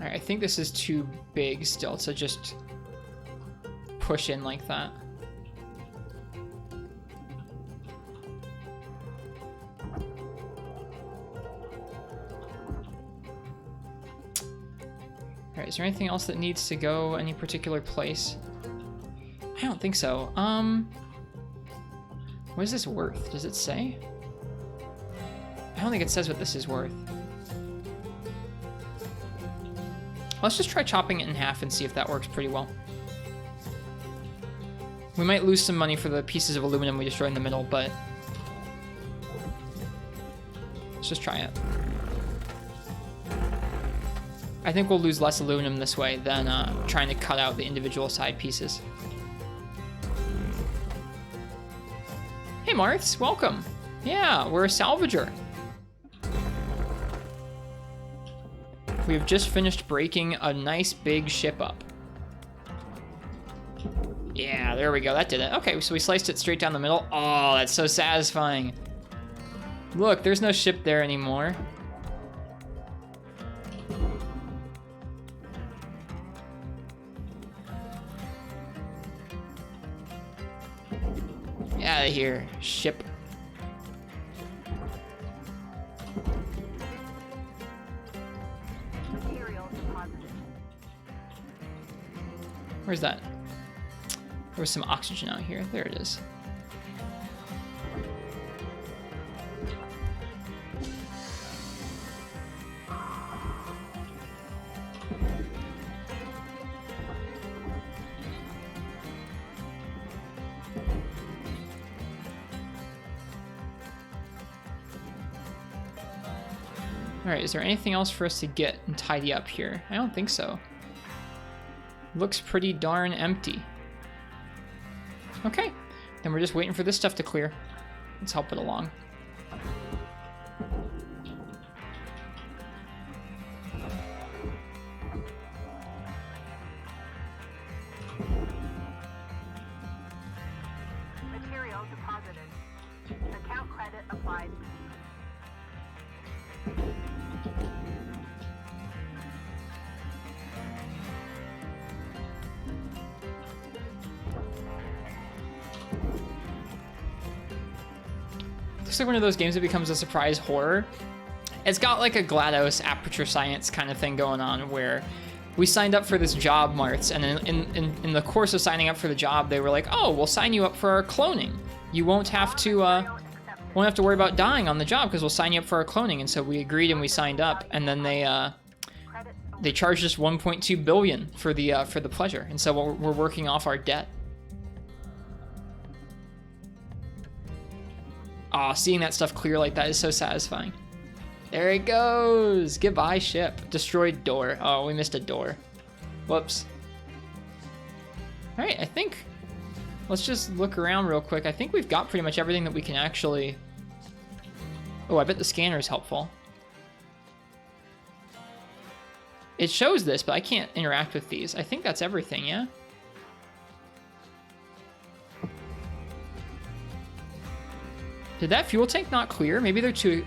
Alright, I think this is too big still to just push in like that. Alright, is there anything else that needs to go any particular place? I don't think so. What is this worth? Does it say? I don't think it says what this is worth. Let's just try chopping it in half and see if that works pretty well. We might lose some money for the pieces of aluminum we destroyed in the middle, but let's just try it. I think we'll lose less aluminum this way than trying to cut out the individual side pieces. Hey Marths, welcome. Yeah, we're a salvager. We've just finished breaking a nice big ship up. Yeah, there we go, that did it. Okay, so we sliced it straight down the middle. Oh, that's so satisfying. Look, there's no ship there anymore. Get out of here, ship. Where's that? There was some oxygen out here. There it is. Alright, is there anything else for us to get and tidy up here? I don't think so. Looks pretty darn empty. Okay, then we're just waiting for this stuff to clear. Let's help it along. Material deposited. Account credit applied. Looks like one of those games that becomes a surprise horror. It's got like a GLaDOS aperture science kind of thing going on where we signed up for this job, Marths, and in the course of signing up for the job, they were like, oh, we'll sign you up for our cloning. You won't have to worry about dying on the job because we'll sign you up for our cloning. And so we agreed and we signed up, and then they charged us 1.2 billion for the pleasure. And so we're working off our debt. Aw, seeing that stuff clear like that is so satisfying. There it goes. Goodbye, ship. Destroyed door. Oh, we missed a door. Whoops. All right, I think let's just look around real quick. I think we've got pretty much everything that we can actually... Oh, I bet the scanner is helpful. It shows this, but I can't interact with these. I think that's everything, yeah? Did that fuel tank not clear? Maybe they're too,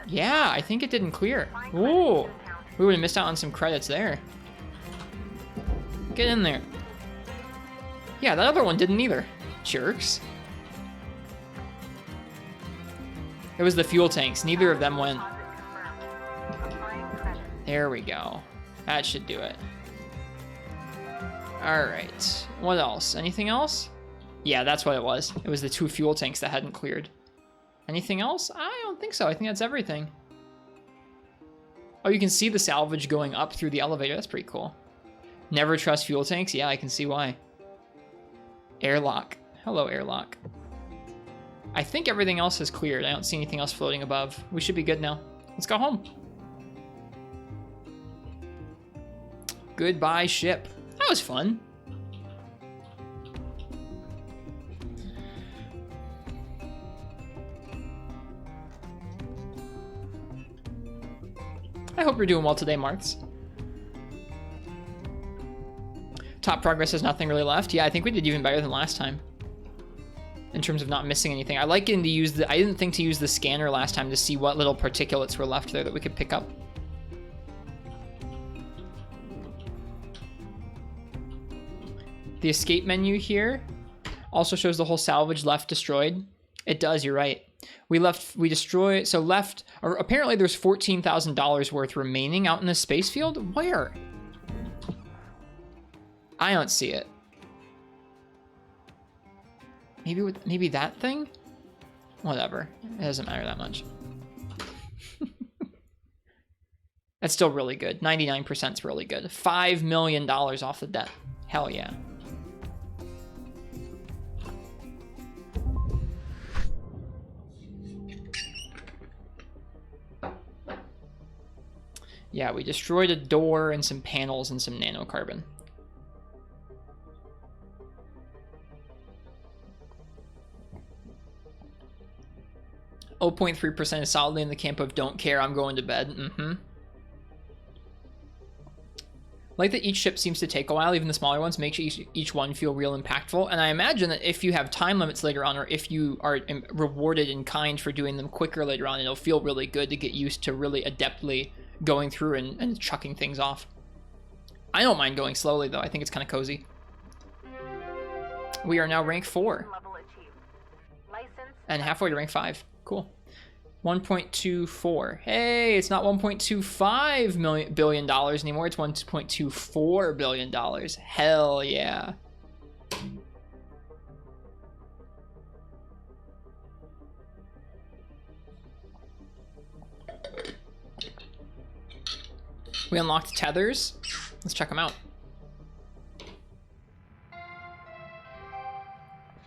Yeah, I think it didn't clear. Ooh, we would have missed out on some credits there. Get in there. Yeah, that other one didn't either. Jerks. It was the fuel tanks. Neither of them went. There we go. That should do it. All right. What else? Anything else? Yeah, that's what it was. It was the 2 fuel tanks that hadn't cleared. Anything else? I don't think so. I think that's everything. Oh, you can see the salvage going up through the elevator. That's pretty cool. Never trust fuel tanks? Yeah, I can see why. Airlock. Hello, airlock. I think everything else has cleared. I don't see anything else floating above. We should be good now. Let's go home. Goodbye, ship. That was fun. I hope you're doing well today, Marths. Top progress has nothing really left. Yeah, I think we did even better than last time. in terms of not missing anything. I like getting to use the, I didn't think to use the scanner last time to see what little particulates were left there that we could pick up. The escape menu here also shows the whole salvage left destroyed. It does, you're right. Or apparently there's $14,000 worth remaining out in the space field. Where? I don't see it. Maybe that thing? Whatever. It doesn't matter that much. That's still really good. 99% is really good. $5 million off the debt. Hell yeah. Yeah, we destroyed a door and some panels and some nanocarbon. Oh, 0.3% is solidly in the camp of don't care, I'm going to bed. Like that each ship seems to take a while, even the smaller ones, makes each one feel real impactful. And I imagine that if you have time limits later on, or if you are rewarded in kind for doing them quicker later on, it'll feel really good to get used to really adeptly going through and chucking things off. I don't mind going slowly though. I think it's kind of cozy. We are now rank 4. Level achieved. License. And halfway to rank 5. Cool. 1.24. Hey, it's not $1.25 billion anymore. It's $1.24 billion. Hell yeah. We unlocked tethers. Let's check them out.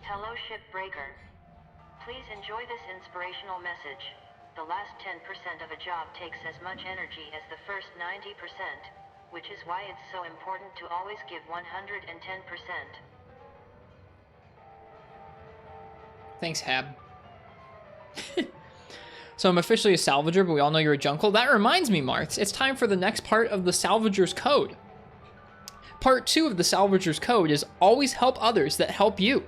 Hello, Shipbreaker. Please enjoy this inspirational message. The last 10% of a job takes as much energy as the first 90%, which is why it's so important to always give 110%. Thanks, Hab. So I'm officially a salvager, but we all know you're a junkle. That reminds me, Marks, it's time for the next part of the salvager's code. Part 2 of the salvager's code is always help others that help you.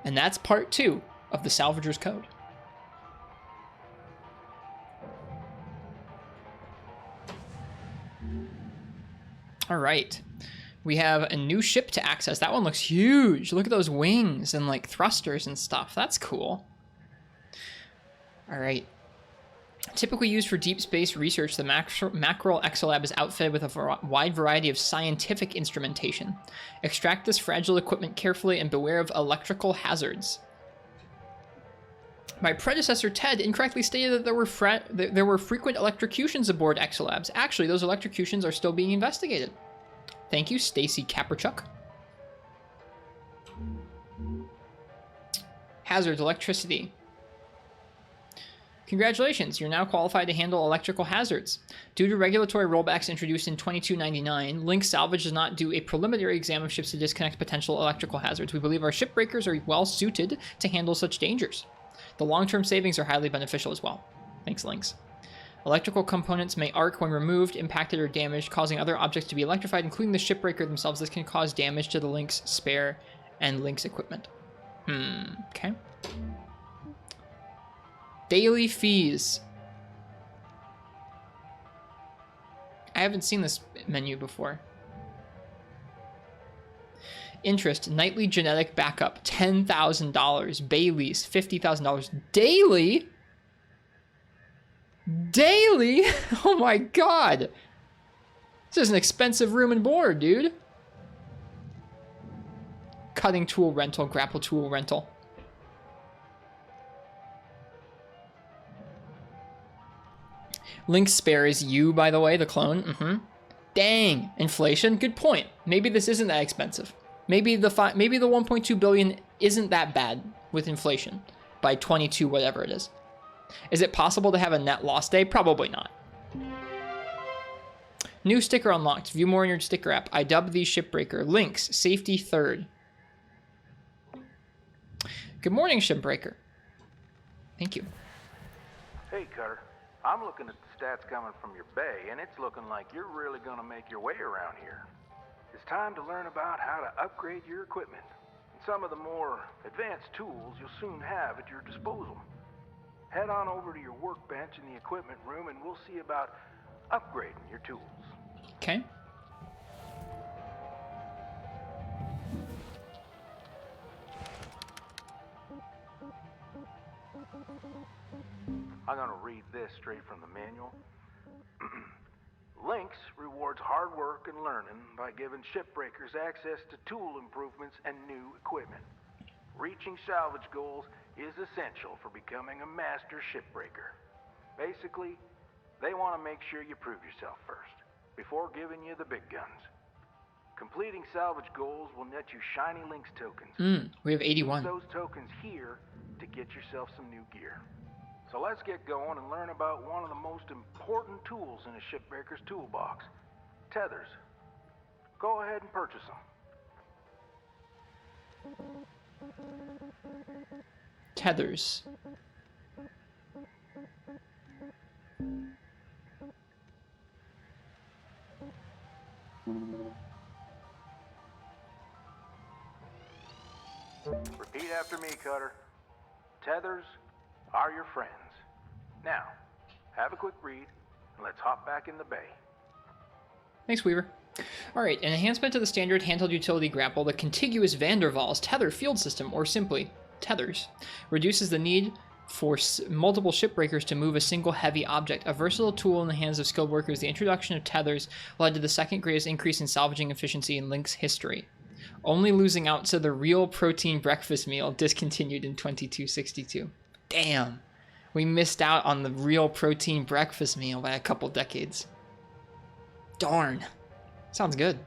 And that's part 2 of the salvager's code. All right. We have a new ship to access. That one looks huge. Look at those wings and like thrusters and stuff. That's cool. All right. Typically used for deep space research, the Mackerel Exolab is outfitted with a wide variety of scientific instrumentation. Extract this fragile equipment carefully and beware of electrical hazards. My predecessor Ted incorrectly stated that there were frequent electrocutions aboard Exolabs. Actually, those electrocutions are still being investigated. Thank you, Stacy Kaperchuk. Hazards, electricity. Congratulations, you're now qualified to handle electrical hazards. Due to regulatory rollbacks introduced in 2299, Link Salvage does not do a preliminary exam of ships to disconnect potential electrical hazards. We believe our shipbreakers are well suited to handle such dangers. The long-term savings are highly beneficial as well. Thanks, Lynx. Electrical components may arc when removed, impacted, or damaged, causing other objects to be electrified, including the shipbreaker themselves. This can cause damage to the Lynx spare and Lynx equipment. Okay. Daily fees. I haven't seen this menu before. Interest, nightly genetic backup, $10,000. Bay lease, $50,000. Daily? Daily? Oh my god. This is an expensive room and board, dude. Cutting tool rental, grapple tool rental. Link's spare is you, by the way, the clone. Dang, inflation. Good point. Maybe this isn't that expensive. Maybe the 1.2 billion isn't that bad with inflation by 22 whatever it is. Is it possible to have a net loss day? Probably not. New sticker unlocked. View more in your sticker app. I dubbed these Shipbreaker. Links, safety third. Good morning, Shipbreaker. Thank you. Hey, Cutter. I'm looking at the stats coming from your bay, and it's looking like you're really gonna make your way around here. It's time to learn about how to upgrade your equipment. And some of the more advanced tools you'll soon have at your disposal. Head on over to your workbench in the equipment room and we'll see about upgrading your tools. Okay. I'm gonna read this straight from the manual. Lynx rewards hard work and learning by giving shipbreakers access to tool improvements and new equipment. Reaching salvage goals is essential for becoming a master shipbreaker. Basically, they want to make sure you prove yourself first, before giving you the big guns. Completing salvage goals will net you shiny Lynx tokens. We have 81. Use those tokens here to get yourself some new gear. So let's get going and learn about one of the most important tools in a shipbreaker's toolbox, tethers. Go ahead and purchase them. Tethers. Repeat after me, Cutter. Tethers are your friends. Now, have a quick read, and let's hop back in the bay. Thanks, Weaver. All right, an enhancement to the standard handheld utility grapple, the contiguous van der Waals tether field system, or simply tethers, reduces the need for multiple shipbreakers to move a single heavy object. A versatile tool in the hands of skilled workers, the introduction of tethers led to the second greatest increase in salvaging efficiency in Lynx history. Only losing out to the real protein breakfast meal, discontinued in 2262. Damn, we missed out on the real protein breakfast meal by a couple decades. Darn. Sounds good.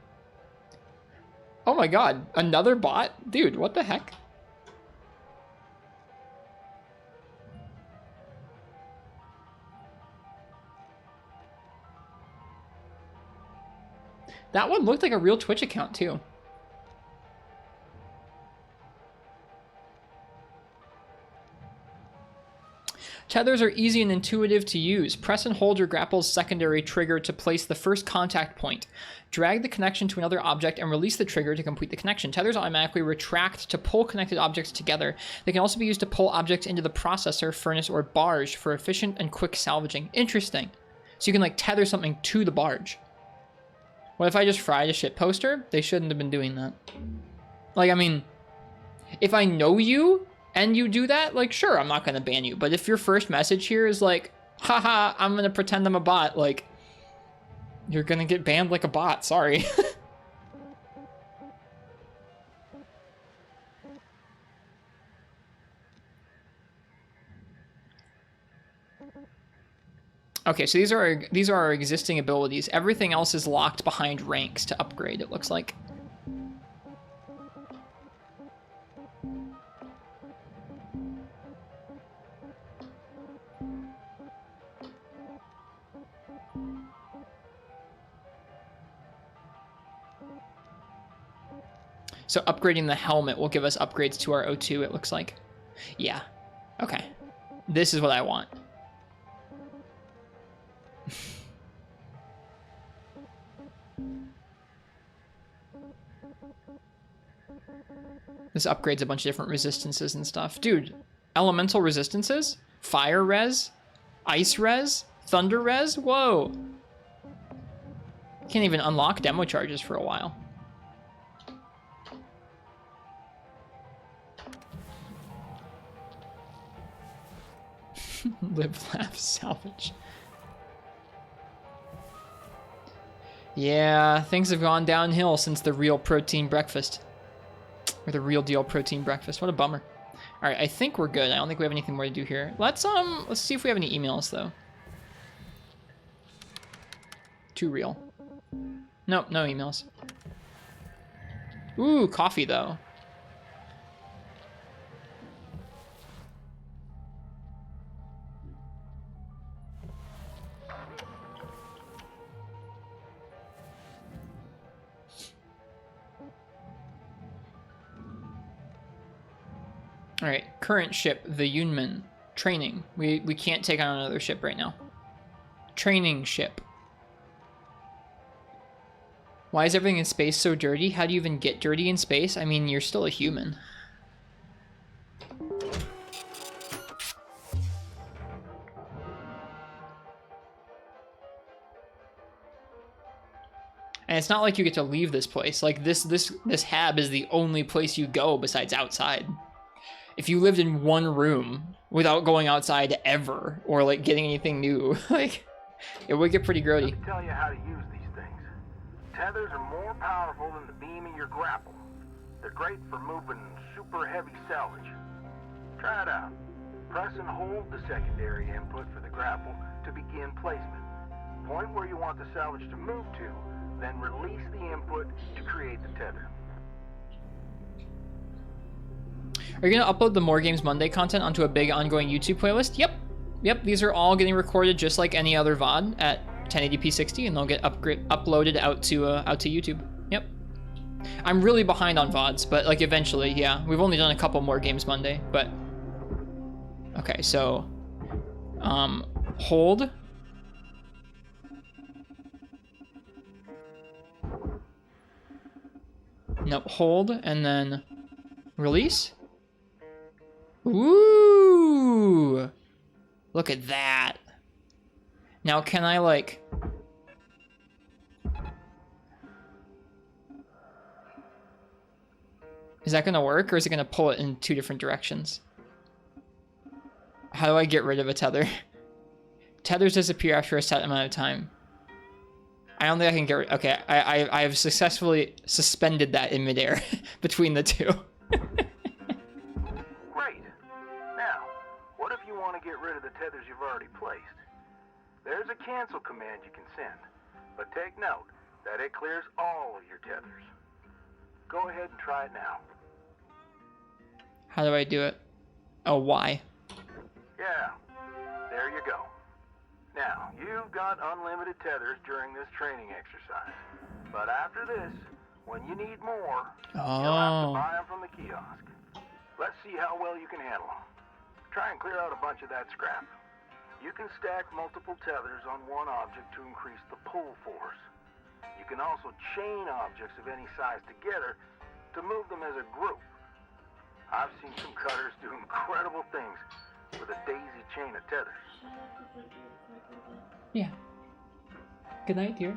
Oh my god, another bot? Dude, what the heck? That one looked like a real Twitch account too. Tethers are easy and intuitive to use. Press and hold your grapple's secondary trigger to place the first contact point. Drag the connection to another object and release the trigger to complete the connection. Tethers automatically retract to pull connected objects together. They can also be used to pull objects into the processor, furnace, or barge for efficient and quick salvaging. Interesting. So you can like tether something to the barge. What if I just fried a shit poster? They shouldn't have been doing that. Like, I mean, if I know you and you do that, like, sure, I'm not going to ban you. But if your first message here is like, haha, I'm going to pretend I'm a bot, like, you're going to get banned like a bot. Sorry. Okay, so these are our existing abilities. Everything else is locked behind ranks to upgrade, it looks like. So upgrading the helmet will give us upgrades to our O2, it looks like. Yeah. Okay. This is what I want. This upgrades a bunch of different resistances and stuff. Dude, elemental resistances? Fire res? Ice res? Thunder res? Whoa. Can't even unlock demo charges for a while. Live, laugh, salvage. Yeah, things have gone downhill since the real protein breakfast. Or the real deal protein breakfast. What a bummer. All right, I think we're good. I don't think we have anything more to do here. Let's see if we have any emails though. Too real. Nope, no emails. Ooh, coffee though. All right, current ship, the Yunman. Training. We can't take on another ship right now. Training ship. Why is everything in space so dirty? How do you even get dirty in space? I mean, you're still a human. And it's not like you get to leave this place. Like this hab is the only place you go besides outside. If you lived in one room without going outside ever or like getting anything new, like it would get pretty grody. Let me tell you how to use these things. Tethers are more powerful than the beam in your grapple. They're great for moving super heavy salvage. Try it out. Press and hold the secondary input for the grapple to begin placement. Point where you want the salvage to move to, then release the input to create the tether. Are you gonna upload the More Games Monday content onto a big ongoing YouTube playlist? Yep, these are all getting recorded just like any other VOD at 1080p 60, and they'll get uploaded out to YouTube. Yep. I'm really behind on VODs, but like eventually, yeah. We've only done a couple More Games Monday, but okay. So, hold. Nope, hold and then release. Ooh! Look at that. Now can I like... Is that gonna work or is it gonna pull it in two different directions? How do I get rid of a tether? Tethers disappear after a set amount of time. I don't think I can get rid... Okay, I have successfully suspended that in midair between the two. Great. Now, what if you want to get rid of the tethers you've already placed? There's a cancel command you can send, but take note that it clears all of your tethers. Go ahead and try it now. How do I do it? Oh, why? Yeah, there you go. Now, you've got unlimited tethers during this training exercise. But after this, when you need more, you'll have to buy them from the kiosk. Let's see how well you can handle them. Try and clear out a bunch of that scrap. You can stack multiple tethers on one object to increase the pull force. You can also chain objects of any size together to move them as a group. I've seen some cutters do incredible things with a daisy chain of tethers. Yeah. Good night, dear.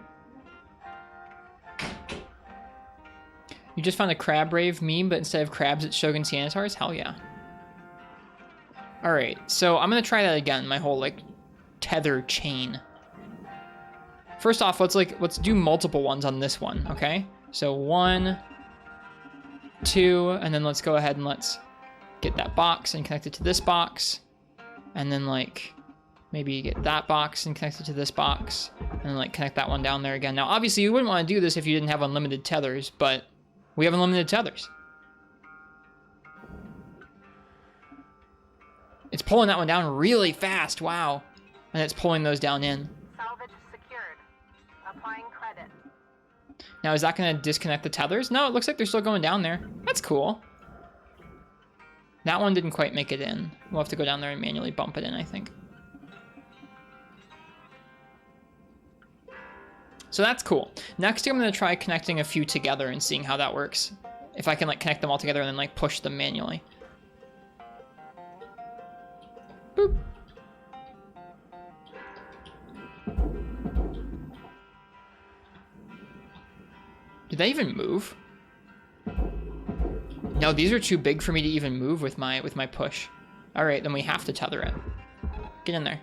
You just found a crab rave meme, but instead of crabs, it's Shogun Sanitars? Hell yeah. Alright, so I'm gonna try that again, my whole, like, tether chain. First off, let's do multiple ones on this one, okay? So 1, 2, and then let's go ahead and let's get that box and connect it to this box. And then, like, maybe get that box and connect it to this box. And then, like, connect that one down there again. Now, obviously, you wouldn't want to do this if you didn't have unlimited tethers, but we have unlimited tethers. It's pulling that one down really fast, wow. And it's pulling those down in. Salvage secured. Applying credit. Now, is that going to disconnect the tethers? No, it looks like they're still going down there. That's cool. That one didn't quite make it in. We'll have to go down there and manually bump it in, I think. So that's cool. Next, I'm going to try connecting a few together and seeing how that works. If I can, like, connect them all together and then, like, push them manually. Boop. Did they even move? No, these are too big for me to even move with my push. All right, then we have to tether it. Get in there.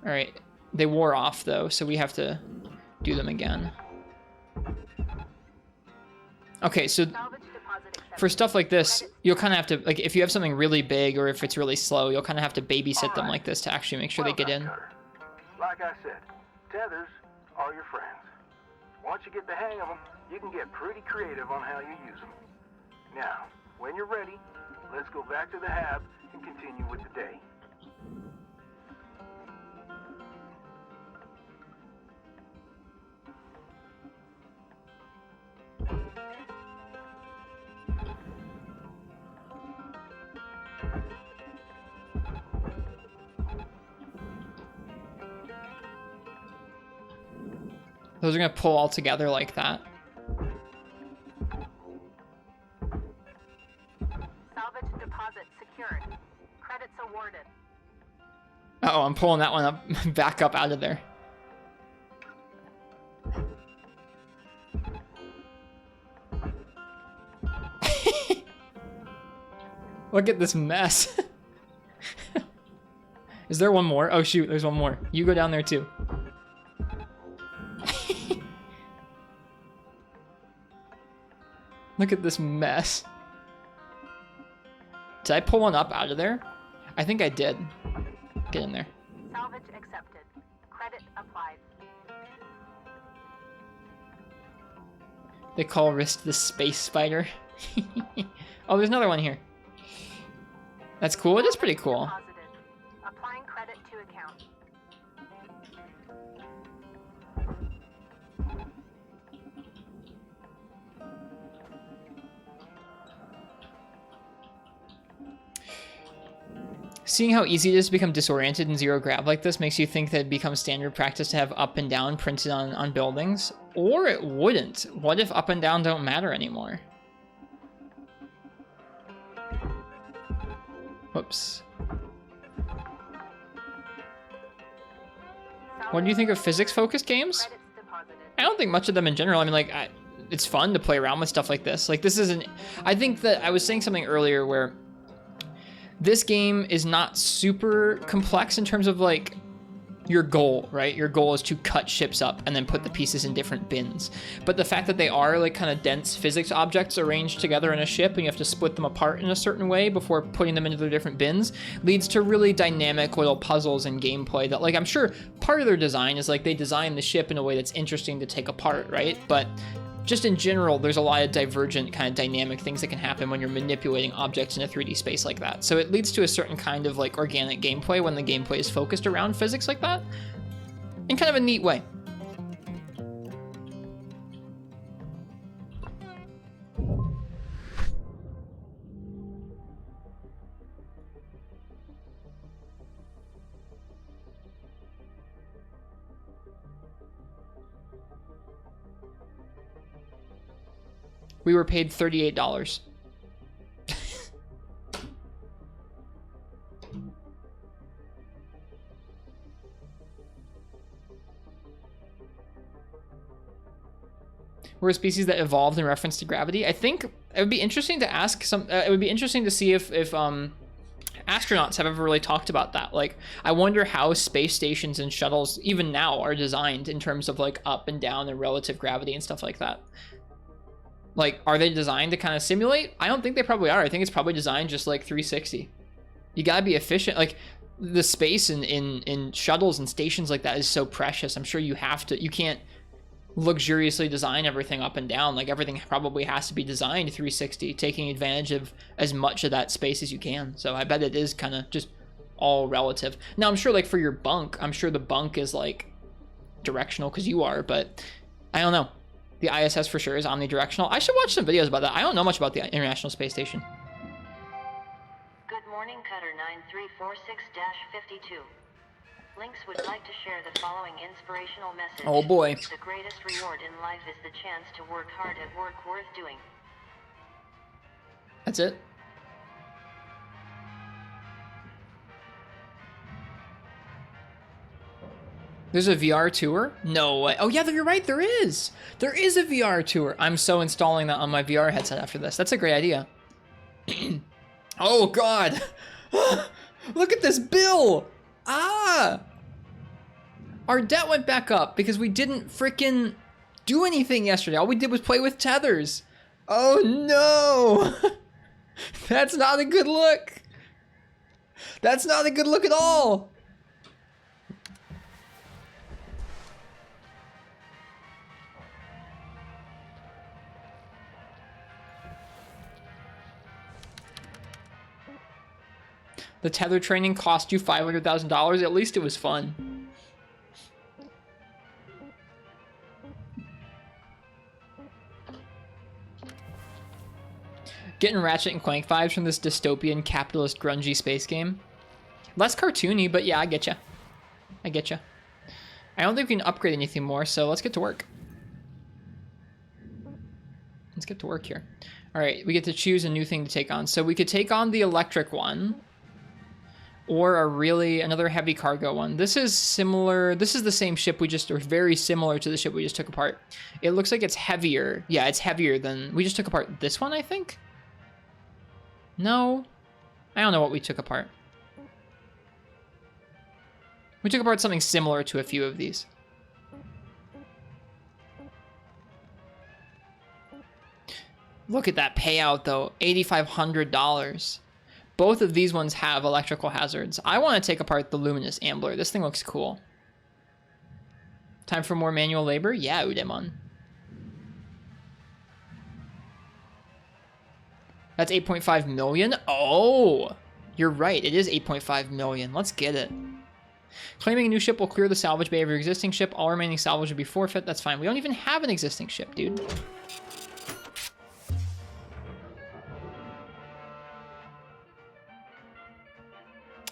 All right, they wore off though, so we have to do them again. Okay, so for stuff like this, you'll kind of have to, like, if you have something really big or if it's really slow, you'll kind of have to babysit them like this to actually make sure they get in. Like I said, tethers are your friends. Once you get the hang of them, you can get pretty creative on how you use them. Now, when you're ready, let's go back to the hab and continue with the day. Those are going to pull all together like that. Salvage deposit secured. Credits awarded. Uh-oh, I'm pulling that one up, back up out of there. Look at this mess. Is there one more? Oh shoot, there's one more. You go down there too. Look at this mess. Did I pull one up out of there? I think I did. Get in there. Salvage accepted. Credit applied. They call wrist the space spider. Oh, there's another one here. That's cool. It is pretty cool. Deposited. Applying credit to account. Seeing how easy it is to become disoriented in zero grav like this makes you think that it becomes standard practice to have up and down printed on buildings. Or it wouldn't. What if up and down don't matter anymore? Whoops. What do you think of physics-focused games? Credits deposited. I don't think much of them in general. I mean, like, it's fun to play around with stuff like this. Like, this isn't... I think that I was saying something earlier where this game is not super complex in terms of, like, your goal, right? Your goal is to cut ships up and then put the pieces in different bins. But the fact that they are, like, kind of dense physics objects arranged together in a ship and you have to split them apart in a certain way before putting them into their different bins leads to really dynamic little puzzles and gameplay that, like, I'm sure part of their design is, like, they design the ship in a way that's interesting to take apart, right? But just in general, there's a lot of divergent kind of dynamic things that can happen when you're manipulating objects in a 3D space like that. So it leads to a certain kind of like organic gameplay when the gameplay is focused around physics like that in kind of a neat way. We were paid $38. We're a species that evolved in reference to gravity. I think it would be interesting to ask it would be interesting to see if astronauts have ever really talked about that. Like, I wonder how space stations and shuttles, even now, are designed in terms of like up and down and relative gravity and stuff like that. Like, are they designed to kind of simulate? I don't think they probably are. I think it's probably designed just like 360. You gotta be efficient. Like, the space in shuttles and stations like that is so precious. I'm sure you can't luxuriously design everything up and down. Like, everything probably has to be designed 360, taking advantage of as much of that space as you can. So I bet it is kind of just all relative. Now, I'm sure, like, for your bunk, I'm sure the bunk is like directional because you are, but I don't know. The ISS for sure is omnidirectional. I should watch some videos about that. I don't know much about the International Space Station. Good morning, Cutter 9346-52. Lynx would like to share the following inspirational message. Oh boy. The greatest reward in life is the chance to work hard at work worth doing. That's it. There's a VR tour? No way. Oh yeah, you're right, there is. There is a VR tour. I'm so installing that on my VR headset after this. That's a great idea. Oh God. Look at this bill. Ah. Our debt went back up because we didn't frickin' do anything yesterday. All we did was play with tethers. Oh no. That's not a good look. That's not a good look at all. The tether training cost you $500,000. At least it was fun. Getting Ratchet and Clank vibes from this dystopian, capitalist, grungy space game. Less cartoony, but yeah, I get ya. I get ya. I don't think we can upgrade anything more, so let's get to work. Let's get to work here. All right, we get to choose a new thing to take on. So we could take on the electric one, or another heavy cargo one. This is similar. This is the same ship or very similar to the ship we just took apart. It looks like it's heavier. Yeah, it's heavier than, we just took apart this one, I think? No. I don't know what we took apart. We took apart something similar to a few of these. Look at that payout though, $8,500. Both of these ones have electrical hazards. I want to take apart the luminous ambler. This thing looks cool. Time for more manual labor? Yeah, Udemon. That's 8.5 million? Oh, you're right. It is 8.5 million. Let's get it. Claiming a new ship will clear the salvage bay of your existing ship. All remaining salvage will be forfeit. That's fine. We don't even have an existing ship, dude.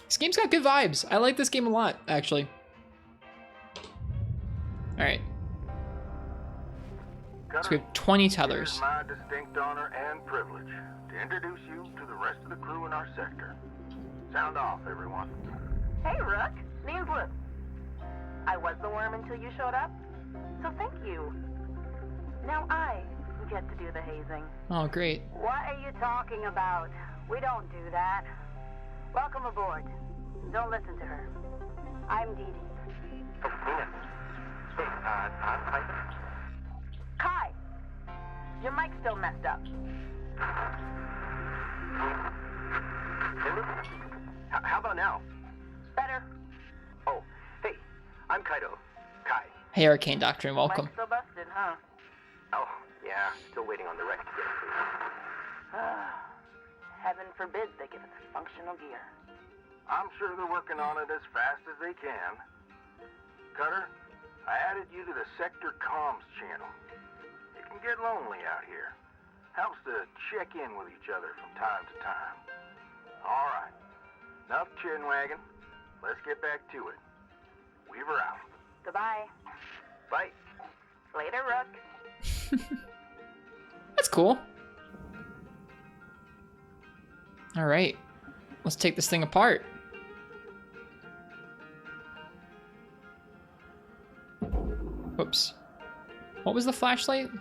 This game's got good vibes. I like this game a lot, actually. All right. So we have 20 tethers. It is my distinct honor and privilege to introduce you to the rest of the crew in our sector. Sound off, everyone. Hey, Rook. Name's Luke. I was the worm until you showed up, so thank you. Now I get to do the hazing. Oh, great. What are you talking about? We don't do that. Welcome aboard. Don't listen to her. I'm Dee Dee. Oh, Nina. Hey, Kai! Your mic's still messed up. How about now? Better. Oh, hey, I'm Kaido. Kai. Hey, Arcane Doctrine, welcome. Mic's still busted, huh? Oh, yeah, still waiting on the rec to get approved. Heaven forbid they give us functional gear. I'm sure they're working on it as fast as they can. Cutter, I added you to the Sector Comms channel. It can get lonely out here. Helps to check in with each other from time to time. All right, enough chin-wagging. Let's get back to it. Weaver out. Goodbye. Bye. Later, Rook. That's cool. All right, let's take this thing apart. Whoops. What was the flashlight?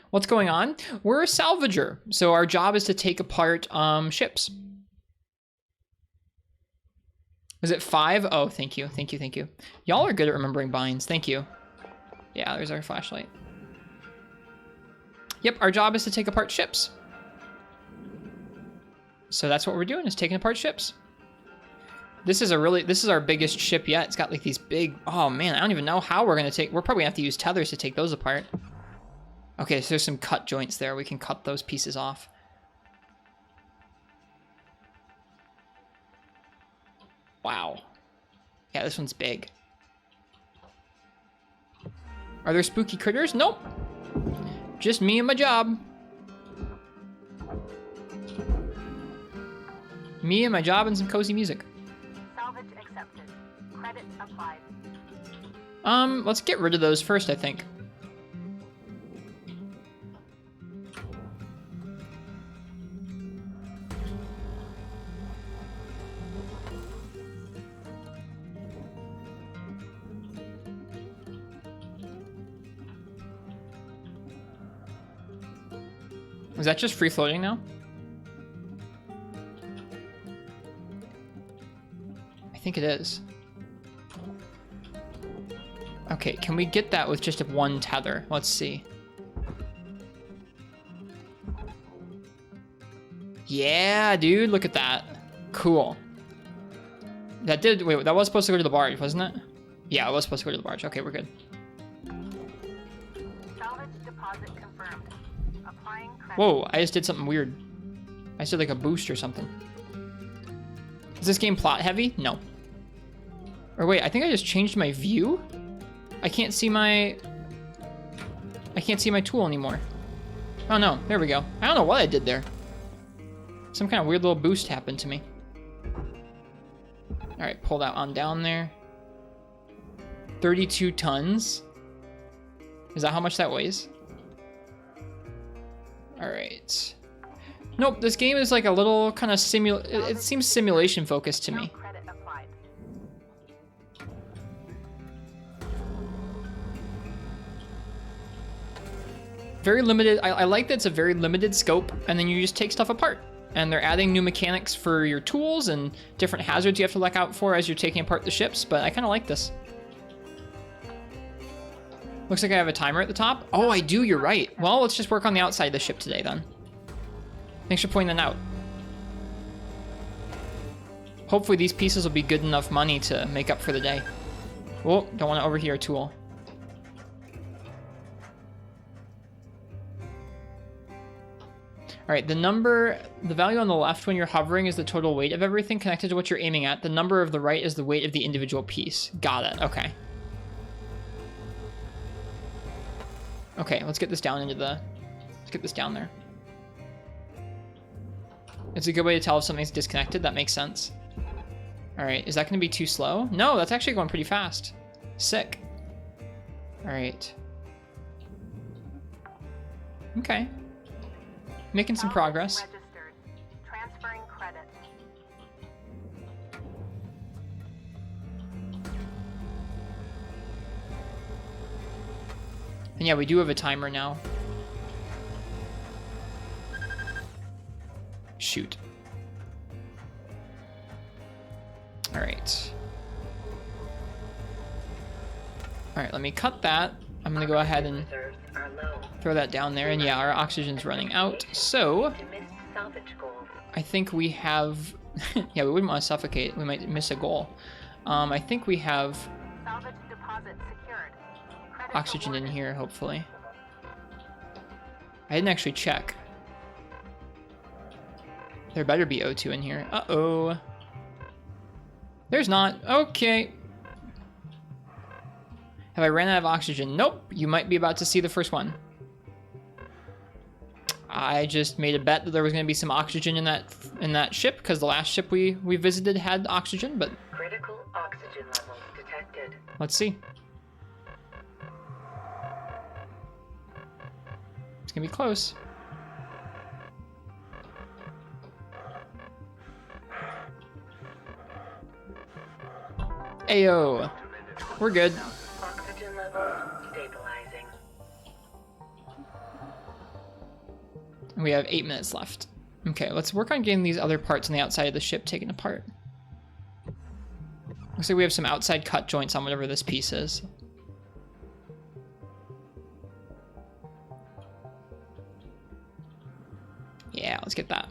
What's going on? We're a salvager, so our job is to take apart ships. Is it 5? Oh, thank you, thank you, thank you. Y'all are good at remembering binds. Thank you. Yeah, there's our flashlight. Yep, our job is to take apart ships. So that's what we're doing, is taking apart ships. This is our biggest ship yet. It's got like these big, oh man, I don't even know how we're probably gonna have to use tethers to take those apart. Okay, so there's some cut joints there. We can cut those pieces off. Wow. Yeah, this one's big. Are there spooky critters? Nope. Just me and my job. Me and my job and some cozy music. Salvage accepted. Credit applied. Let's get rid of those first, I think. Is that just free floating now? I think it is. Okay, can we get that with just one tether? Let's see. Yeah, dude, look at that. Cool. That did, wait, that was supposed to go to the barge, wasn't it? Yeah, it was supposed to go to the barge. Okay, we're good. Salvage deposit confirmed. Applying credit. Whoa, I just did something weird. I just did like a boost or something. Is this game plot heavy? No. Or wait, I think I just changed my view? I can't see my tool anymore. Oh no, there we go. I don't know what I did there. Some kind of weird little boost happened to me. All right, pull that on down there. 32 tons. Is that how much that weighs? All right. Nope, this game is like a little kind of it seems simulation focused to me. Credit applied. Very limited. I like that it's a very limited scope, and then you just take stuff apart. And they're adding new mechanics for your tools and different hazards you have to look out for as you're taking apart the ships, but I kind of like this. Looks like I have a timer at the top. Oh, I do, you're right. Well, let's just work on the outside of the ship today then. Thanks for pointing that out. Hopefully these pieces will be good enough money to make up for the day. Oh, don't want to overheat our tool. All right, the value on the left when you're hovering is the total weight of everything connected to what you're aiming at. The number of the right is the weight of the individual piece. Got it, okay. Okay, let's get this down into the, let's get this down there. It's a good way to tell if something's disconnected, that makes sense. All right, is that gonna be too slow? No, that's actually going pretty fast. Sick. All right. Okay. Making some progress. Registered. Transferring credit. And yeah, we do have a timer now. Shoot. All right. All right, let me cut that. I'm gonna go ahead and throw that down there. And yeah, our oxygen's running out. So I think we have, yeah, we wouldn't want to suffocate. We might miss a goal. I think we have Salvage deposit secured. Credit oxygen in awarded. here, hopefully. I didn't actually check. There better be O2 in here. Uh-oh. There's not. Okay. Have I ran out of oxygen? Nope. You might be about to see the first one. I just made a bet that there was going to be some oxygen in that ship because the last ship we visited had oxygen, but Critical oxygen levels detected. let's see. It's going to be close. Ayo. We're good. Oxygen levels stabilizing. We have 8 minutes left. Okay, let's work on getting these other parts on the outside of the ship taken apart. Looks like we have some outside cut joints on whatever this piece is. Yeah, let's get that.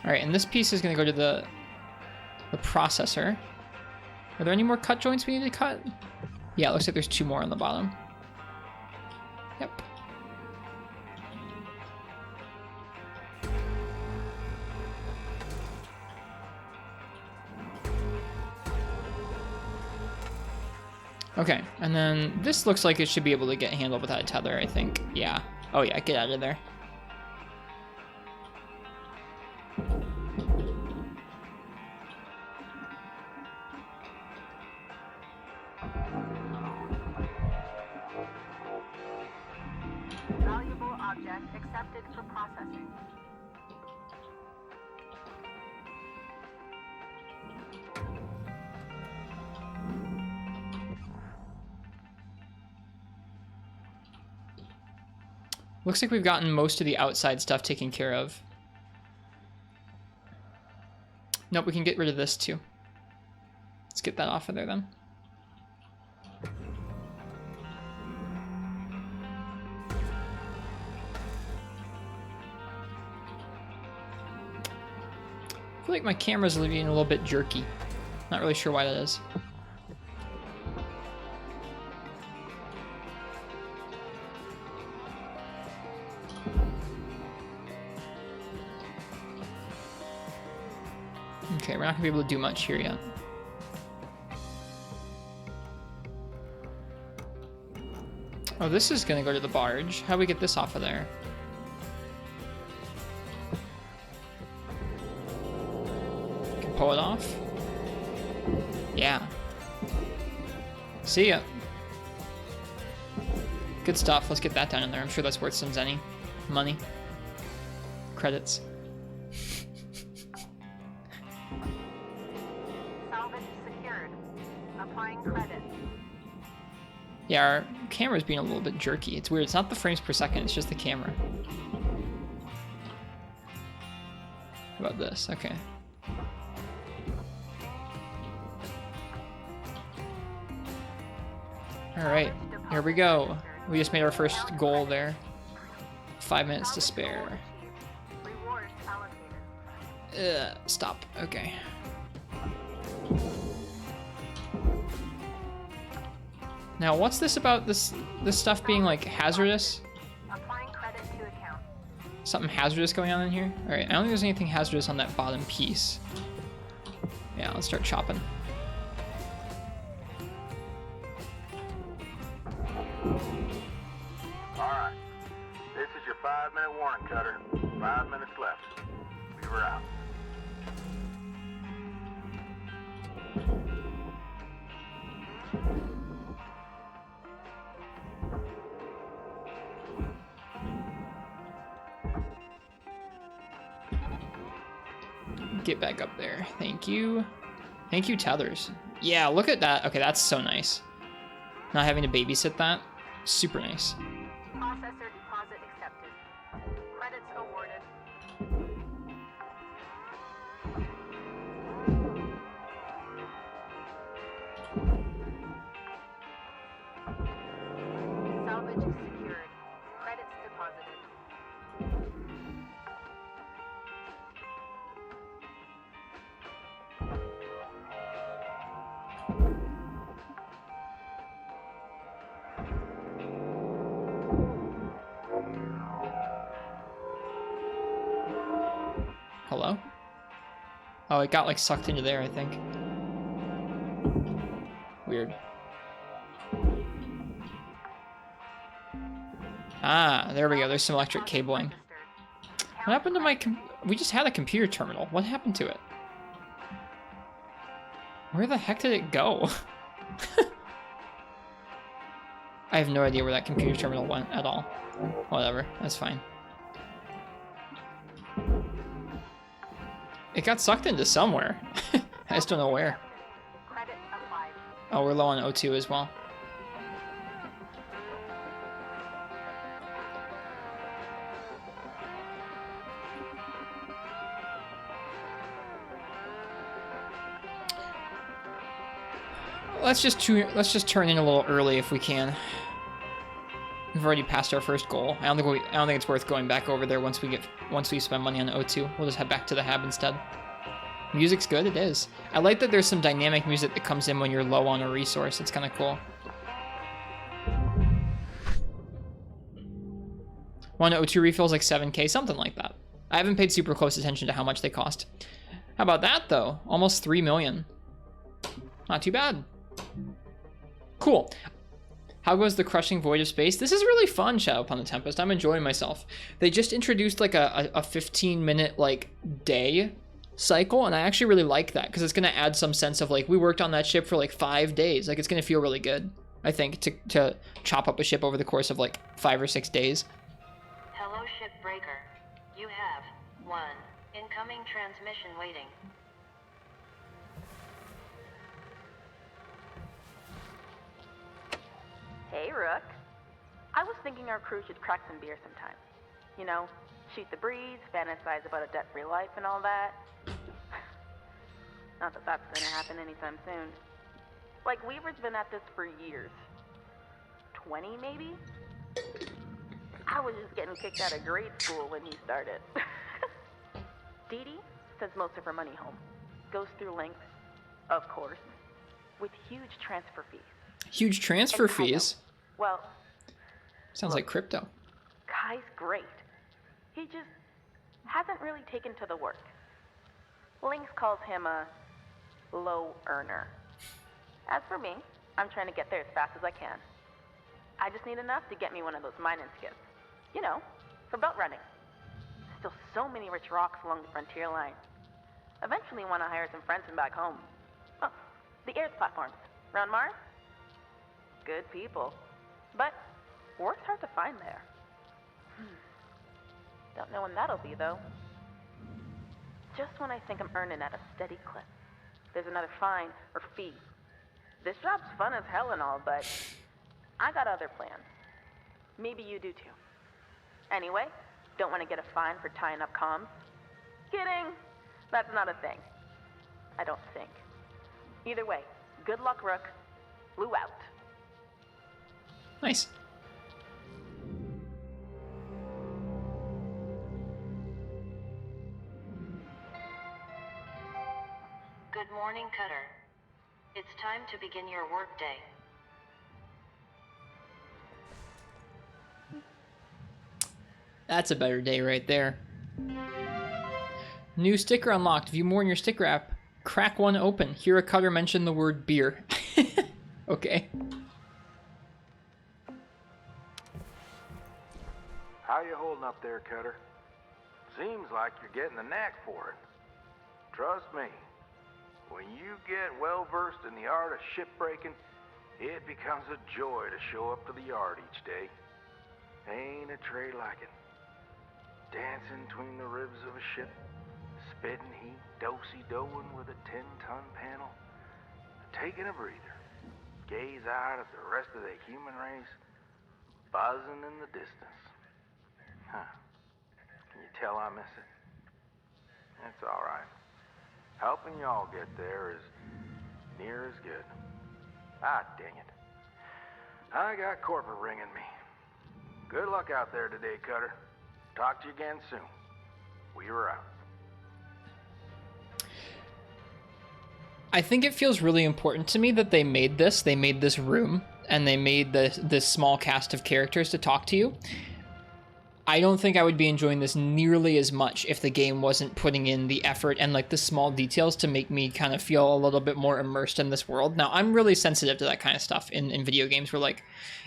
All right, and this piece is going to go to the processor. Are there any more cut joints we need to cut? Yeah, it looks like there's 2 more on the bottom. Yep. Okay, and then this looks like it should be able to get handled without a tether, I think. Yeah. Oh yeah, get out of there. Valuable object accepted for processing. Looks like we've gotten most of the outside stuff taken care of. Nope, we can get rid of this too. Let's get that off of there then. I feel like my camera's being a little bit jerky. Not really sure why that is. Okay, we're not gonna be able to do much here yet. Oh, this is gonna go to the barge. How do we get this off of there? pull it off. Yeah. See ya. Good stuff. Let's get that down in there. I'm sure that's worth some zenny. Money. Credits. Salvage secured. Applying credit. Yeah, our camera's being a little bit jerky. It's weird. It's not the frames per second, it's just the camera. How about this? Okay. Alright, here we go. We just made our first goal there. 5 minutes to spare. Rewards allocated. Stop. Okay. Now, what's this about this stuff being like hazardous? Applying credit to account. Something hazardous going on in here? Alright, I don't think there's anything hazardous on that bottom piece. Yeah, let's start chopping. Alright. This is your 5-minute warning, Cutter. 5 minutes left. We were out. Get back up there. Thank you. Thank you, tethers. Yeah, look at that. Okay, that's so nice. Not having to babysit that. Super nice. Processor deposit accepted. Credits awarded. Salvage secured. Credits deposited. Hello? Oh, it got like sucked into there, I think. Weird. Ah, there we go. There's some electric cabling. What happened to my we just had a computer terminal. What happened to it? Where the heck did it go? I have no idea where that computer terminal went at all. Whatever, that's fine. It got sucked into somewhere. I just don't know where. Credit applied. Oh, we're low on O2 as well. Let's just turn in a little early if we can. We've already passed our first goal. I don't think it's worth going back over there once we spend money on O2. We'll just head back to the hab instead. Music's good, it is. I like that there's some dynamic music that comes in when you're low on a resource. It's kind of cool. One O2 refills like 7K, something like that. I haven't paid super close attention to how much they cost. How about that though? Almost 3 million. Not too bad. Cool. How goes the crushing void of space? This is really fun, Shadow upon the Tempest. I'm enjoying myself. They just introduced like a 15-minute like day cycle, and I actually really like that because it's gonna add some sense of like we worked on that ship for like 5 days. Like it's gonna feel really good, I think, to chop up a ship over the course of like 5 or 6 days. Hello, Shipbreaker. You have one incoming transmission waiting. Hey, Rook. I was thinking our crew should crack some beer sometime. You know, shoot the breeze, fantasize about a debt-free life and all that. Not that that's gonna happen anytime soon. Like, Weaver's been at this for years. 20, maybe? I was just getting kicked out of grade school when he started. Dee Dee sends most of her money home. Goes through links, of course, with huge transfer fees. Huge transfer fees? Well, sounds like crypto. Kai's great. He just hasn't really taken to the work. Lynx calls him a low earner. As for me, I'm trying to get there as fast as I can. I just need enough to get me one of those mining skips. You know, for belt running. Still so many rich rocks along the frontier line. Eventually want to hire some friends from back home. Oh, the Airs platforms. Round Mars? Good people. But work's hard to find there. Don't know when that'll be, though. Just when I think I'm earning at a steady clip, there's another fine or fee. This job's fun as hell and all, but I got other plans. Maybe you do too. Anyway, don't want to get a fine for tying up comms? Kidding! That's not a thing. I don't think. Either way, good luck, Rook. Blue out. Nice. Good morning, Cutter. It's time to begin your workday. That's a better day right there. New sticker unlocked. View more in your sticker app. Crack one open. Hear a Cutter mention the word beer. Okay. How you holding up there, Cutter? Seems like you're getting the knack for it. Trust me, when you get well versed in the art of shipbreaking, it becomes a joy to show up to the yard each day. Ain't a trade like it. Dancing between the ribs of a ship, spitting heat, do-si-doing with a 10-ton panel, taking a breather, gaze out at the rest of the human race, buzzing in the distance. Huh. Can you tell I miss it? It's all right. Helping y'all get there is near as good. Ah, dang it. I got corporate ringing me. Good luck out there today, Cutter. Talk to you again soon. We were out. I think it feels really important to me that they made this. They made this room, and they made this small cast of characters to talk to you. I don't think I would be enjoying this nearly as much if the game wasn't putting in the effort and like the small details to make me kind of feel a little bit more immersed in this world. Now, I'm really sensitive to that kind of stuff in video games where like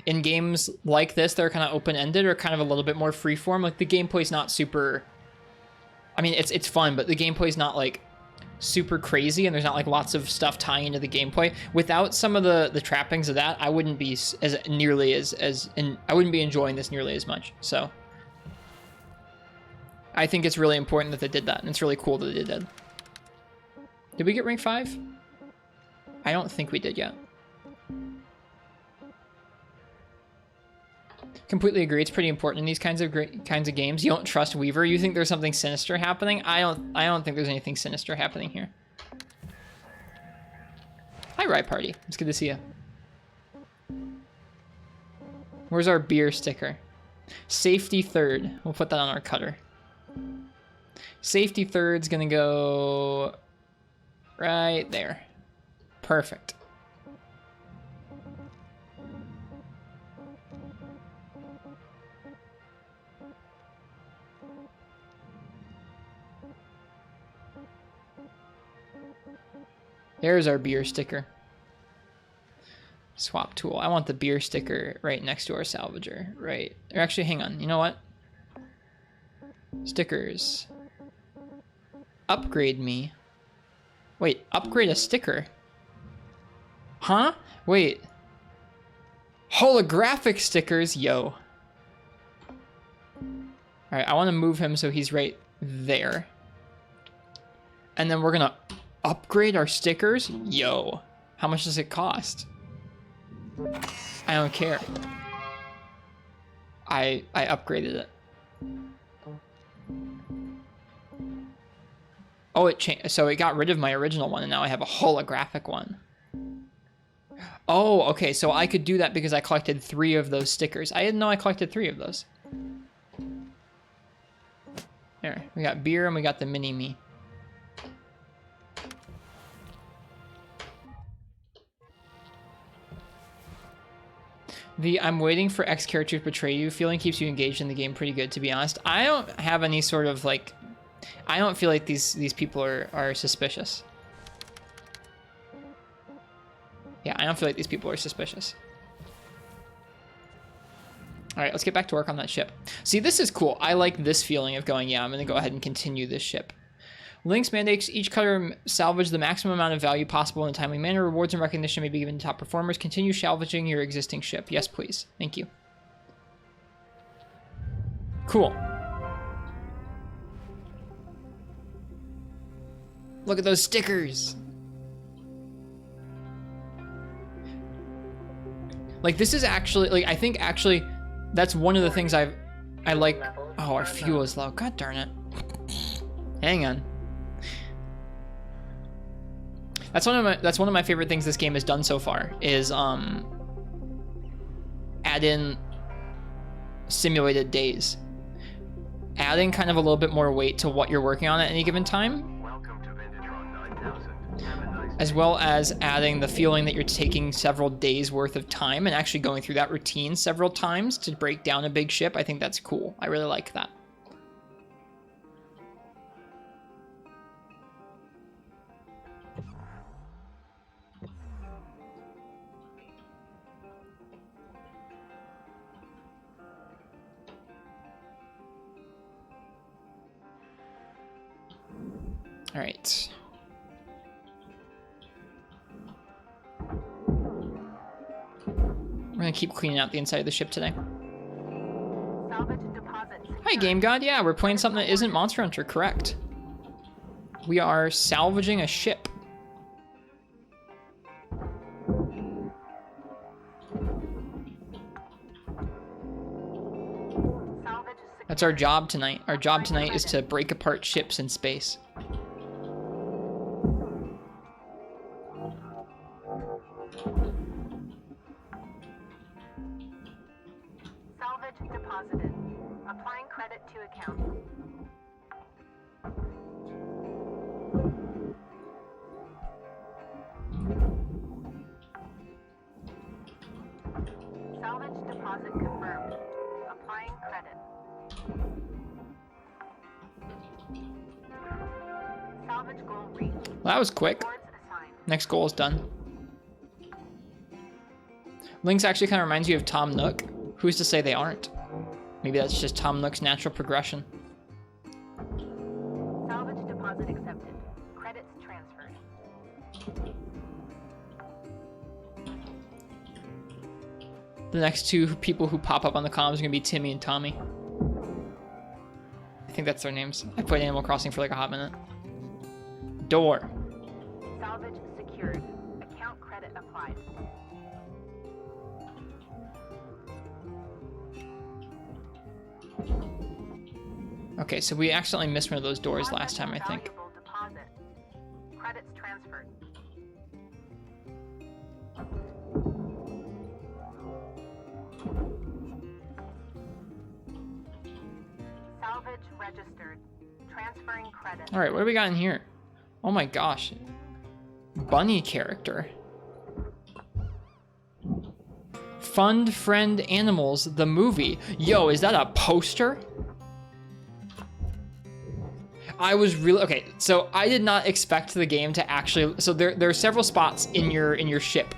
in games like this, they're kind of open-ended or kind of a little bit more freeform. Like the gameplay's not super, I mean, it's fun, but the gameplay's not like super crazy and there's not like lots of stuff tying into the gameplay. Without some of the trappings of that, I wouldn't be as nearly I wouldn't be enjoying this nearly as much. So I think it's really important that they did that, and it's really cool that they did that. Did we get rank 5? I don't think we did yet. Completely agree. It's pretty important in these kinds of games. You don't trust Weaver. You think there's something sinister happening. I don't think there's anything sinister happening here. Hi, Rye Party. It's good to see you. Where's our beer sticker? Safety third. We'll put that on our cutter. Safety third's gonna go right there. Perfect. There's our beer sticker. Swap tool. I want the beer sticker right next to our salvager. Right. Or actually, hang on. You know what? Stickers. Upgrade me. Wait, upgrade a sticker? Huh? Wait. Holographic stickers? Yo. Alright, I want to move him so he's right there. And then we're gonna upgrade our stickers? Yo. How much does it cost? I don't care. I upgraded it. Oh, it changed. So it got rid of my original one, and now I have a holographic one. Oh, okay. So I could do that because I collected 3 of those stickers. I didn't know I collected 3 of those. There, we got beer and we got the mini-me. The I'm waiting for X character to betray you feeling keeps you engaged in the game pretty good, to be honest. I don't have any sort of like, I don't feel like these people are suspicious. Yeah, I don't feel like these people are suspicious. All right, let's get back to work on that ship. See, this is cool. I like this feeling of going, yeah, I'm gonna go ahead and continue this ship. Lynx mandates each cutter salvage the maximum amount of value possible in a timely manner. Rewards and recognition may be given to top performers. Continue salvaging your existing ship. Yes, please. Thank you. Cool. Look at those stickers. Like, this is actually, like, I think actually that's one of the things I like. Oh, our fuel is low. God darn it. Hang on. That's one of my favorite things this game has done so far is add in simulated days. Adding kind of a little bit more weight to what you're working on at any given time. Welcome to Vintatron 9000. Have a nice As well as adding the feeling that you're taking several days worth of time and actually going through that routine several times to break down a big ship. I think that's cool. I really like that. All right. We're gonna keep cleaning out the inside of the ship today. Salvage deposit. Hi, Game God. Yeah, we're playing something that isn't Monster Hunter, correct? We are salvaging a ship. Salvage That's our job tonight. Our job tonight is to break apart ships in space. Salvage deposited. Applying credit to account. Salvage deposit confirmed. Applying credit. Salvage goal reached. Well, that was quick. Rewards assigned. Next goal is done. Lynx actually kind of reminds you of Tom Nook. Who's to say they aren't? Maybe that's just Tom Nook's natural progression. Salvage deposit accepted. Credits transferred. The next two people who pop up on the comms are gonna be Timmy and Tommy. I think that's their names. I played Animal Crossing for like a hot minute. Door. Salvage secured. Account credit applied. Okay, so we accidentally missed one of those doors last time, I think. Valuable deposit. Credits transferred. Salvage registered. Transferring credit. All right, what do we got in here? Oh my gosh. Bunny character. Fund Friend Animals, the movie. Yo, is that a poster? I was really, okay, so I did not expect the game to actually, so there are several spots in your ship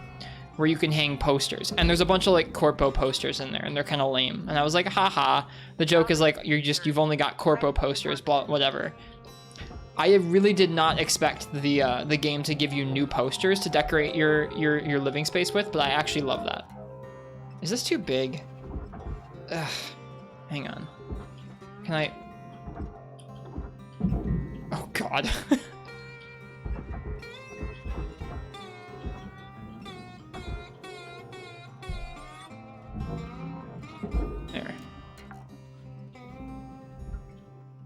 where you can hang posters, and there's a bunch of like corpo posters in there, and they're kind of lame. And I was like, haha, the joke is like, you've only got corpo posters, blah, whatever. I really did not expect the game to give you new posters to decorate your living space with, but I actually love that. Is this too big? Ugh, hang on. Can I? Oh God. There.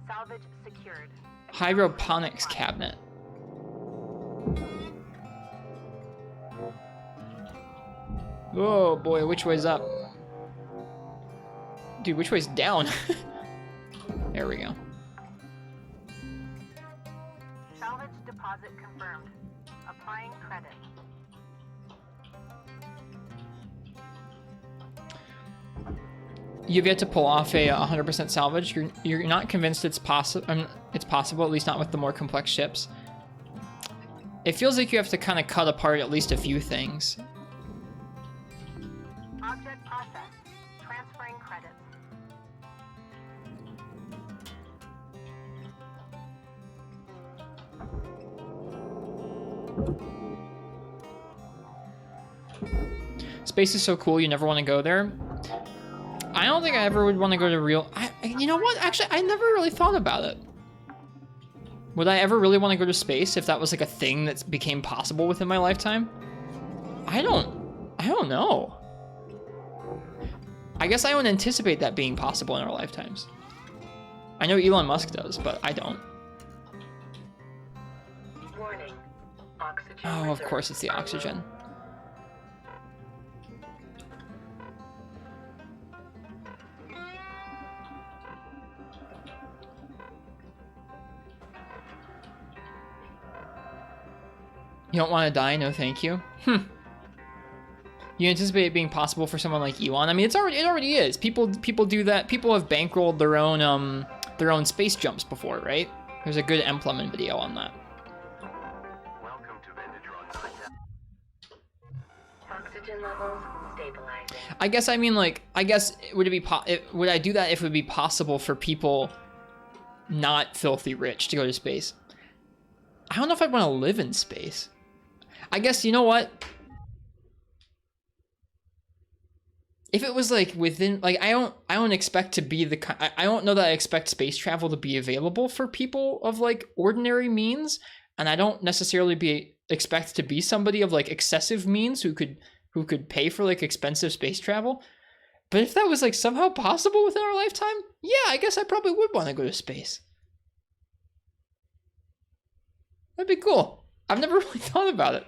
Salvage secured. Hydroponics cabinet. Oh boy, which way's up? Dude, which way's down? There we go. Salvage deposit confirmed. Applying credit. You've yet to pull off a 100% salvage. You're not convinced it's possible. It's possible, at least not with the more complex ships. It feels like you have to kind of cut apart at least a few things. Object processed. Transferring credits. Space is so cool, you never want to go there. I don't think I ever would want to go to real... you know what? Actually, I never really thought about it. Would I ever really want to go to space if that was like a thing that became possible within my lifetime? I don't know. I guess I don't anticipate that being possible in our lifetimes. I know Elon Musk does, but I don't. Warning. Oxygen Oh, of course it's the oxygen. You don't want to die? No, thank you. You anticipate it being possible for someone like Elon? I mean, it already is. People do that. People have bankrolled their own space jumps before, right? There's a good Empleman video on that. Welcome to Vendatron 9000. Oxygen levels stabilizing. I guess I mean like would I do that if it would be possible for people not filthy rich to go to space? I don't know if I'd want to live in space. I guess, you know what? If it was like within, like, I don't expect to be I don't know that I expect space travel to be available for people of like ordinary means, and I don't necessarily expect to be somebody of like excessive means who could pay for like expensive space travel. But if that was like somehow possible within our lifetime, yeah, I guess I probably would want to go to space. That'd be cool. I've never really thought about it.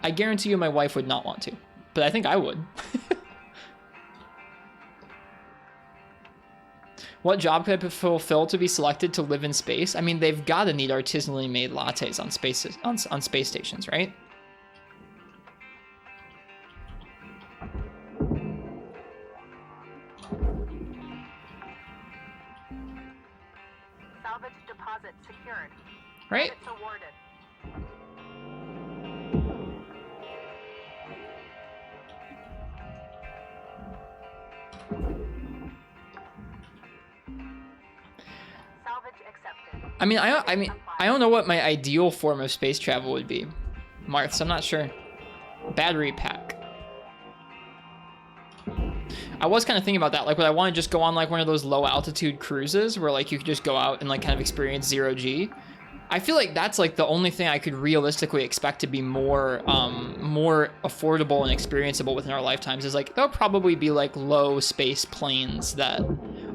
I guarantee you my wife would not want to, but I think I would. What job could I fulfill to be selected to live in space? I mean, they've got to need artisanally made lattes on space stations, right? Salvage deposit secured. Right? Credits awarded. Salvage accepted. I mean, I don't know what my ideal form of space travel would be, Marths. I'm not sure. Battery pack. I was kind of thinking about that. Like, would I want to just go on like one of those low altitude cruises where like you could just go out and like kind of experience 0G? I feel like that's like the only thing I could realistically expect to be more affordable and experienceable within our lifetimes is like, there'll probably be like low space planes that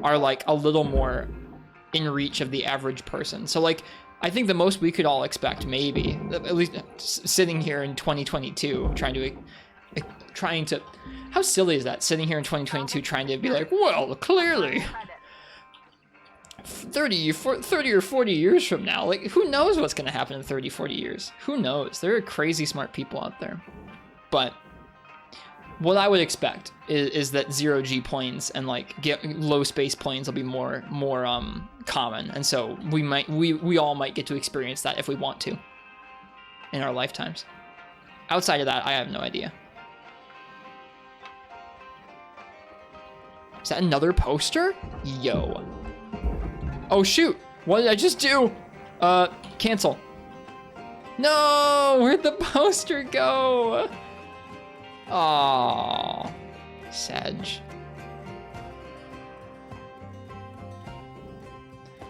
are like a little more in reach of the average person. So like, I think the most we could all expect, maybe, at least sitting here in 2022, trying to, how silly is that? Sitting here in 2022 trying to be like, well, clearly 30 or 40 years from now, like, who knows what's going to happen in 30, 40 years? Who knows? There are crazy smart people out there. But what I would expect is that 0G planes and like low space planes will be more common. And so we all might get to experience that if we want to in our lifetimes. Outside of that, I have no idea. Is that another poster? Yo. Oh shoot, what did I just do? Cancel. No, where'd the poster go? Aww, Sedge.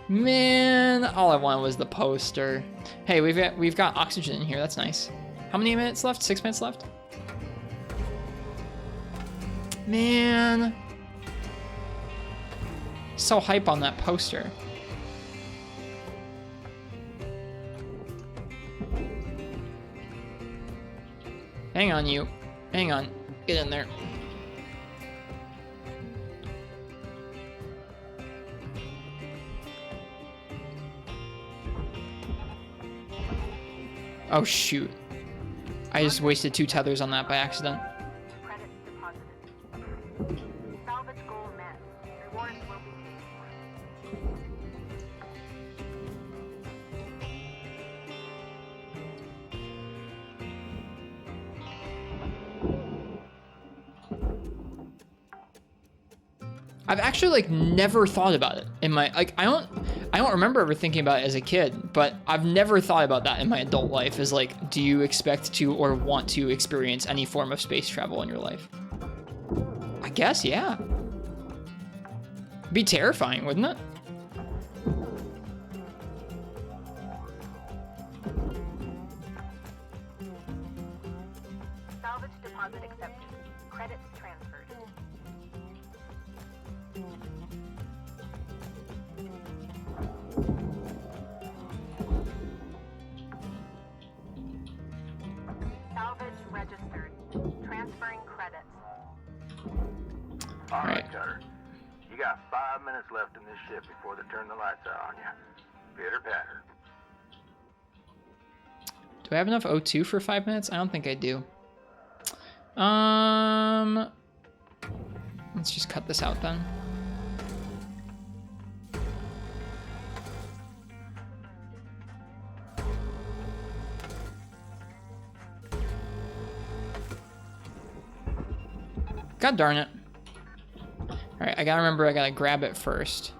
Man, all I wanted was the poster. Hey, we've got oxygen in here, that's nice. How many minutes left? 6 minutes left? Man. So hype on that poster. Hang on, you. Hang on. Get in there. Oh, shoot. I just wasted 2 tethers on that by accident. Credits deposited. Salvage goal met. Rewards will be paid for. I've actually like never thought about it in my, like, I I don't remember ever thinking about it as a kid, but I've never thought about that in my adult life. Is like, do you expect to or want to experience any form of space travel in your life? I guess, yeah. Be terrifying, wouldn't it? Salvage deposit accepted. Credits transferred. Salvage registered. Transferring credits. All right, Right. Cutter. You got 5 minutes left in this ship before they turn the lights out on you. Pitter patter. Do I have enough O2 for 5 minutes? I don't think I do. Let's just cut this out then. God darn it. Alright, I gotta remember I gotta grab it first.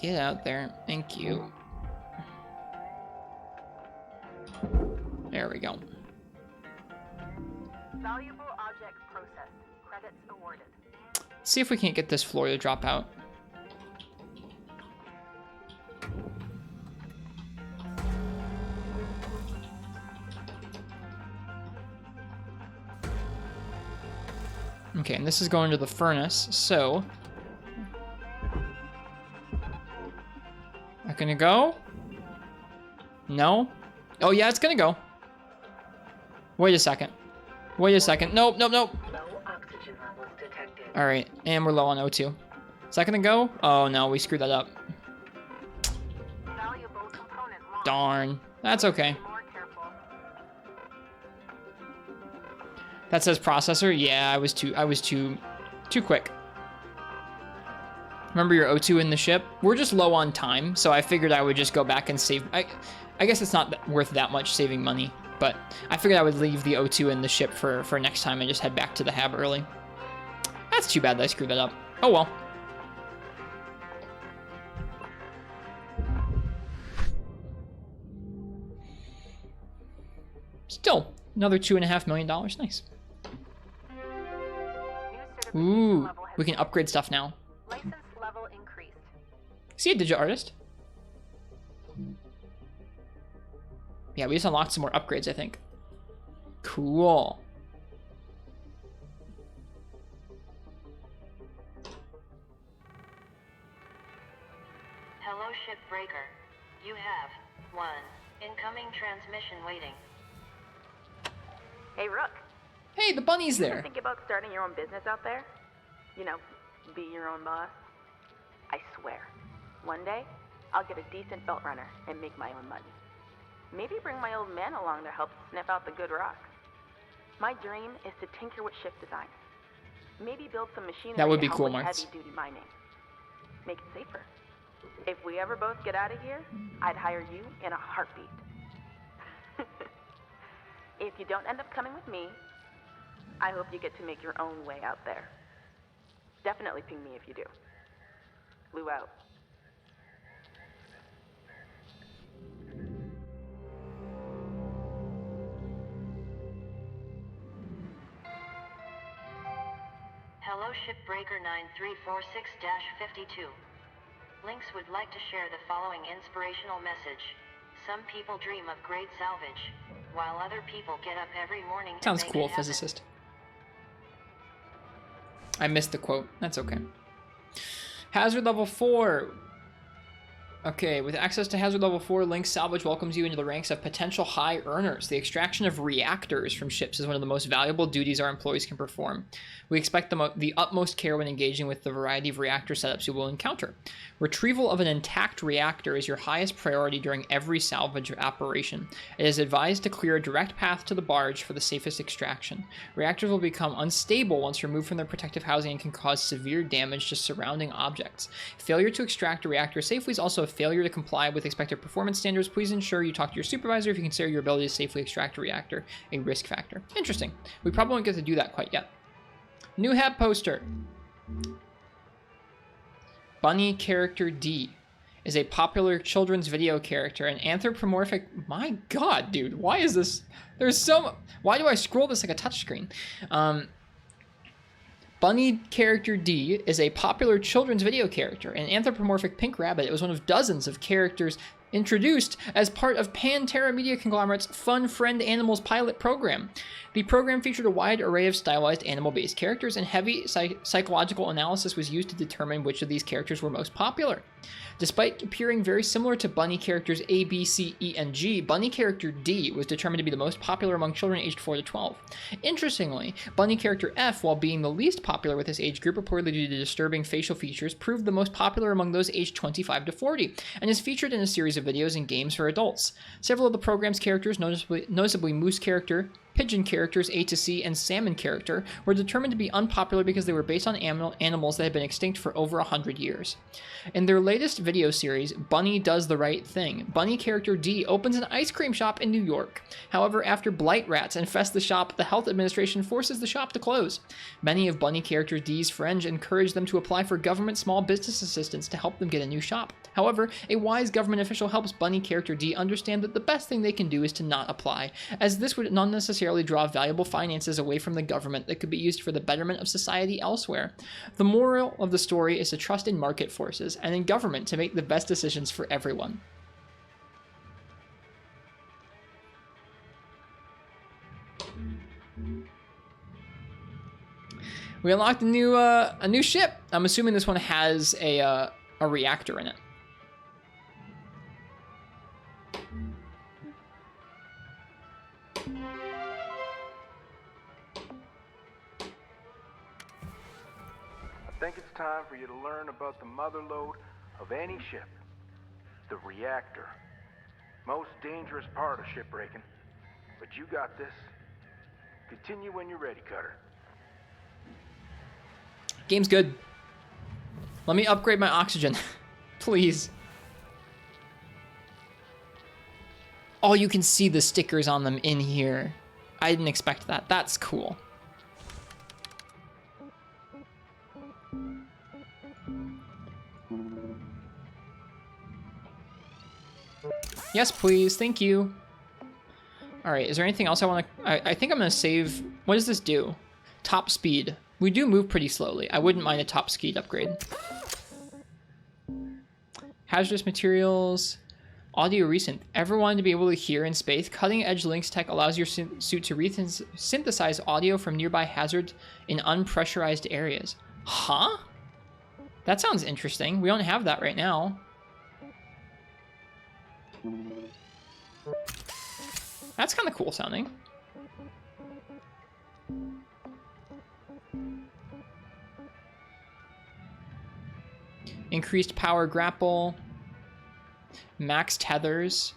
Get out there. Thank you. There we go. Valuable object processed. Credits awarded. Let's see if we can't get this floor to drop out. Okay, and this is going to the furnace, so... Not gonna go? No? Oh yeah, it's gonna go. Wait a second. Wait a second. Nope, nope, nope. Low oxygen levels detected. Alright, and we're low on O2. Is that gonna go? Oh no, we screwed that up. Valuable component lost. Darn. That's okay. Be more careful. That says processor. Yeah, I was too quick. Remember your O2 in the ship? We're just low on time, so I figured I would just go back and save. I guess it's not worth that much saving money, but I figured I would leave the O2 in the ship for next time and just head back to the hab early. That's too bad that I screwed that up. Oh well. Still, another $2.5 million. Nice. New certification Ooh, level has we can upgrade stuff now. license level increased. See a digit artist? Yeah, we just unlocked some more upgrades, I think. Cool. Hello, Shipbreaker. You have 1 incoming transmission waiting. Hey, Rook. Hey, the bunny's You ever there. think about starting your own business out there? You know, be your own boss? I swear, one day, I'll get a decent belt runner and make my own money. Maybe bring my old man along to help sniff out the good rock. My dream is to tinker with ship design. Maybe build some machinery That would to be help cool, with Martz. heavy-duty mining. Make it safer. If we ever both get out of here, I'd hire you in a heartbeat. If you don't end up coming with me, I hope you get to make your own way out there. Definitely ping me if you do. Lou out. Hello, Shipbreaker 9346-52. Lynx would like to share the following inspirational message. Some people dream of great salvage, while other people get up every morning to Sounds make cool, it happen. physicist. I missed the quote. That's okay. Hazard level 4. Okay, with access to hazard level 4, Lynx Salvage welcomes you into the ranks of potential high earners. The extraction of reactors from ships is one of the most valuable duties our employees can perform. We expect the utmost care when engaging with the variety of reactor setups you will encounter. Retrieval of an intact reactor is your highest priority during every salvage operation. It is advised to clear a direct path to the barge for the safest extraction. Reactors will become unstable once removed from their protective housing and can cause severe damage to surrounding objects. Failure to extract a reactor safely is also a failure to comply with expected performance standards. Please ensure you talk to your supervisor if you consider your ability to safely extract a reactor a risk factor. Interesting. We probably won't get to do that quite yet. New hab poster. Bunny character D is a popular children's video character, an anthropomorphic... My god, dude, why is this... There's so... Why do I scroll this like a touchscreen? Bunny character D is a popular children's video character, an anthropomorphic pink rabbit. It was one of dozens of characters introduced as part of Pantera Media Conglomerate's Fun Friend Animals pilot program. The program featured a wide array of stylized animal-based characters, and heavy psychological analysis was used to determine which of these characters were most popular. Despite appearing very similar to bunny characters A, B, C, E, and G, bunny character D was determined to be the most popular among children aged 4 to 12. Interestingly, bunny character F, while being the least popular with this age group reportedly due to disturbing facial features, proved the most popular among those aged 25 to 40, and is featured in a series of videos and games for adults. Several of the program's characters, noticeably Moose character, Pigeon characters A to C, and Salmon character, were determined to be unpopular because they were based on animals that had been extinct for over 100 years. In their latest video series, Bunny Does the Right Thing, bunny character D opens an ice cream shop in New York. However, after blight rats infest the shop, the health administration forces the shop to close. Many of bunny character D's friends encourage them to apply for government small business assistance to help them get a new shop. However, a wise government official helps bunny character D understand that the best thing they can do is to not apply, as this would not necessarily draw valuable finances away from the government that could be used for the betterment of society elsewhere. The moral of the story is to trust in market forces and in government to make the best decisions for everyone. We unlocked a new ship. I'm assuming this one has a reactor in it. I think it's time for you to learn about the mother lode of any ship, the reactor. Most dangerous part of shipbreaking, but you got this. Continue when you're ready, Cutter. Game's good. Let me upgrade my oxygen, please. Oh, you can see the stickers on them in here. I didn't expect that. That's cool. Yes, please. Thank you. All right. Is there anything else I want to... I think I'm going to save... What does this do? Top speed. We do move pretty slowly. I wouldn't mind a top speed upgrade. Hazardous materials. Audio recent. Ever wanted to be able to hear in space? Cutting edge Lynx tech allows your suit to synthesize audio from nearby hazards in unpressurized areas. Huh? That sounds interesting. We don't have that right now. That's kind of cool sounding. Increased power grapple. Max tethers.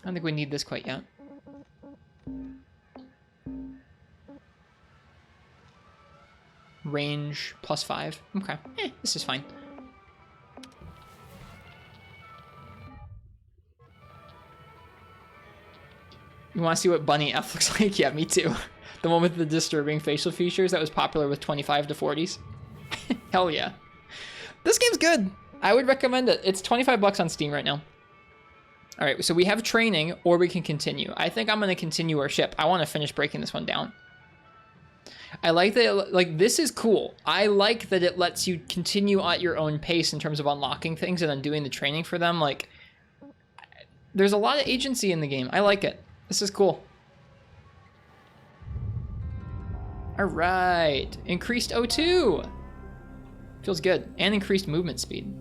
I don't think we need this quite yet. Range +5. Okay. This is fine. You want to see what Bunny F looks like? Yeah, me too. The one with the disturbing facial features that was popular with 25 to 40s. Hell yeah. This game's good. I would recommend it. It's $25 on Steam right now. All right, so we have training, or we can continue. I think I'm going to continue our ship. I want to finish breaking this one down. I like that, like, this is cool. I like that it lets you continue at your own pace in terms of unlocking things and then doing the training for them. Like, there's a lot of agency in the game. I like it. This is cool. All right. Increased O2. Feels good. And increased movement speed.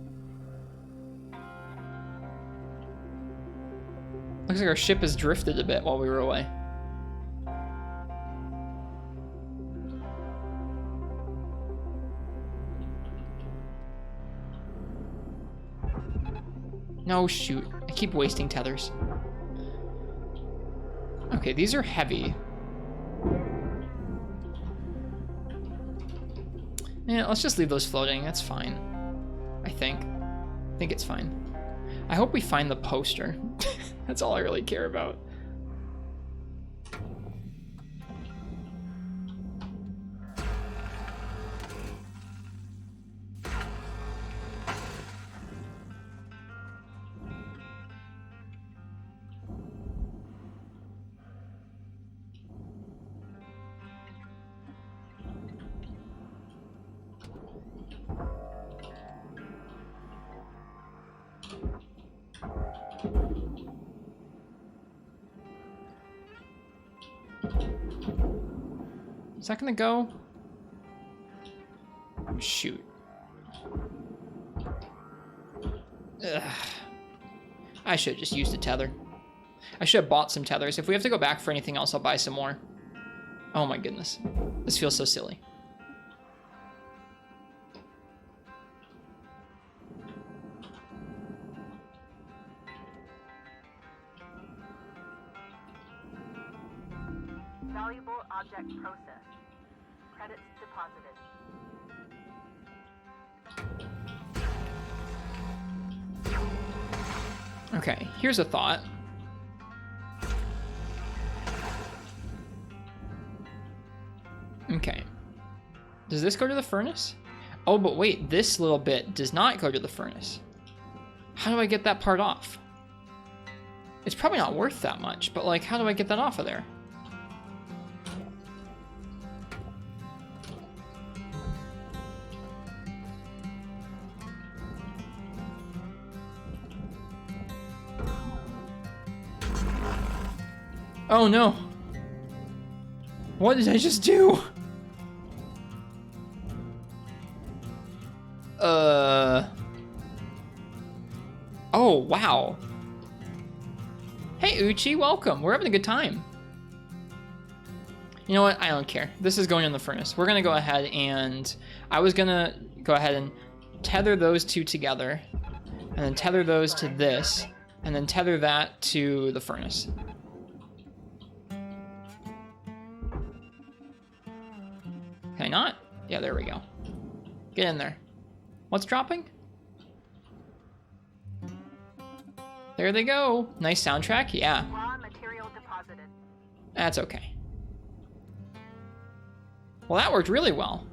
Looks like our ship has drifted a bit while we were away. No, shoot. I keep wasting tethers. Okay, these are heavy. Yeah, let's just leave those floating. That's fine. I think it's fine. I hope we find the poster. That's all I really care about. Is that gonna go? Oh, shoot. Ugh. I should have just used a tether. I should have bought some tethers. If we have to go back for anything else, I'll buy some more. Oh my goodness. This feels so silly. Valuable object processed. Credits deposited. Okay, here's a thought. Okay. Does this go to the furnace? Oh, but wait, this little bit does not go to the furnace. How do I get that part off? It's probably not worth that much, but like, how do I get that off of there? Oh no. What did I just do? Oh, wow. Hey, Uchi, welcome. We're having a good time. You know what? I don't care. This is going in the furnace. We're going to go ahead and... I was going to go ahead and tether those two together. And then tether those to this. And then tether that to the furnace. Can I not? Yeah, there we go. Get in there. What's dropping? There they go. Nice soundtrack. Yeah. Raw material deposited. That's okay. Well, that worked really well.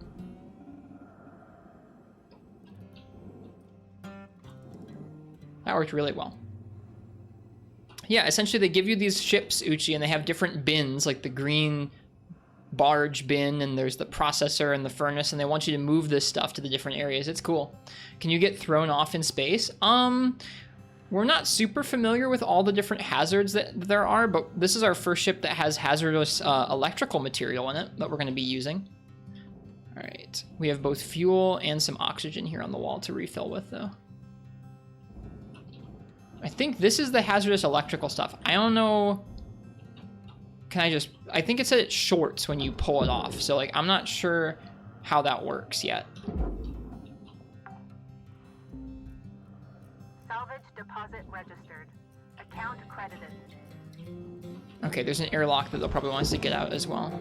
That worked really well. Yeah, essentially they give you these ships, Uchi, and they have different bins, like the green barge bin, and there's the processor and the furnace, and they want you to move this stuff to the different areas. It's cool. Can you get thrown off in space? We're not super familiar with all the different hazards that there are, but this is our first ship that has hazardous electrical material in it that we're going to be using. All right, we have both fuel and some oxygen here on the wall to refill with, though. I think this is the hazardous electrical stuff. I don't know. I think it said it shorts when you pull it off. So like, I'm not sure how that works yet. Salvage deposit registered. Account credited. Okay, there's an airlock that they'll probably want us to get out as well.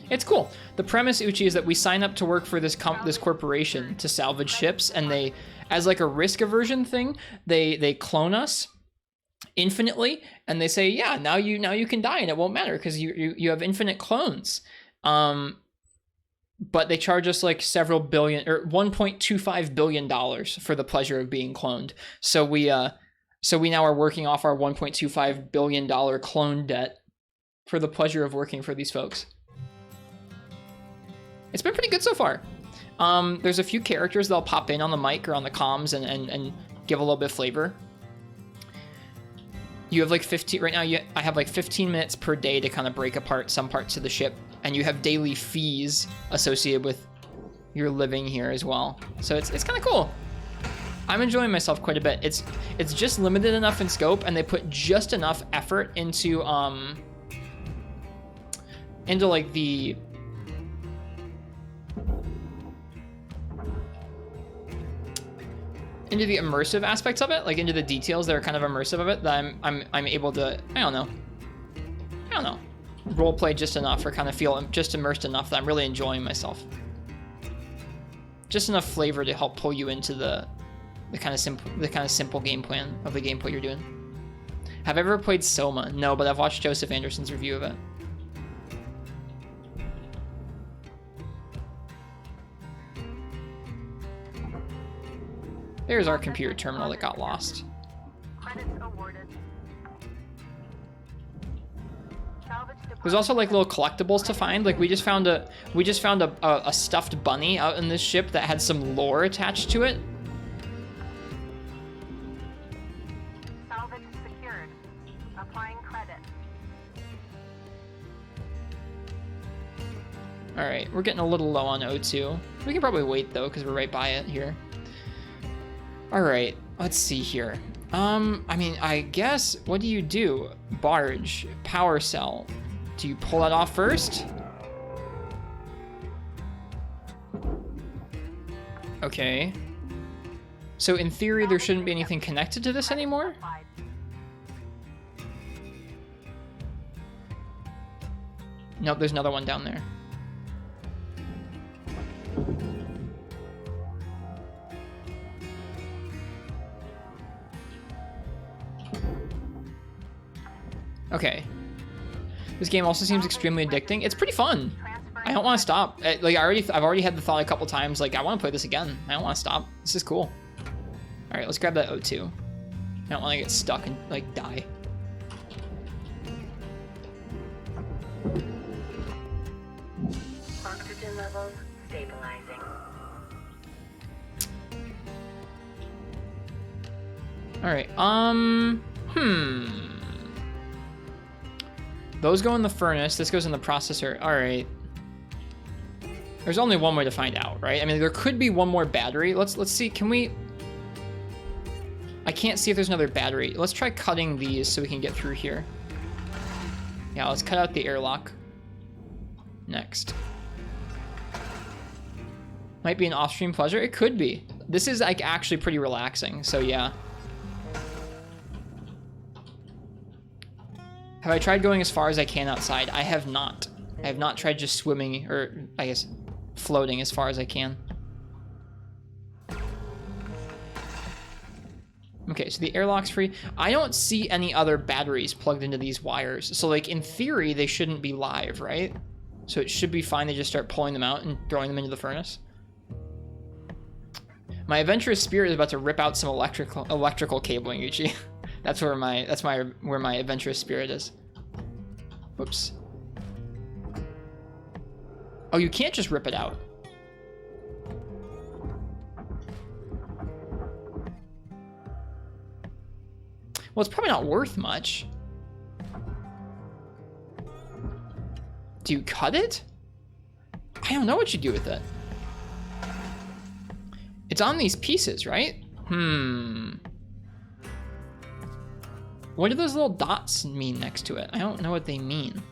It's cool. The premise, Uchi, is that we sign up to work for this corporation to salvage ships, and they, as like a risk aversion thing, they clone us infinitely, and they say, yeah, now you can die and it won't matter because you have infinite clones. But they charge us like several billion or $1.25 billion for the pleasure of being cloned. So we now are working off our $1.25 billion clone debt for the pleasure of working for these folks. It's been pretty good so far. There's a few characters that'll pop in on the mic or on the comms and give a little bit of flavor. You have like 15 right now. I have like 15 minutes per day to kind of break apart some parts of the ship, and you have daily fees associated with your living here as well. So it's kind of cool. I'm enjoying myself quite a bit. It's just limited enough in scope, and they put just enough effort into like the immersive aspects of it, like into the details that are kind of immersive of it, that I'm able to, I don't know, role play just enough or kind of feel just immersed enough that I'm really enjoying myself. Just enough flavor to help pull you into the kind of simple game plan of the gameplay you're doing. Have I ever played Soma? No, but I've watched Joseph Anderson's review of it. There's our computer terminal that got lost. Credits awarded. Salvage deposit There's also like little collectibles to find. Like we just found a stuffed bunny out in this ship that had some lore attached to it. Salvage secured. Applying credit. All right, we're getting a little low on O2. We can probably wait though, because we're right by it here. All right, let's see here. I mean, I guess, what do you do? Barge, power cell. Do you pull that off first? Okay. So in theory, there shouldn't be anything connected to this anymore? Nope, there's another one down there. Okay. This game also seems extremely addicting. It's pretty fun. I don't want to stop. Like I've already had the thought a couple times. Like I want to play this again. I don't want to stop. This is cool. All right, let's grab that O2. I don't want to get stuck and like die. Oxygen levels stabilizing. All right. Those go in the furnace. This goes in the processor. All right. There's only one way to find out, right? I mean, there could be one more battery. Let's see. Can we? I can't see if there's another battery. Let's try cutting these so we can get through here. Yeah, let's cut out the airlock. Next. Might be an off-stream pleasure. It could be. This is like actually pretty relaxing. So yeah. Have I tried going as far as I can outside? I have not. I have not tried just swimming, or I guess floating as far as I can. Okay, so the airlock's free. I don't see any other batteries plugged into these wires. So like in theory, they shouldn't be live, right? So it should be fine to just start pulling them out and throwing them into the furnace. My adventurous spirit is about to rip out some electrical cabling, Yuchi. That's where my adventurous spirit is. Whoops. Oh, you can't just rip it out. Well, it's probably not worth much. Do you cut it? I don't know what you do with it. It's on these pieces, right? What do those little dots mean next to it? I don't know what they mean.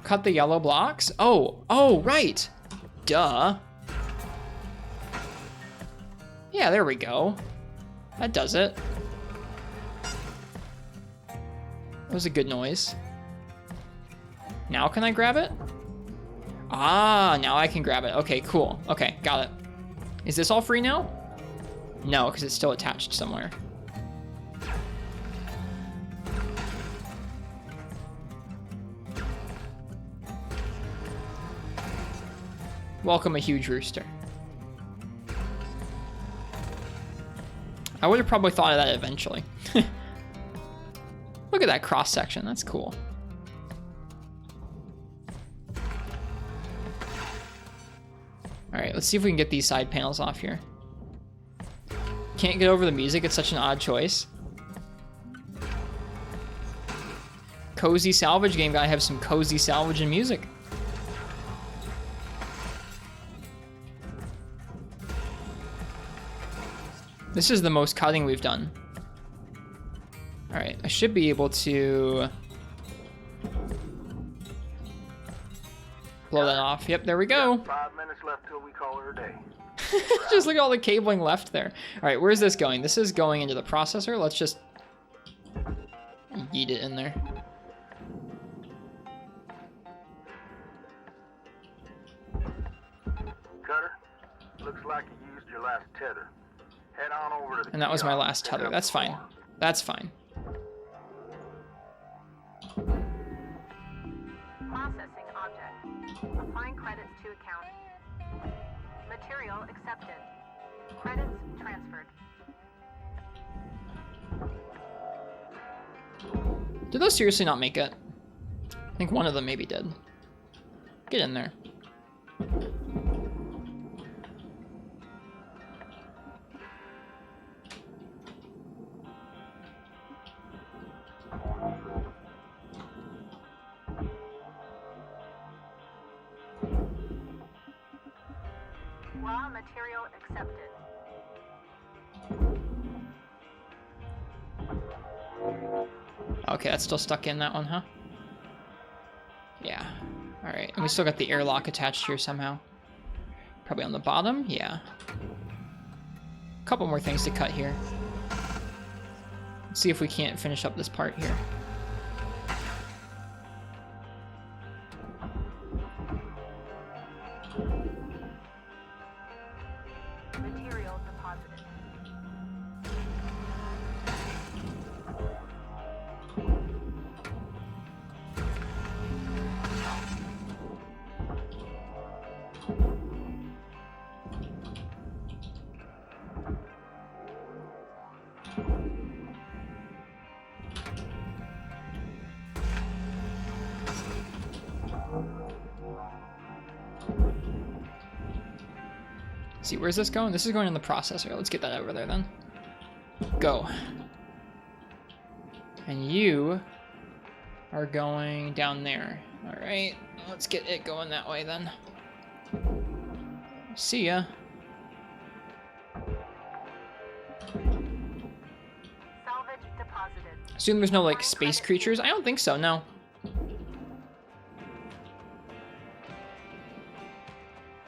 Cut the yellow blocks? Oh, right. Duh. Yeah, there we go. That does it. That was a good noise. Now can I grab it? Ah, now I can grab it. Okay, cool. Okay, got it. Is this all free now? No, because it's still attached somewhere. Welcome a huge rooster. I would have probably thought of that eventually. Look at that cross section, that's cool. All right, let's see if we can get these side panels off here. Can't get over the music, it's such an odd choice. Cozy salvage game, gotta have some cozy salvage and music. This is the most cutting we've done. All right, I should be able to blow that off. Yep, there we go. 5 minutes left till we call her a day. Just look at all the cabling left there. All right, where's this going? This is going into the processor. Let's just yeet it in there. Cutter, looks like you used your last tether. Head on over to the And that was my kiosk last and pick tether. up That's the fine. form. That's fine. Processing object. Applying credits to account. Material accepted. Credits transferred. Did those seriously not make it? I think one of them maybe did. Get in there. Raw material accepted. Okay, that's still stuck in that one, huh? Yeah. Alright, and we still got the airlock attached here somehow. Probably on the bottom? Yeah. A couple more things to cut here. Let's see if we can't finish up this part here. Material deposited. See, where's this going? This is going in the processor. Let's get that over there then. Go. And you are going down there. All right, let's get it going that way then. See ya. Salvage deposited. Assume there's no like space creatures. I don't think so, no.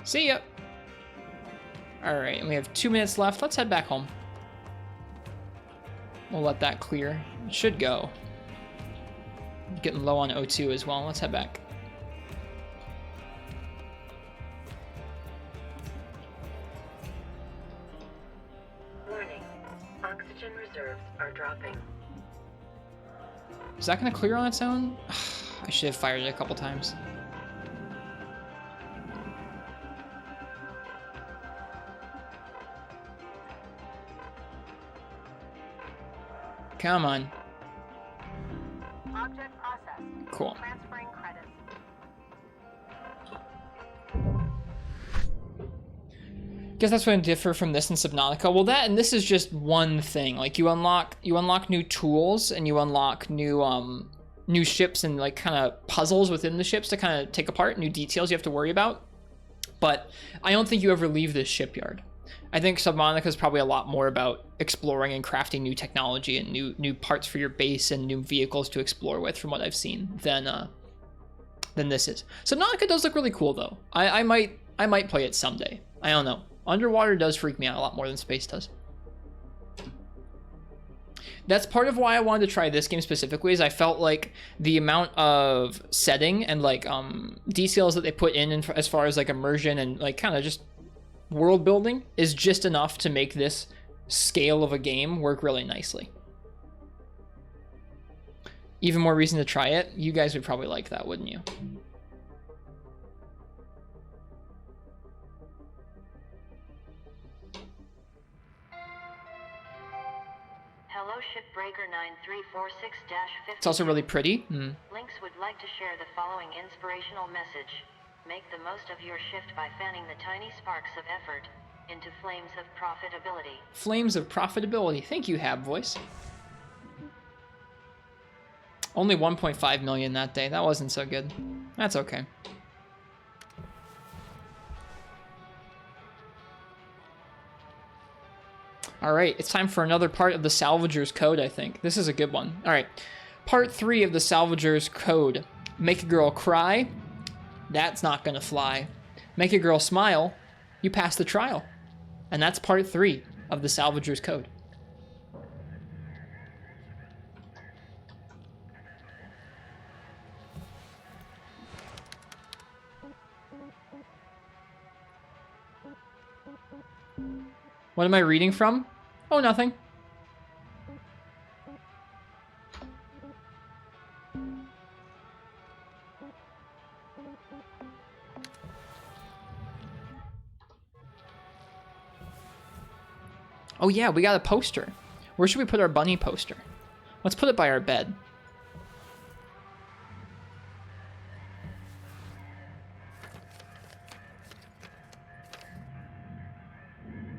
See ya. All right, and we have 2 minutes left. Let's head back home. We'll let that clear. It should go. Getting low on O2 as well. Let's head back. Warning. Oxygen reserves are dropping. Is that going to clear on its own? I should have fired it a couple times. Come on. Object processed. Cool. Transferring credits. Guess that's going to differ from this and Subnautica. Well, that and this is just one thing. Like you unlock new tools and you unlock new new ships and like kind of puzzles within the ships to kind of take apart, new details you have to worry about. But I don't think you ever leave this shipyard. I think Subnautica is probably a lot more about exploring and crafting new technology and new parts for your base and new vehicles to explore with, from what I've seen, than this is. Subnautica does look really cool though. I might play it someday. I don't know. Underwater does freak me out a lot more than space does. That's part of why I wanted to try this game specifically, is I felt like the amount of setting and like details that they put in as far as like immersion and like kind of just world building is just enough to make this scale of a game work really nicely. Even more reason to try it. You guys would probably like that, wouldn't you? Hello, Shipbreaker 9346-50. It's also really pretty. Lynx would like to share the following inspirational message. Make the most of your shift by fanning the tiny sparks of effort into flames of profitability. Flames of profitability. Thank you, Hab Voice. Only 1.5 million that day. That wasn't so good. That's okay. All right, it's time for another part of the Salvager's Code, I think. This is a good one. All right, part 3 of the Salvager's Code. Make a girl cry. That's not gonna fly. Make a girl smile. You pass the trial. And that's part 3 of the Salvager's Code. What am I reading from? Oh, nothing. Oh yeah, we got a poster. Where should we put our bunny poster? Let's put it by our bed.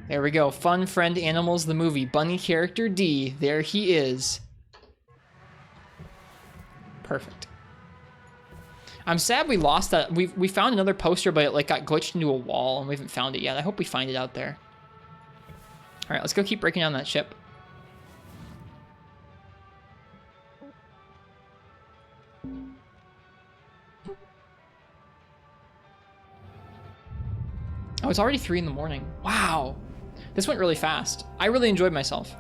There we go. Fun Friend Animals, the movie. Bunny character D. There he is. Perfect. I'm sad we lost that. We found another poster, but it like got glitched into a wall, and we haven't found it yet. I hope we find it out there. All right, let's go keep breaking down that ship. Oh, it's already 3 in the morning. Wow. This went really fast. I really enjoyed myself.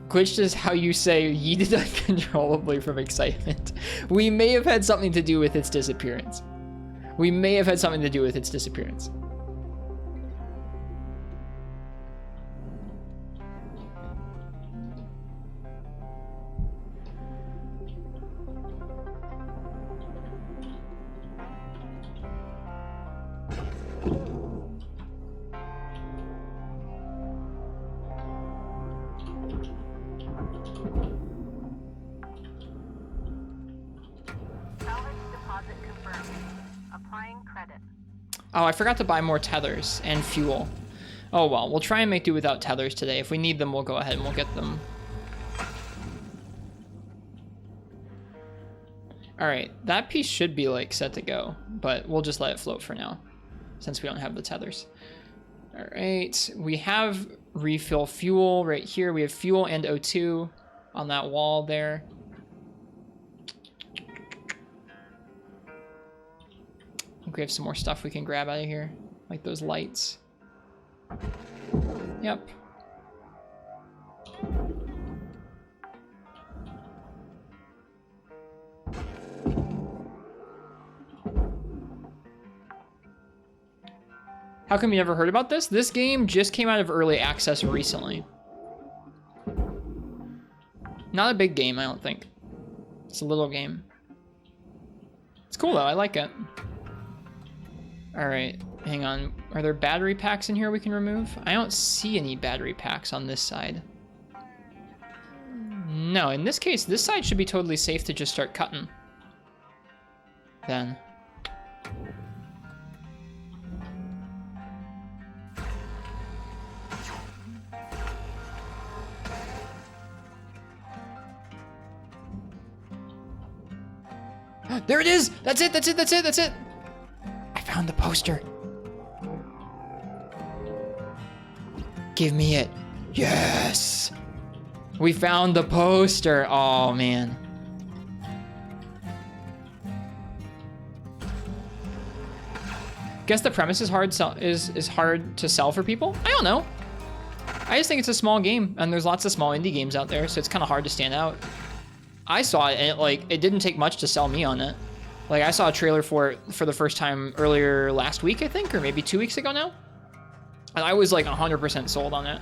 Glitched is how you say yeeted uncontrollably from excitement. We may have had something to do with its disappearance. We may have had something to do with its disappearance. Oh, I forgot to buy more tethers and fuel. Oh well, we'll try and make do without tethers today. If we need them, we'll go ahead and we'll get them. All right, that piece should be like set to go, but we'll just let it float for now since we don't have the tethers. All right, we have refill fuel right here. We have fuel and O2 on that wall there. I think we have some more stuff we can grab out of here, like those lights. Yep. How come you never heard about this? This game just came out of early access recently. Not a big game, I don't think. It's a little game. It's cool though, I like it. All right, hang on. Are there battery packs in here we can remove? I don't see any battery packs on this side. No, in this case, this side should be totally safe to just start cutting. Then. There it is! That's it, that's it, that's it, that's it! I found the poster. Give me it. Yes! We found the poster. Oh, man. Guess the premise is hard to sell for people? I don't know. I just think it's a small game, and there's lots of small indie games out there, so it's kind of hard to stand out. I saw it, and it didn't take much to sell me on it. Like, I saw a trailer for it for the first time earlier last week, I think, or maybe 2 weeks ago now. And I was, like, 100% sold on it.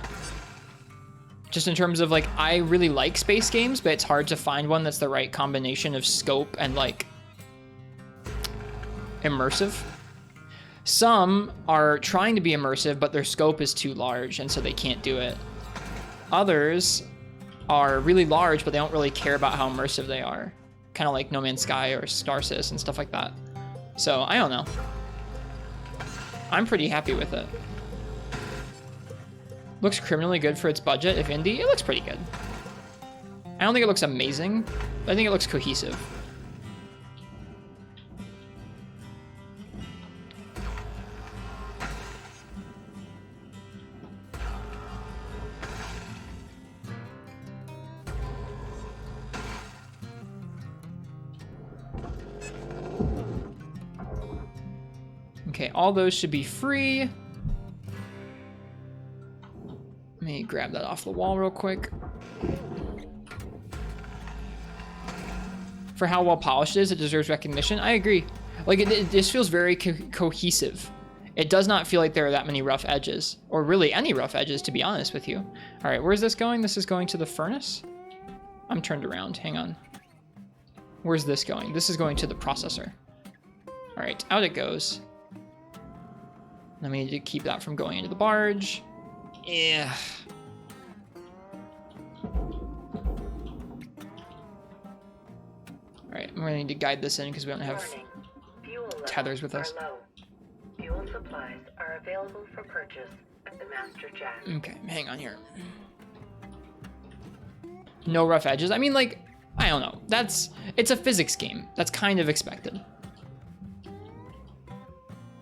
Just in terms of, like, I really like space games, but it's hard to find one that's the right combination of scope and, like, immersive. Some are trying to be immersive, but their scope is too large, and so they can't do it. Others are really large, but they don't really care about how immersive they are. Kind of like No Man's Sky or Star Citizen and stuff like that. So, I don't know. I'm pretty happy with it. Looks criminally good for its budget. If indie, it looks pretty good. I don't think it looks amazing, but I think it looks cohesive. Okay, all those should be free. Let me grab that off the wall real quick. For how well polished it is, it deserves recognition. I agree. Like, it just feels very cohesive. It does not feel like there are that many rough edges, or really any rough edges, to be honest with you. All right, where's this going? This is going to the furnace? I'm turned around, hang on. Where's this going? This is going to the processor. All right, out it goes. Then we need to keep that from going into the barge. Yeah. All right, we're gonna need to guide this in because we don't have tethers with us. Fuel supplies are are available for purchase at the Master Jack. Okay, hang on here. No rough edges. I mean, like, I don't know. It's a physics game. That's kind of expected.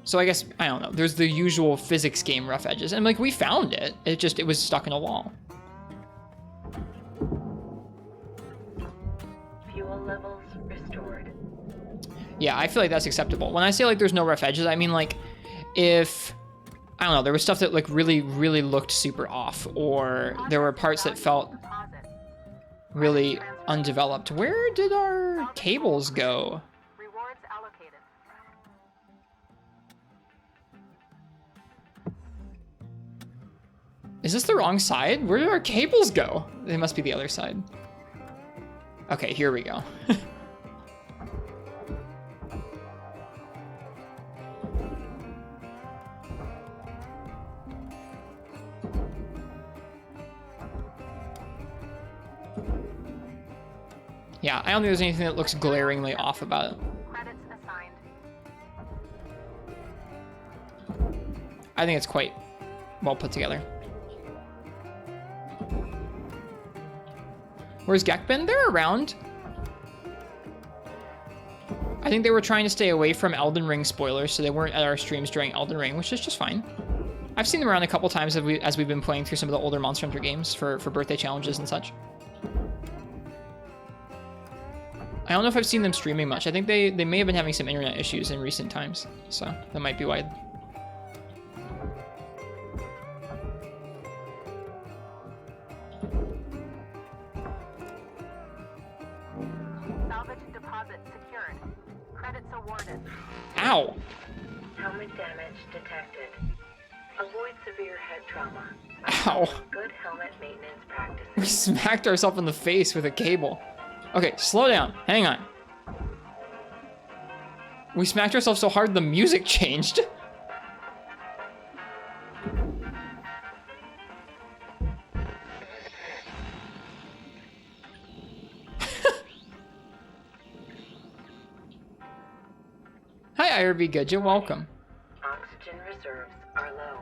So I guess, I don't know. There's the usual physics game rough edges. And like, we found it. It was stuck in a wall. Fuel levels restored. Yeah, I feel like that's acceptable. When I say like there's no rough edges, I mean like if, I don't know, there was stuff that like really, really looked super off, or there were parts that felt really undeveloped. Where did our cables go? Rewards allocated. Is this the wrong side? Where did our cables go? They must be the other side. Okay, here we go. Yeah, I don't think there's anything that looks glaringly off about it. Credits assigned. I think it's quite well put together. Where's Gek been? They're around. I think they were trying to stay away from Elden Ring spoilers, so they weren't at our streams during Elden Ring, which is just fine. I've seen them around a couple times as we've been playing through some of the older Monster Hunter games for birthday challenges and such. I don't know if I've seen them streaming much. I think they may have been having some internet issues in recent times, so that might be why. Salvage deposit secured. Credits awarded. Ow! Helmet damage detected. Avoid severe head trauma. Ow. Good helmet maintenance practices. We smacked ourselves in the face with a cable. Okay, slow down. Hang on. We smacked ourselves so hard the music changed. Hi, IRB Good. You're welcome. Oxygen reserves are low.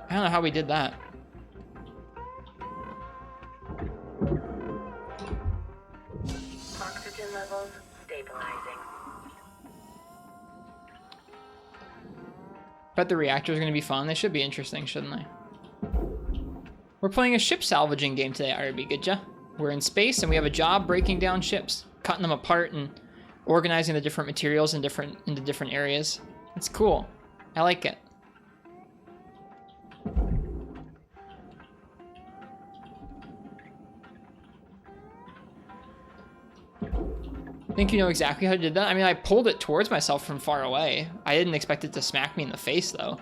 I don't know how we did that. Oxygen levels stabilizing. Bet the reactor is going to be fun. They should be interesting, shouldn't they? We're playing a ship salvaging game today, IRB. Good ya? We're in space and we have a job breaking down ships, cutting them apart and organizing the different materials into different areas. It's cool. I like it. Think you know exactly how to do that? I mean, I pulled it towards myself from far away. I didn't expect it to smack me in the face, though.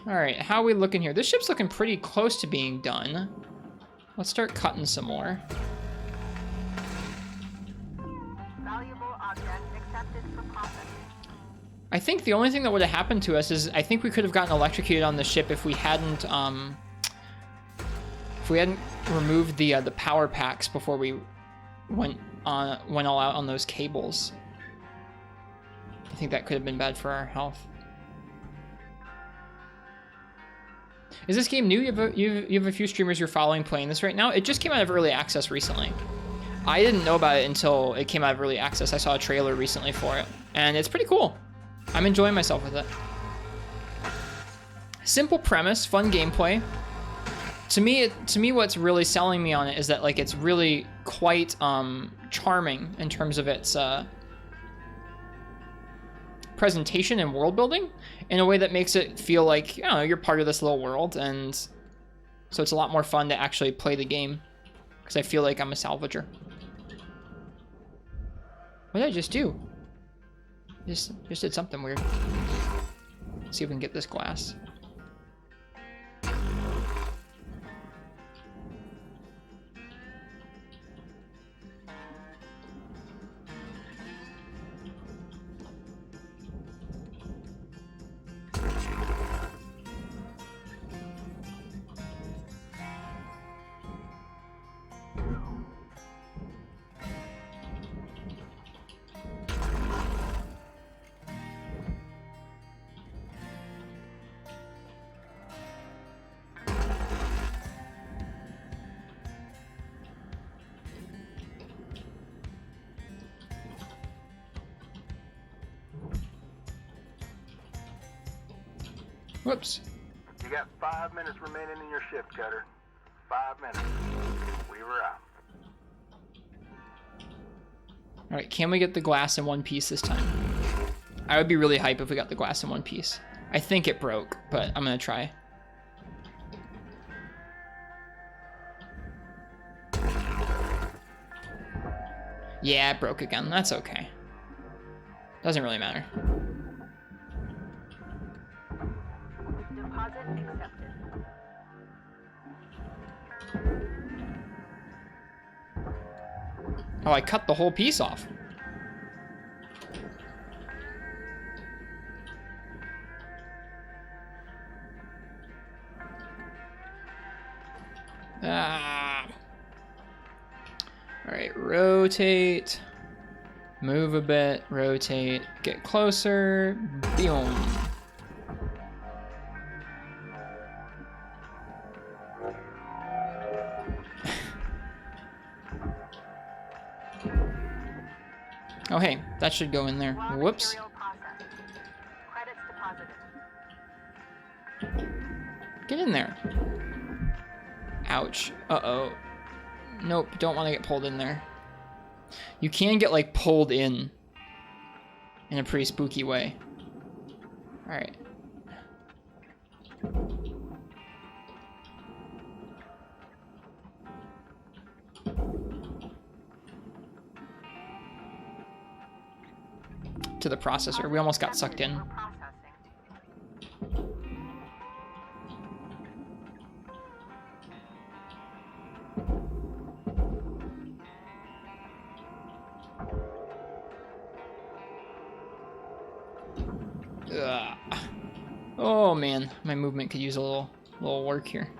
All right, how are we looking here? This ship's looking pretty close to being done. Let's start cutting some more. Valuable object accepted for processing. I think the only thing that would have happened to us is I think we could have gotten electrocuted on the ship if we hadn't removed the power packs before we went all out on those cables. I think that could have been bad for our health. Is this game new? You have a few streamers you're following playing this right now. It just came out of early access recently. I didn't know about it until it came out of early access. I saw a trailer recently for it, and it's pretty cool. I'm enjoying myself with it. Simple premise, fun gameplay. To me, what's really selling me on it is that like it's really quite charming in terms of its presentation and world building in a way that makes it feel like, you know, you're part of this little world, and so it's a lot more fun to actually play the game because I feel like I'm a salvager. What did I just do? Just did something weird. Let's see if we can get this glass. Whoops. You got 5 minutes remaining in your shift, Cutter. 5 minutes. We were out. All right, can we get the glass in one piece this time? I would be really hype if we got the glass in one piece. I think it broke, but I'm gonna try. Yeah, it broke again. That's okay. Doesn't really matter. Deposit accepted. Oh, I cut the whole piece off. Ah. All right, rotate, move a bit, rotate, get closer, boom. Oh, hey, that should go in there. Raw Whoops. material processed. Credits deposited. Get in there. Ouch. Uh-oh. Nope, don't want to get pulled in there. You can get, like, pulled in a pretty spooky way. Alright. To the processor. We almost got sucked in. Ugh. Oh man, my movement could use a little work here.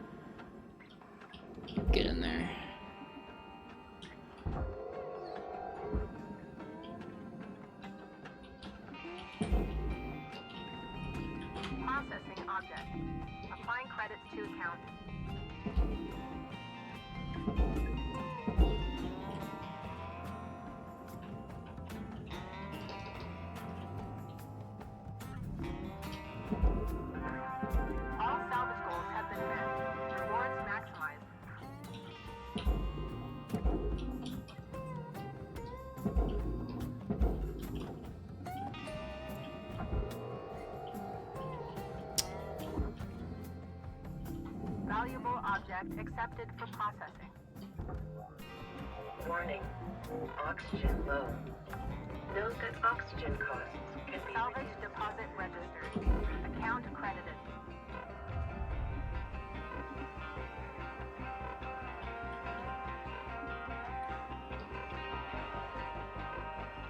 Get in there. Processing object. Applying credits to account. All salvage goals have been met. Rewards maximized. Valuable object accepted for processing. Warning. Oxygen low. Note that oxygen costs can be Salvage deposit registered. Account credited.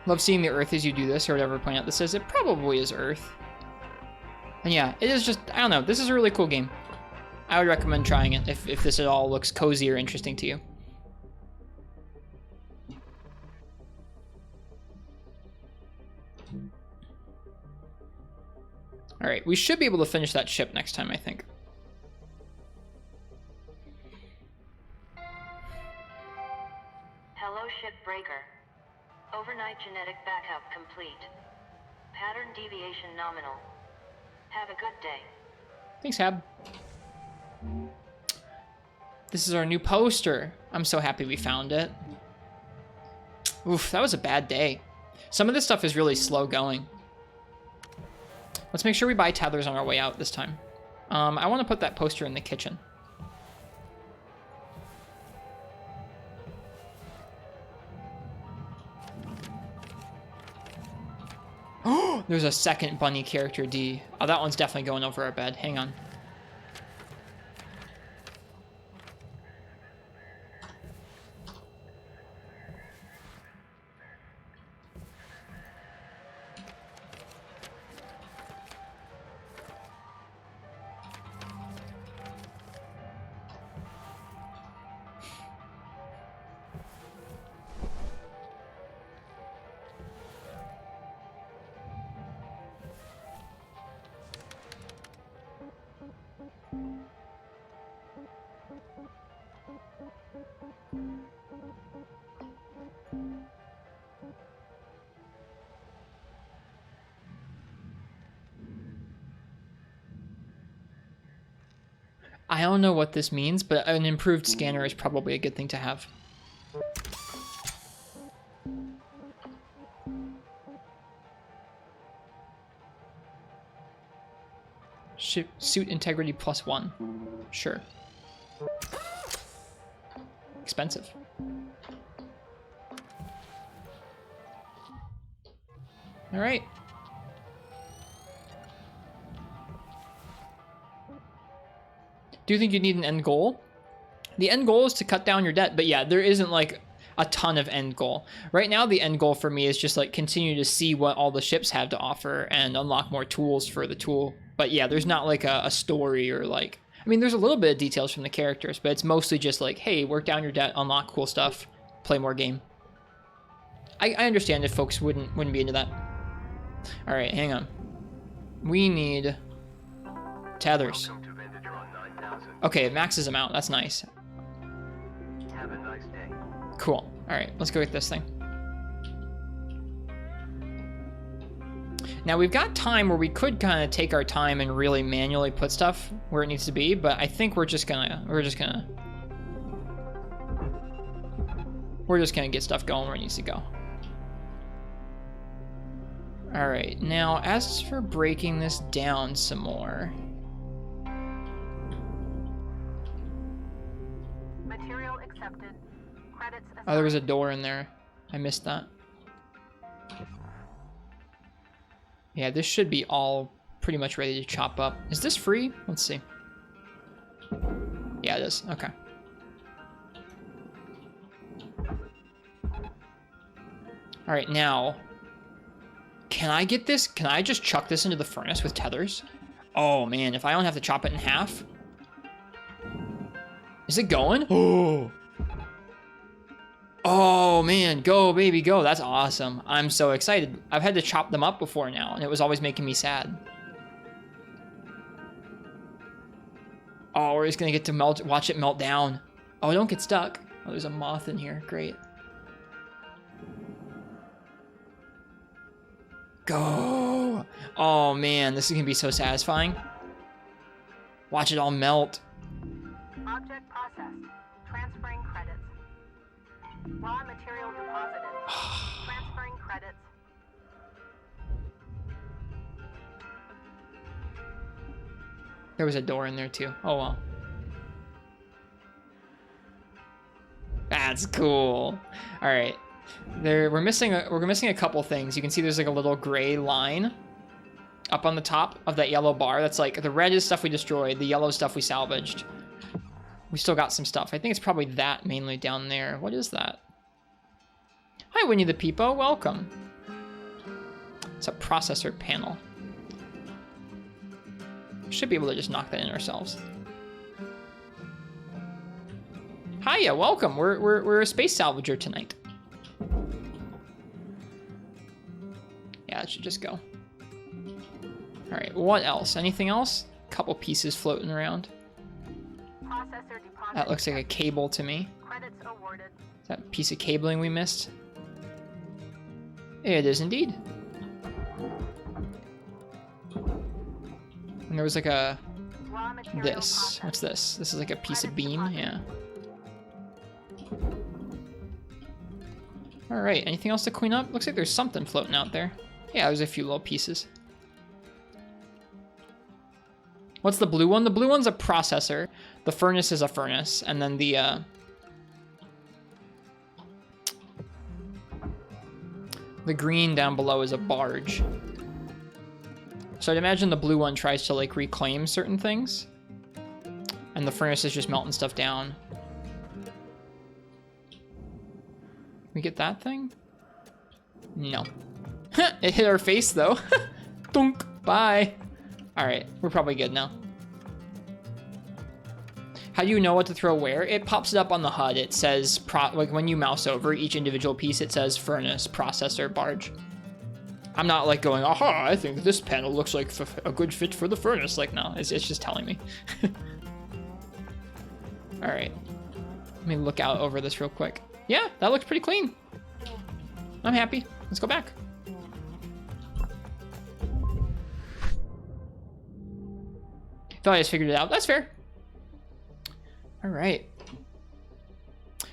Love seeing the Earth as you do this, or whatever planet this is. It probably is Earth. And yeah, it is just, I don't know, this is a really cool game. I would recommend trying it if this at all looks cozy or interesting to you. Alright, we should be able to finish that ship next time, I think. Hello, Shipbreaker. Overnight genetic backup complete. Pattern deviation nominal. Have a good day. Thanks, Hab. This is our new poster. I'm so happy we found it. Oof, that was a bad day. Some of this stuff is really slow going. Let's make sure we buy tethers on our way out this time. I want to put that poster in the kitchen. Oh, there's a second bunny character D. Oh, that one's definitely going over our bed. Hang on. I don't know what this means, but an improved scanner is probably a good thing to have. Suit integrity +1. Sure. Expensive. All right. Do you think you need an end goal? The end goal is to cut down your debt, but yeah, there isn't like a ton of end goal. Right now, the end goal for me is just like continue to see what all the ships have to offer and unlock more tools for the tool. But yeah, there's not like a story or like, I mean, there's a little bit of details from the characters, but it's mostly just like, hey, work down your debt, unlock cool stuff, play more game. I understand if folks wouldn't be into that. All right, hang on. We need tethers. Okay, it maxes them out. That's nice. Have a nice day. Cool. All right, let's go get this thing. Now we've got time where we could kind of take our time and really manually put stuff where it needs to be, but I think we're just gonna get stuff going where it needs to go. All right, now as for breaking this down some more. Material accepted. Credits Oh, there was a door in there. I missed that. Yeah, this should be all pretty much ready to chop up. Is this free? Let's see. Yeah, it is. Okay. All right, now, can I get this? Can I just chuck this into the furnace with tethers? Oh man, if I don't have to chop it in half. Is it going? Oh. Oh man, go baby, go. That's awesome. I'm so excited. I've had to chop them up before now, and it was always making me sad. Oh, we're just gonna get to watch it melt down. Oh, don't get stuck. Oh, there's a moth in here. Great. Go. Oh man, this is gonna be so satisfying. Watch it all melt. Object processed. Transferring credits. Raw material deposited. Transferring credits. There was a door in there too. Oh well. That's cool. All right. We're missing a couple things. You can see there's like a little gray line up on the top of that yellow bar. That's like the red is stuff we destroyed, the yellow stuff we salvaged. We still got some stuff. I think it's probably that mainly down there. What is that? Hi, Winnie the Peepo. Welcome. It's a processor panel. Should be able to just knock that in ourselves. Hiya, welcome. We're a space salvager tonight. Yeah, it should just go. All right, what else? Anything else? Couple pieces floating around. Processor deposit. That looks like a cable to me. Credits awarded. Is that piece of cabling we missed? It is indeed. And there was like a this. What's this? This is like a piece of beam. Yeah. All right. Anything else to clean up? Looks like there's something floating out there. Yeah, there's a few little pieces. What's the blue one? The blue one's a processor. The furnace is a furnace, and then the green down below is a barge. So I'd imagine the blue one tries to like reclaim certain things, and the furnace is just melting stuff down. We get that thing? No. It hit our face though. Dunk. Bye. All right, we're probably good now. How do you know what to throw where? It pops it up on the HUD. It says, like when you mouse over each individual piece, it says furnace, processor, barge. I'm not like going, aha, I think this panel looks like a good fit for the furnace. Like, no, it's just telling me. All right, let me look out over this real quick. Yeah, that looks pretty clean. I'm happy. Let's go back. Thought I just figured it out. That's fair. All right.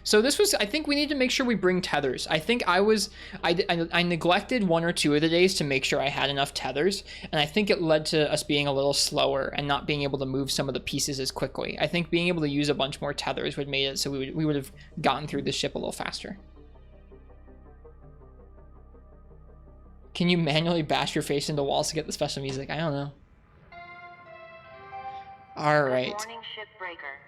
So this was, I think we need to make sure we bring tethers. I think I neglected 1 or 2 of the days to make sure I had enough tethers. And I think it led to us being a little slower and not being able to move some of the pieces as quickly. I think being able to use a bunch more tethers would made it so we would have gotten through the ship a little faster. Can you manually bash your face into walls to get the special music? I don't know. All right. Good morning, Shipbreaker.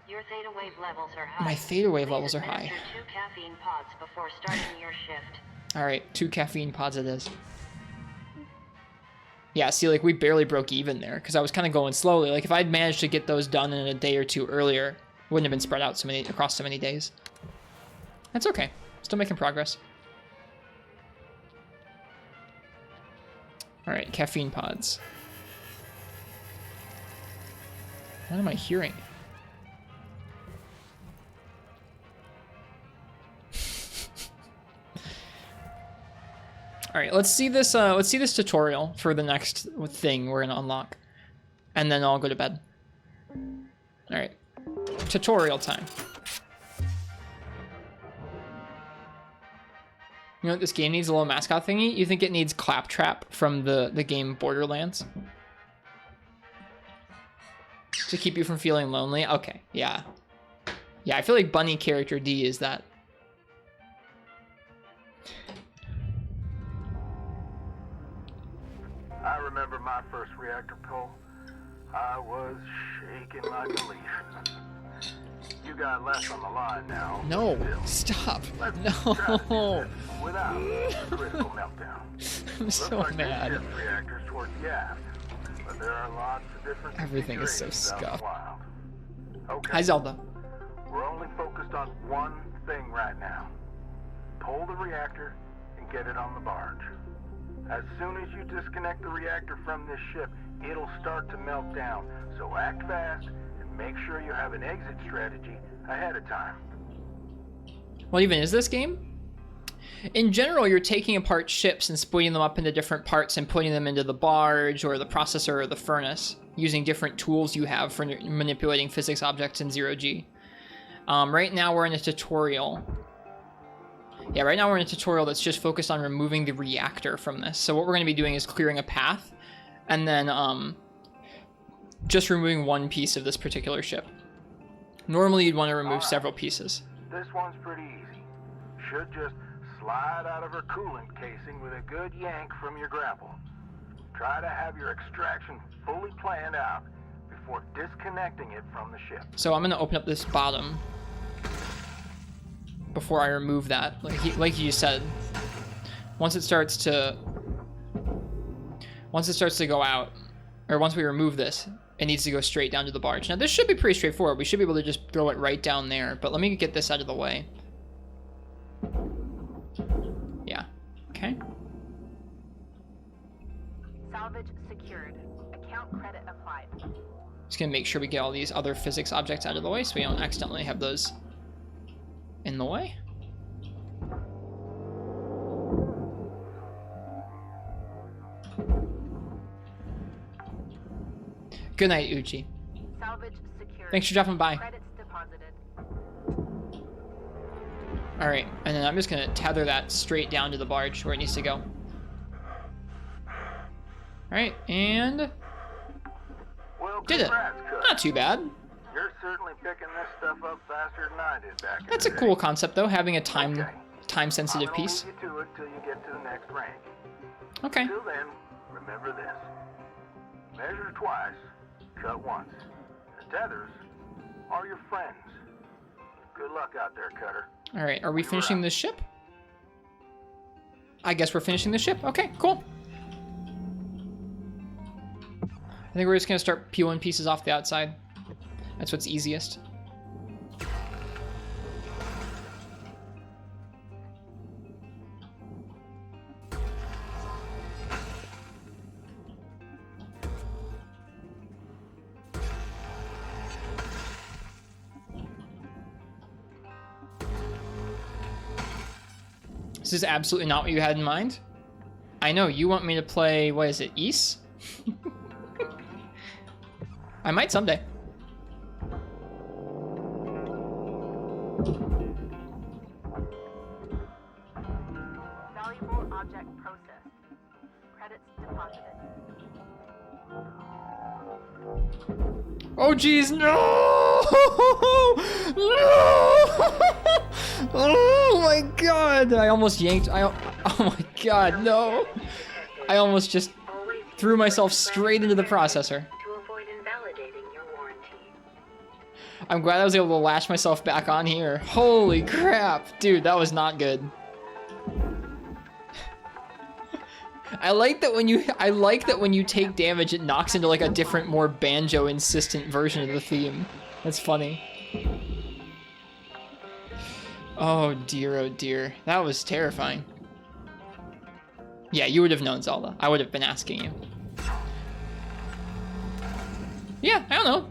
Your theta wave levels are high. My theta wave Please levels are high. administer 2 caffeine pods before starting your shift. All right, 2 caffeine pods it is. Yeah, see, like, we barely broke even there because I was kind of going slowly. Like, if I'd managed to get those done in a day or 2 earlier, it wouldn't have been spread out across so many days. That's okay. Still making progress. All right, caffeine pods. What am I hearing? All right, let's see this tutorial for the next thing we're gonna unlock, and then I'll go to bed. All right, tutorial time. You know what this game needs? A little mascot thingy? You think it needs Claptrap from the game Borderlands? To keep you from feeling lonely? Okay, yeah. Yeah, I feel like Bunny character D is that. I remember my first reactor pull. I was shaking like a leaf. You got less on the line now. No, Still, stop. let's No. try to do this without a critical meltdown. I'm so Looks like mad. This ship's reactors towards the aft, but there are lots of different Everything is so configurations out in the scuffed. wild. Okay. Hi, Zelda. We're only focused on one thing right now. Pull the reactor and get it on the barge. As soon as you disconnect the reactor from this ship, it'll start to melt down. So act fast and make sure you have an exit strategy ahead of time. What even is this game? In general, you're taking apart ships and splitting them up into different parts and putting them into the barge or the processor or the furnace, using different tools you have for manipulating physics objects in zero-G. Right now we're in a tutorial. Yeah, right now we're in a tutorial that's just focused on removing the reactor from this. So what we're going to be doing is clearing a path and then just removing one piece of this particular ship. Normally you'd want to remove several pieces. This one's pretty easy. Should just slide out of her coolant casing with a good yank from your grapple. Try to have your extraction fully planned out before disconnecting it from the ship. So I'm going to open up this bottom before I remove that. Like you said, once it starts to go out, or once we remove this, it needs to go straight down to the barge. Now this should be pretty straightforward. We should be able to just throw it right down there, but let me get this out of the way. Yeah, okay. Salvage secured. Account credit applied. Just gonna make sure we get all these other physics objects out of the way so we don't accidentally have those in the way. Good night, Uchi. Salvage secured. Thanks for dropping by. Credits deposited. All right, and then I'm just gonna tether that straight down to the barge where it needs to go. All right, and Well, did it. congrats, Cut. Not too bad. You're certainly picking this stuff up faster than I did back That's in a the cool day. concept though, having a Okay. time-sensitive I'm gonna piece. leave you to it till you get to the next rank. Okay. Till then, remember this. Measure twice, cut once. The tethers are your friends. Good luck out there, Cutter. All right, are we We were finishing out. this ship? I guess we're finishing the ship. Okay, cool. I think we're just gonna start peeling pieces off the outside. That's what's easiest. This is absolutely not what you had in mind. I know, you want me to play, what is it, Ys? I might someday. Valuable object processed. Credits deposited. Oh geez, no! No! Oh my god! I almost yanked. Oh my god, no! I almost just threw myself straight into the processor. To avoid invalidating your warranty. I'm glad I was able to lash myself back on here. Holy crap, dude, that was not good. I like that when you take damage, it knocks into like a different, more banjo insistent version of the theme. That's funny. Oh dear, that was terrifying. Yeah, you would have known, Zelda. I would have been asking you. Yeah, I don't know.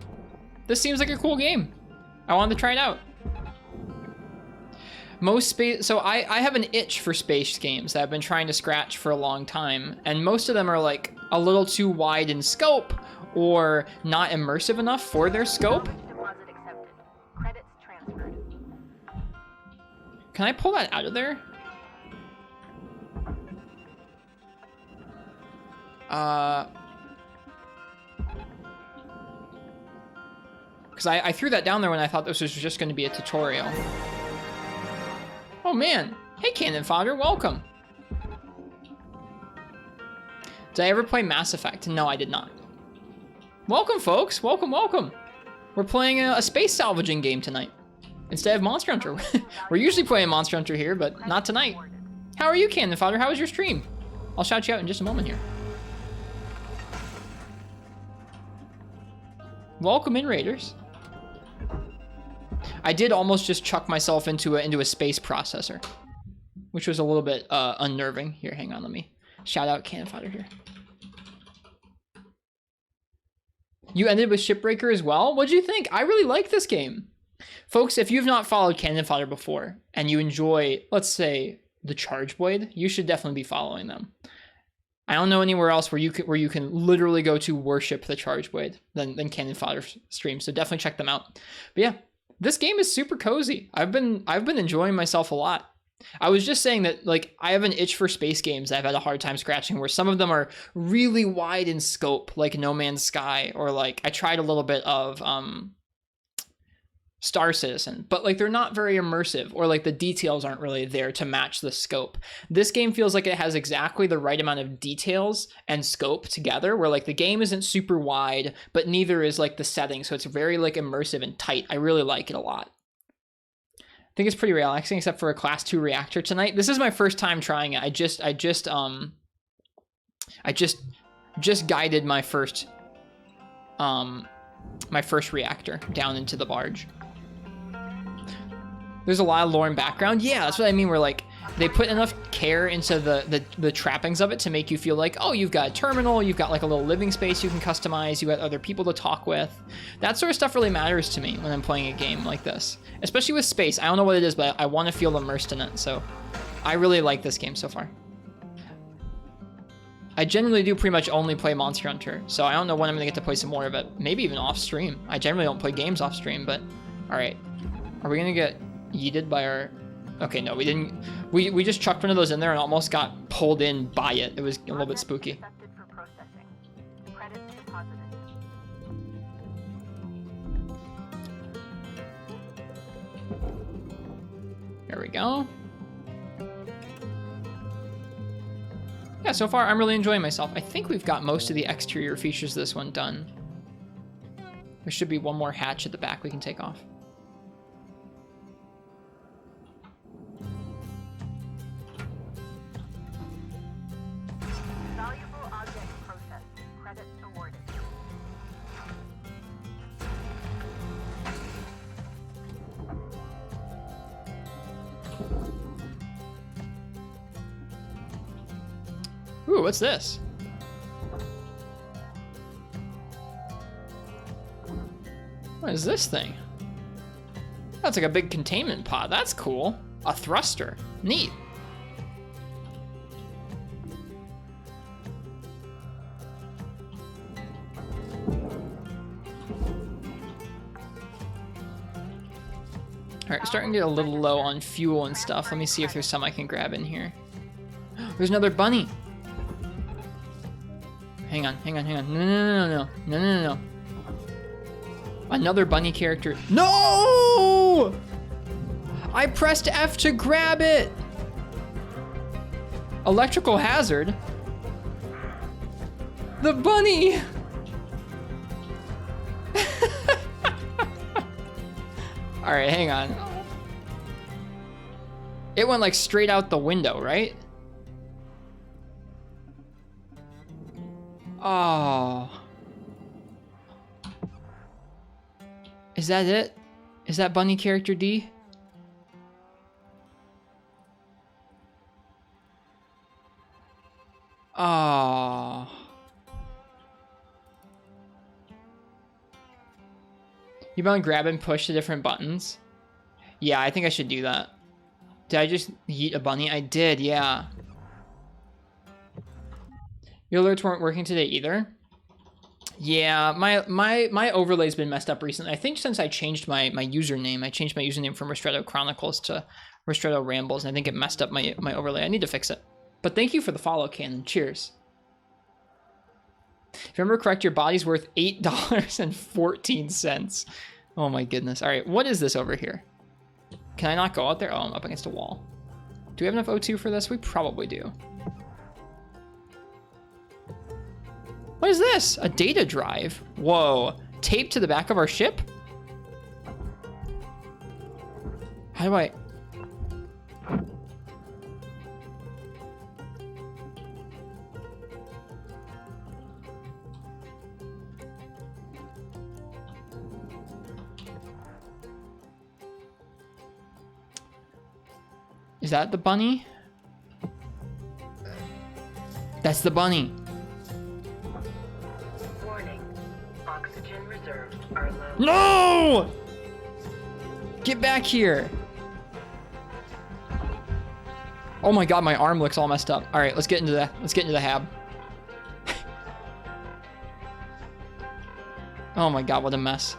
This seems like a cool game. I wanted to try it out. Most space, so I have an itch for space games that I've been trying to scratch for a long time, and most of them are like a little too wide in scope or not immersive enough for their scope. Deposit accepted. Credits transferred. Can I pull that out of there? Because I threw that down there when I thought this was just going to be a tutorial. Oh man, hey Cannon Fodder, welcome. Did I ever play Mass Effect? No, I did not. Welcome folks, welcome. We're playing a space salvaging game tonight instead of Monster Hunter. We're usually playing Monster Hunter here, but not tonight. How are you, Cannon Fodder? How was your stream? I'll shout you out in just a moment here. Welcome in, Raiders. I did almost just chuck myself into a space processor, which was a little bit unnerving. Here, hang on, let me shout out Cannon Fodder here. You ended with Shipbreaker as well? What'd you think? I really like this game. Folks, if you've not followed Cannon Fodder before and you enjoy, let's say, the Charge Blade, you should definitely be following them. I don't know anywhere else where you can literally go to worship the Charge Blade than Cannon Fodder streams, so definitely check them out. But yeah, this game is super cozy. I've been enjoying myself a lot. I was just saying that, like, I have an itch for space games that I've had a hard time scratching, where some of them are really wide in scope, like No Man's Sky, or like I tried a little bit of Star Citizen, but like they're not very immersive, or like the details aren't really there to match the scope. This game feels like it has exactly the right amount of details and scope together, where like the game isn't super wide, but neither is like the setting, so it's very like immersive and tight. I really like it a lot. I think it's pretty relaxing, except for a class 2 reactor tonight. This is my first time trying it. I just guided my first reactor down into the barge. There's a lot of lore and background. Yeah, that's what I mean. Where like they put enough care into the trappings of it to make you feel like, oh, you've got a terminal, you've got like a little living space you can customize, you got other people to talk with. That sort of stuff really matters to me when I'm playing a game like this, especially with space. I don't know what it is, but I want to feel immersed in it. So I really like this game so far. I generally do pretty much only play Monster Hunter, so I don't know when I'm gonna get to play some more of it. Maybe even off stream. I generally don't play games off stream, but all right. Are we gonna get yeeted by our... Okay, no, we didn't. We just chucked one of those in there and almost got pulled in by it. It was a little bit spooky. There we go. Yeah, so far I'm really enjoying myself. I think we've got most of the exterior features of this one done. There should be one more hatch at the back we can take off. Valuable object processed. Credits awarded. Ooh, what's this? What is this thing? That's like a big containment pod. That's cool. A thruster. Neat. All right, starting to get a little low on fuel and stuff. Let me see if there's some I can grab in here. There's another bunny. Hang on. No. Another bunny character. No! I pressed F to grab it. Electrical hazard. The bunny. All right, hang on. It went like straight out the window, right? Oh. Is that it? Is that bunny character D? Oh. You want to grab and push the different buttons? Yeah, I think I should do that. Did I just yeet a bunny? I did, yeah. Your alerts weren't working today either? Yeah, my overlay's been messed up recently. I think since I changed my username, I changed my username from Ristretto Chronicles to Ristretto Rambles, and I think it messed up my overlay. I need to fix it. But thank you for the follow, Cannon. Cheers. If I remember correct, your body's worth $8.14. Oh my goodness. All right, what is this over here? Can I not go out there? Oh, I'm up against a wall. Do we have enough O2 for this? We probably do. What is this? A data drive? Whoa. Taped to the back of our ship? How do I... Is that the bunny? That's the bunny. Warning. Oxygen reserves are low. No! Get back here. Oh my god, my arm looks all messed up. All right, let's get into the hab. Oh my god, what a mess.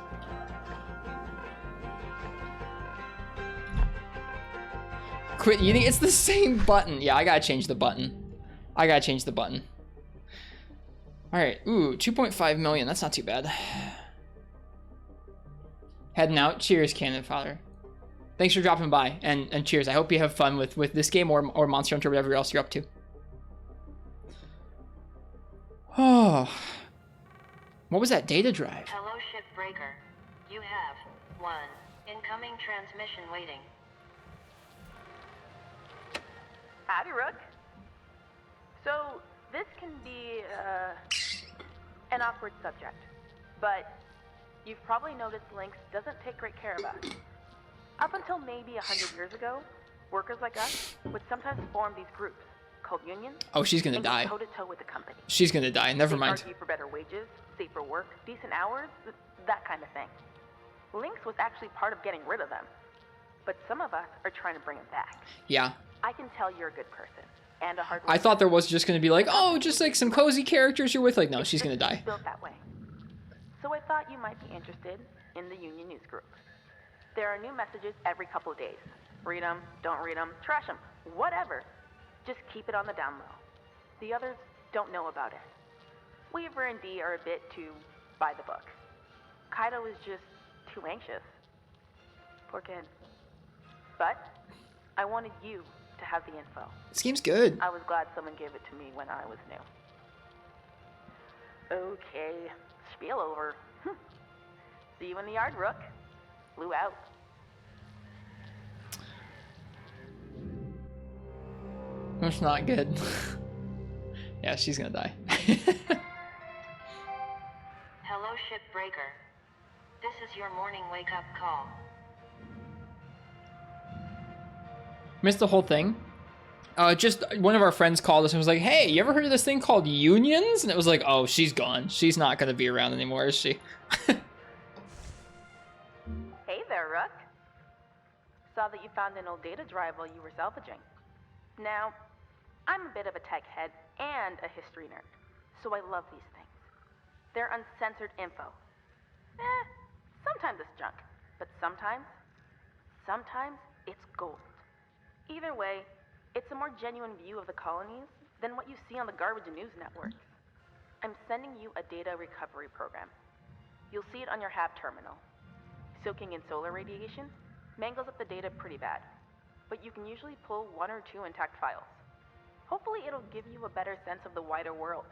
Quit eating. It's the same button. Yeah, I gotta change the button. All right. Ooh, 2.5 million. That's not too bad. Heading out. Cheers, Cannon Father. Thanks for dropping by, and cheers. I hope you have fun with this game or Monster Hunter, whatever else you're up to. Oh. What was that data drive? Hello, Shipbreaker. You have one incoming transmission waiting. Howdy, Rook. So, this can be, an awkward subject, but you've probably noticed Lynx doesn't take great care of us. Up until maybe 100 years ago, workers like us would sometimes form these groups called unions. Oh, she's gonna die. Toe to toe with the company. She's gonna die. Never mind. Argue for better wages, safer work, decent hours, that kind of thing. Lynx was actually part of getting rid of them, but some of us are trying to bring them back. Yeah. I can tell you're a good person and a hard worker. I thought there was just gonna be like, oh, just like some cozy characters you're with. Like, no, she's gonna die. Built that way. So I thought you might be interested in the Union News Group. There are new messages every couple of days. Read them, don't read them, trash them, whatever. Just keep it on the down low. The others don't know about it. Weaver and Dee are a bit too by the book. Kaido is just too anxious. Poor kid. But I wanted you to have the info. This game's good. I was glad someone gave it to me when I was new. Okay, spiel over. See you in the yard, Rook. Blue out. That's not good. Yeah, she's gonna die. Hello, Shipbreaker. This is your morning wake-up call. Missed the whole thing. Just one of our friends called us and was like, hey, you ever heard of this thing called unions? And it was like, oh, she's gone. She's not gonna be around anymore, is she? Hey there, Rook. Saw that you found an old data drive while you were salvaging. Now, I'm a bit of a tech head and a history nerd, so I love these things. They're uncensored info. Sometimes it's junk, but sometimes it's gold. Either way, It's a more genuine view of the colonies than what you see on the garbage news networks. I'm sending you a data recovery program. You'll see it on your HAB terminal. Soaking in solar radiation mangles up the data pretty bad, but you can usually pull 1 or 2 intact files. Hopefully it'll give you a better sense of the wider world.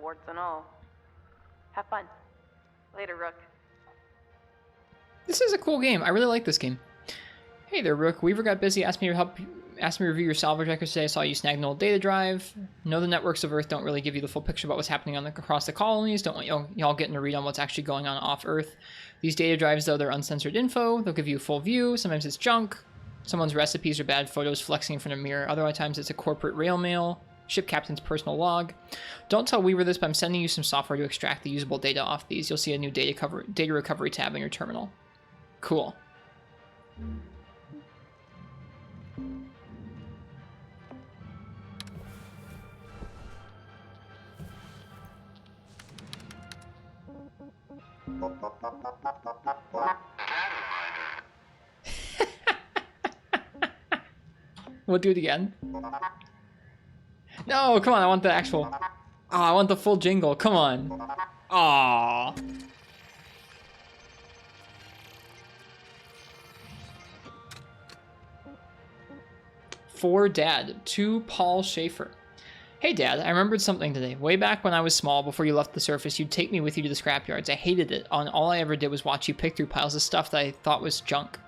Warts and all. Have fun. Later, Rook. This is a cool game. I really like this game. Hey there, Rook. Weaver got busy, asked me to review your salvage records today. I saw you snagged an old data drive. No, the networks of Earth don't really give you the full picture about what's happening across the colonies. Don't want y'all getting a read on what's actually going on off Earth. These data drives, though, they're uncensored info. They'll give you a full view. Sometimes it's junk. Someone's recipes or bad photos flexing in front of a mirror. Other times it's a corporate rail mail. Ship captain's personal log. Don't tell Weaver this, but I'm sending you some software to extract the usable data off these. You'll see a new data recovery tab in your terminal. Cool. We'll do it again. No, come on, I want the actual... Oh, I want the full jingle, come on. Aww. For Dad, to Paul Schaefer. Hey Dad, I remembered something today. Way back when I was small, before you left the surface, you'd take me with you to the scrapyards. I hated it. All I ever did was watch you pick through piles of stuff that I thought was junk.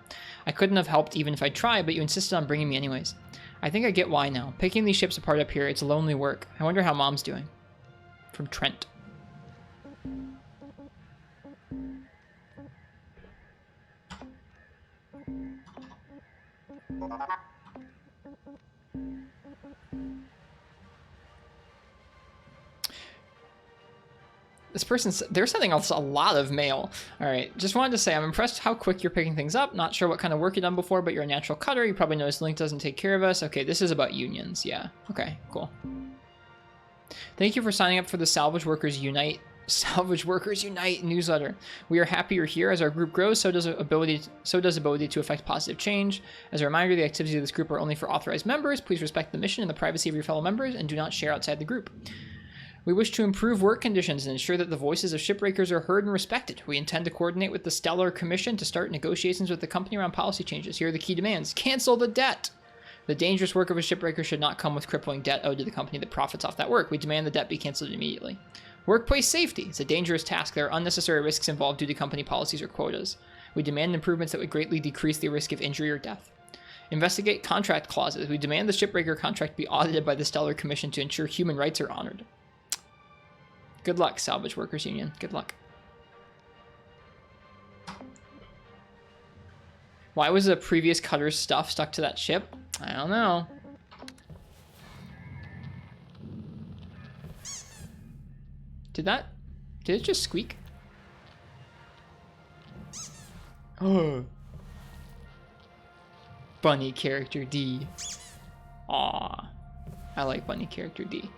I couldn't have helped even if I tried, but you insisted on bringing me anyways. I think I get why now. Picking these ships apart up here, it's lonely work. I wonder how Mom's doing. From Trent. This person's, they're sending us a lot of mail. All right, just wanted to say I'm impressed how quick you're picking things up. Not sure what kind of work you've done before, but you're a natural cutter. You probably noticed Link doesn't take care of us. Okay, this is about unions. Yeah, okay, cool. Thank you for signing up for the Salvage Workers Unite newsletter. We are happy you're here. As our group grows, so does ability to affect positive change. As a reminder, the activities of this group are only for authorized members. Please respect the mission and the privacy of your fellow members and do not share outside the group. We wish to improve work conditions and ensure that the voices of shipbreakers are heard and respected. We intend to coordinate with the Stellar Commission to start negotiations with the company around policy changes. Here are the key demands. Cancel the debt! The dangerous work of a shipbreaker should not come with crippling debt owed to the company that profits off that work. We demand the debt be canceled immediately. Workplace safety. It's a dangerous task. There are unnecessary risks involved due to company policies or quotas. We demand improvements that would greatly decrease the risk of injury or death. Investigate contract clauses. We demand the shipbreaker contract be audited by the Stellar Commission to ensure human rights are honored. Good luck, Salvage Workers Union. Good luck. Why was the previous cutter's stuff stuck to that ship? I don't know. Did it just squeak? Oh. Bunny character D. Aw. I like bunny character D.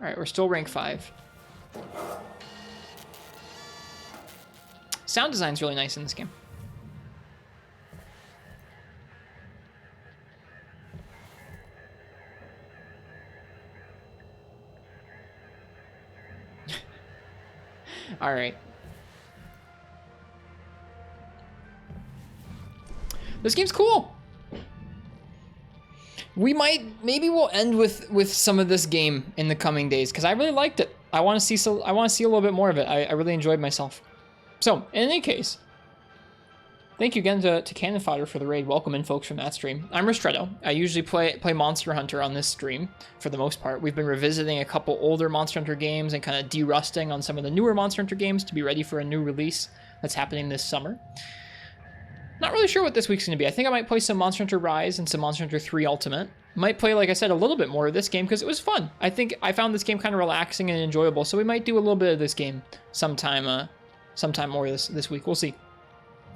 All right, we're still rank 5. Sound design's really nice in this game. All right. This game's cool. Maybe we'll end with some of this game in the coming days because I really liked it. I want to see a little bit more of it. I really enjoyed myself. So in any case, thank you again to Cannon Fodder for the raid. Welcome in, folks, from that stream. I'm Ristretto. I usually play Monster Hunter on this stream for the most part. We've been revisiting a couple older Monster Hunter games and kind of de-rusting on some of the newer Monster Hunter games to be ready for a new release that's happening this summer. Not really sure what this week's going to be. I think I might play some Monster Hunter Rise and some Monster Hunter 3 Ultimate. Might play, like I said, a little bit more of this game because it was fun. I think I found this game kind of relaxing and enjoyable, so we might do a little bit of this game sometime more this week. We'll see.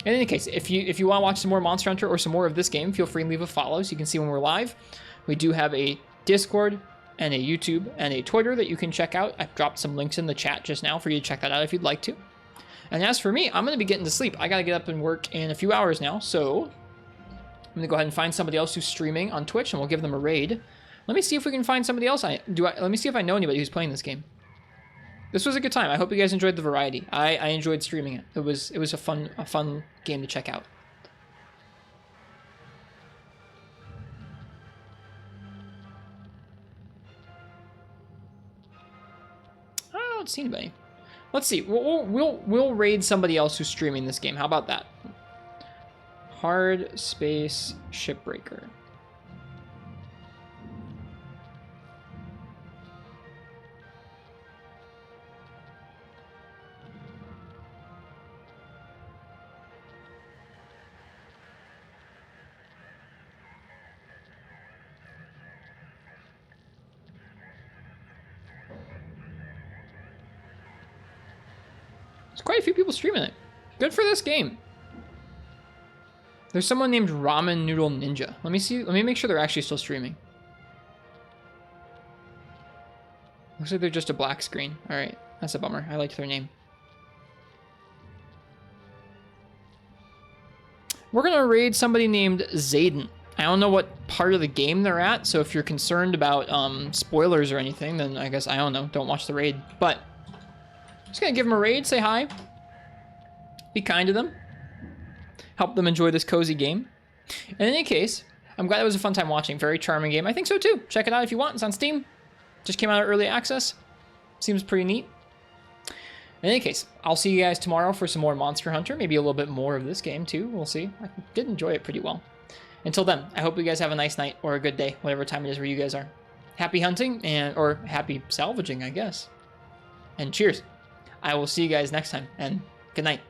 In any case, if you want to watch some more Monster Hunter or some more of this game, feel free to leave a follow so you can see when we're live. We do have a Discord, and a YouTube and a Twitter that you can check out. I've dropped some links in the chat just now for you to check that out if you'd like to. And as for me, I'm going to be getting to sleep. I got to get up and work in a few hours now, so I'm going to go ahead and find somebody else who's streaming on Twitch, and we'll give them a raid. Let me see if we can find somebody else. Let me see if I know anybody who's playing this game. This was a good time. I hope you guys enjoyed the variety. I enjoyed streaming it. It was a fun game to check out. I don't see anybody. Let's see. We'll raid somebody else who's streaming this game. How about that? Hardspace Shipbreaker. There's quite a few people streaming it. Good for this game. There's someone named Ramen Noodle Ninja. Let me see. Let me make sure they're actually still streaming. Looks like they're just a black screen. All right, that's a bummer. I liked their name. We're gonna raid somebody named Zayden. I don't know what part of the game they're at, so if you're concerned about spoilers or anything, then I guess, I don't know, don't watch the raid. But just gonna give them a raid, say hi. Be kind to them. Help them enjoy this cozy game. In any case, I'm glad it was a fun time watching. Very charming game. I think so too. Check it out if you want. It's on Steam. Just came out of early access. Seems pretty neat. In any case, I'll see you guys tomorrow for some more Monster Hunter. Maybe a little bit more of this game too. We'll see. I did enjoy it pretty well. Until then, I hope you guys have a nice night or a good day, whatever time it is where you guys are. Happy hunting or happy salvaging, I guess. And cheers. I will see you guys next time, and good night.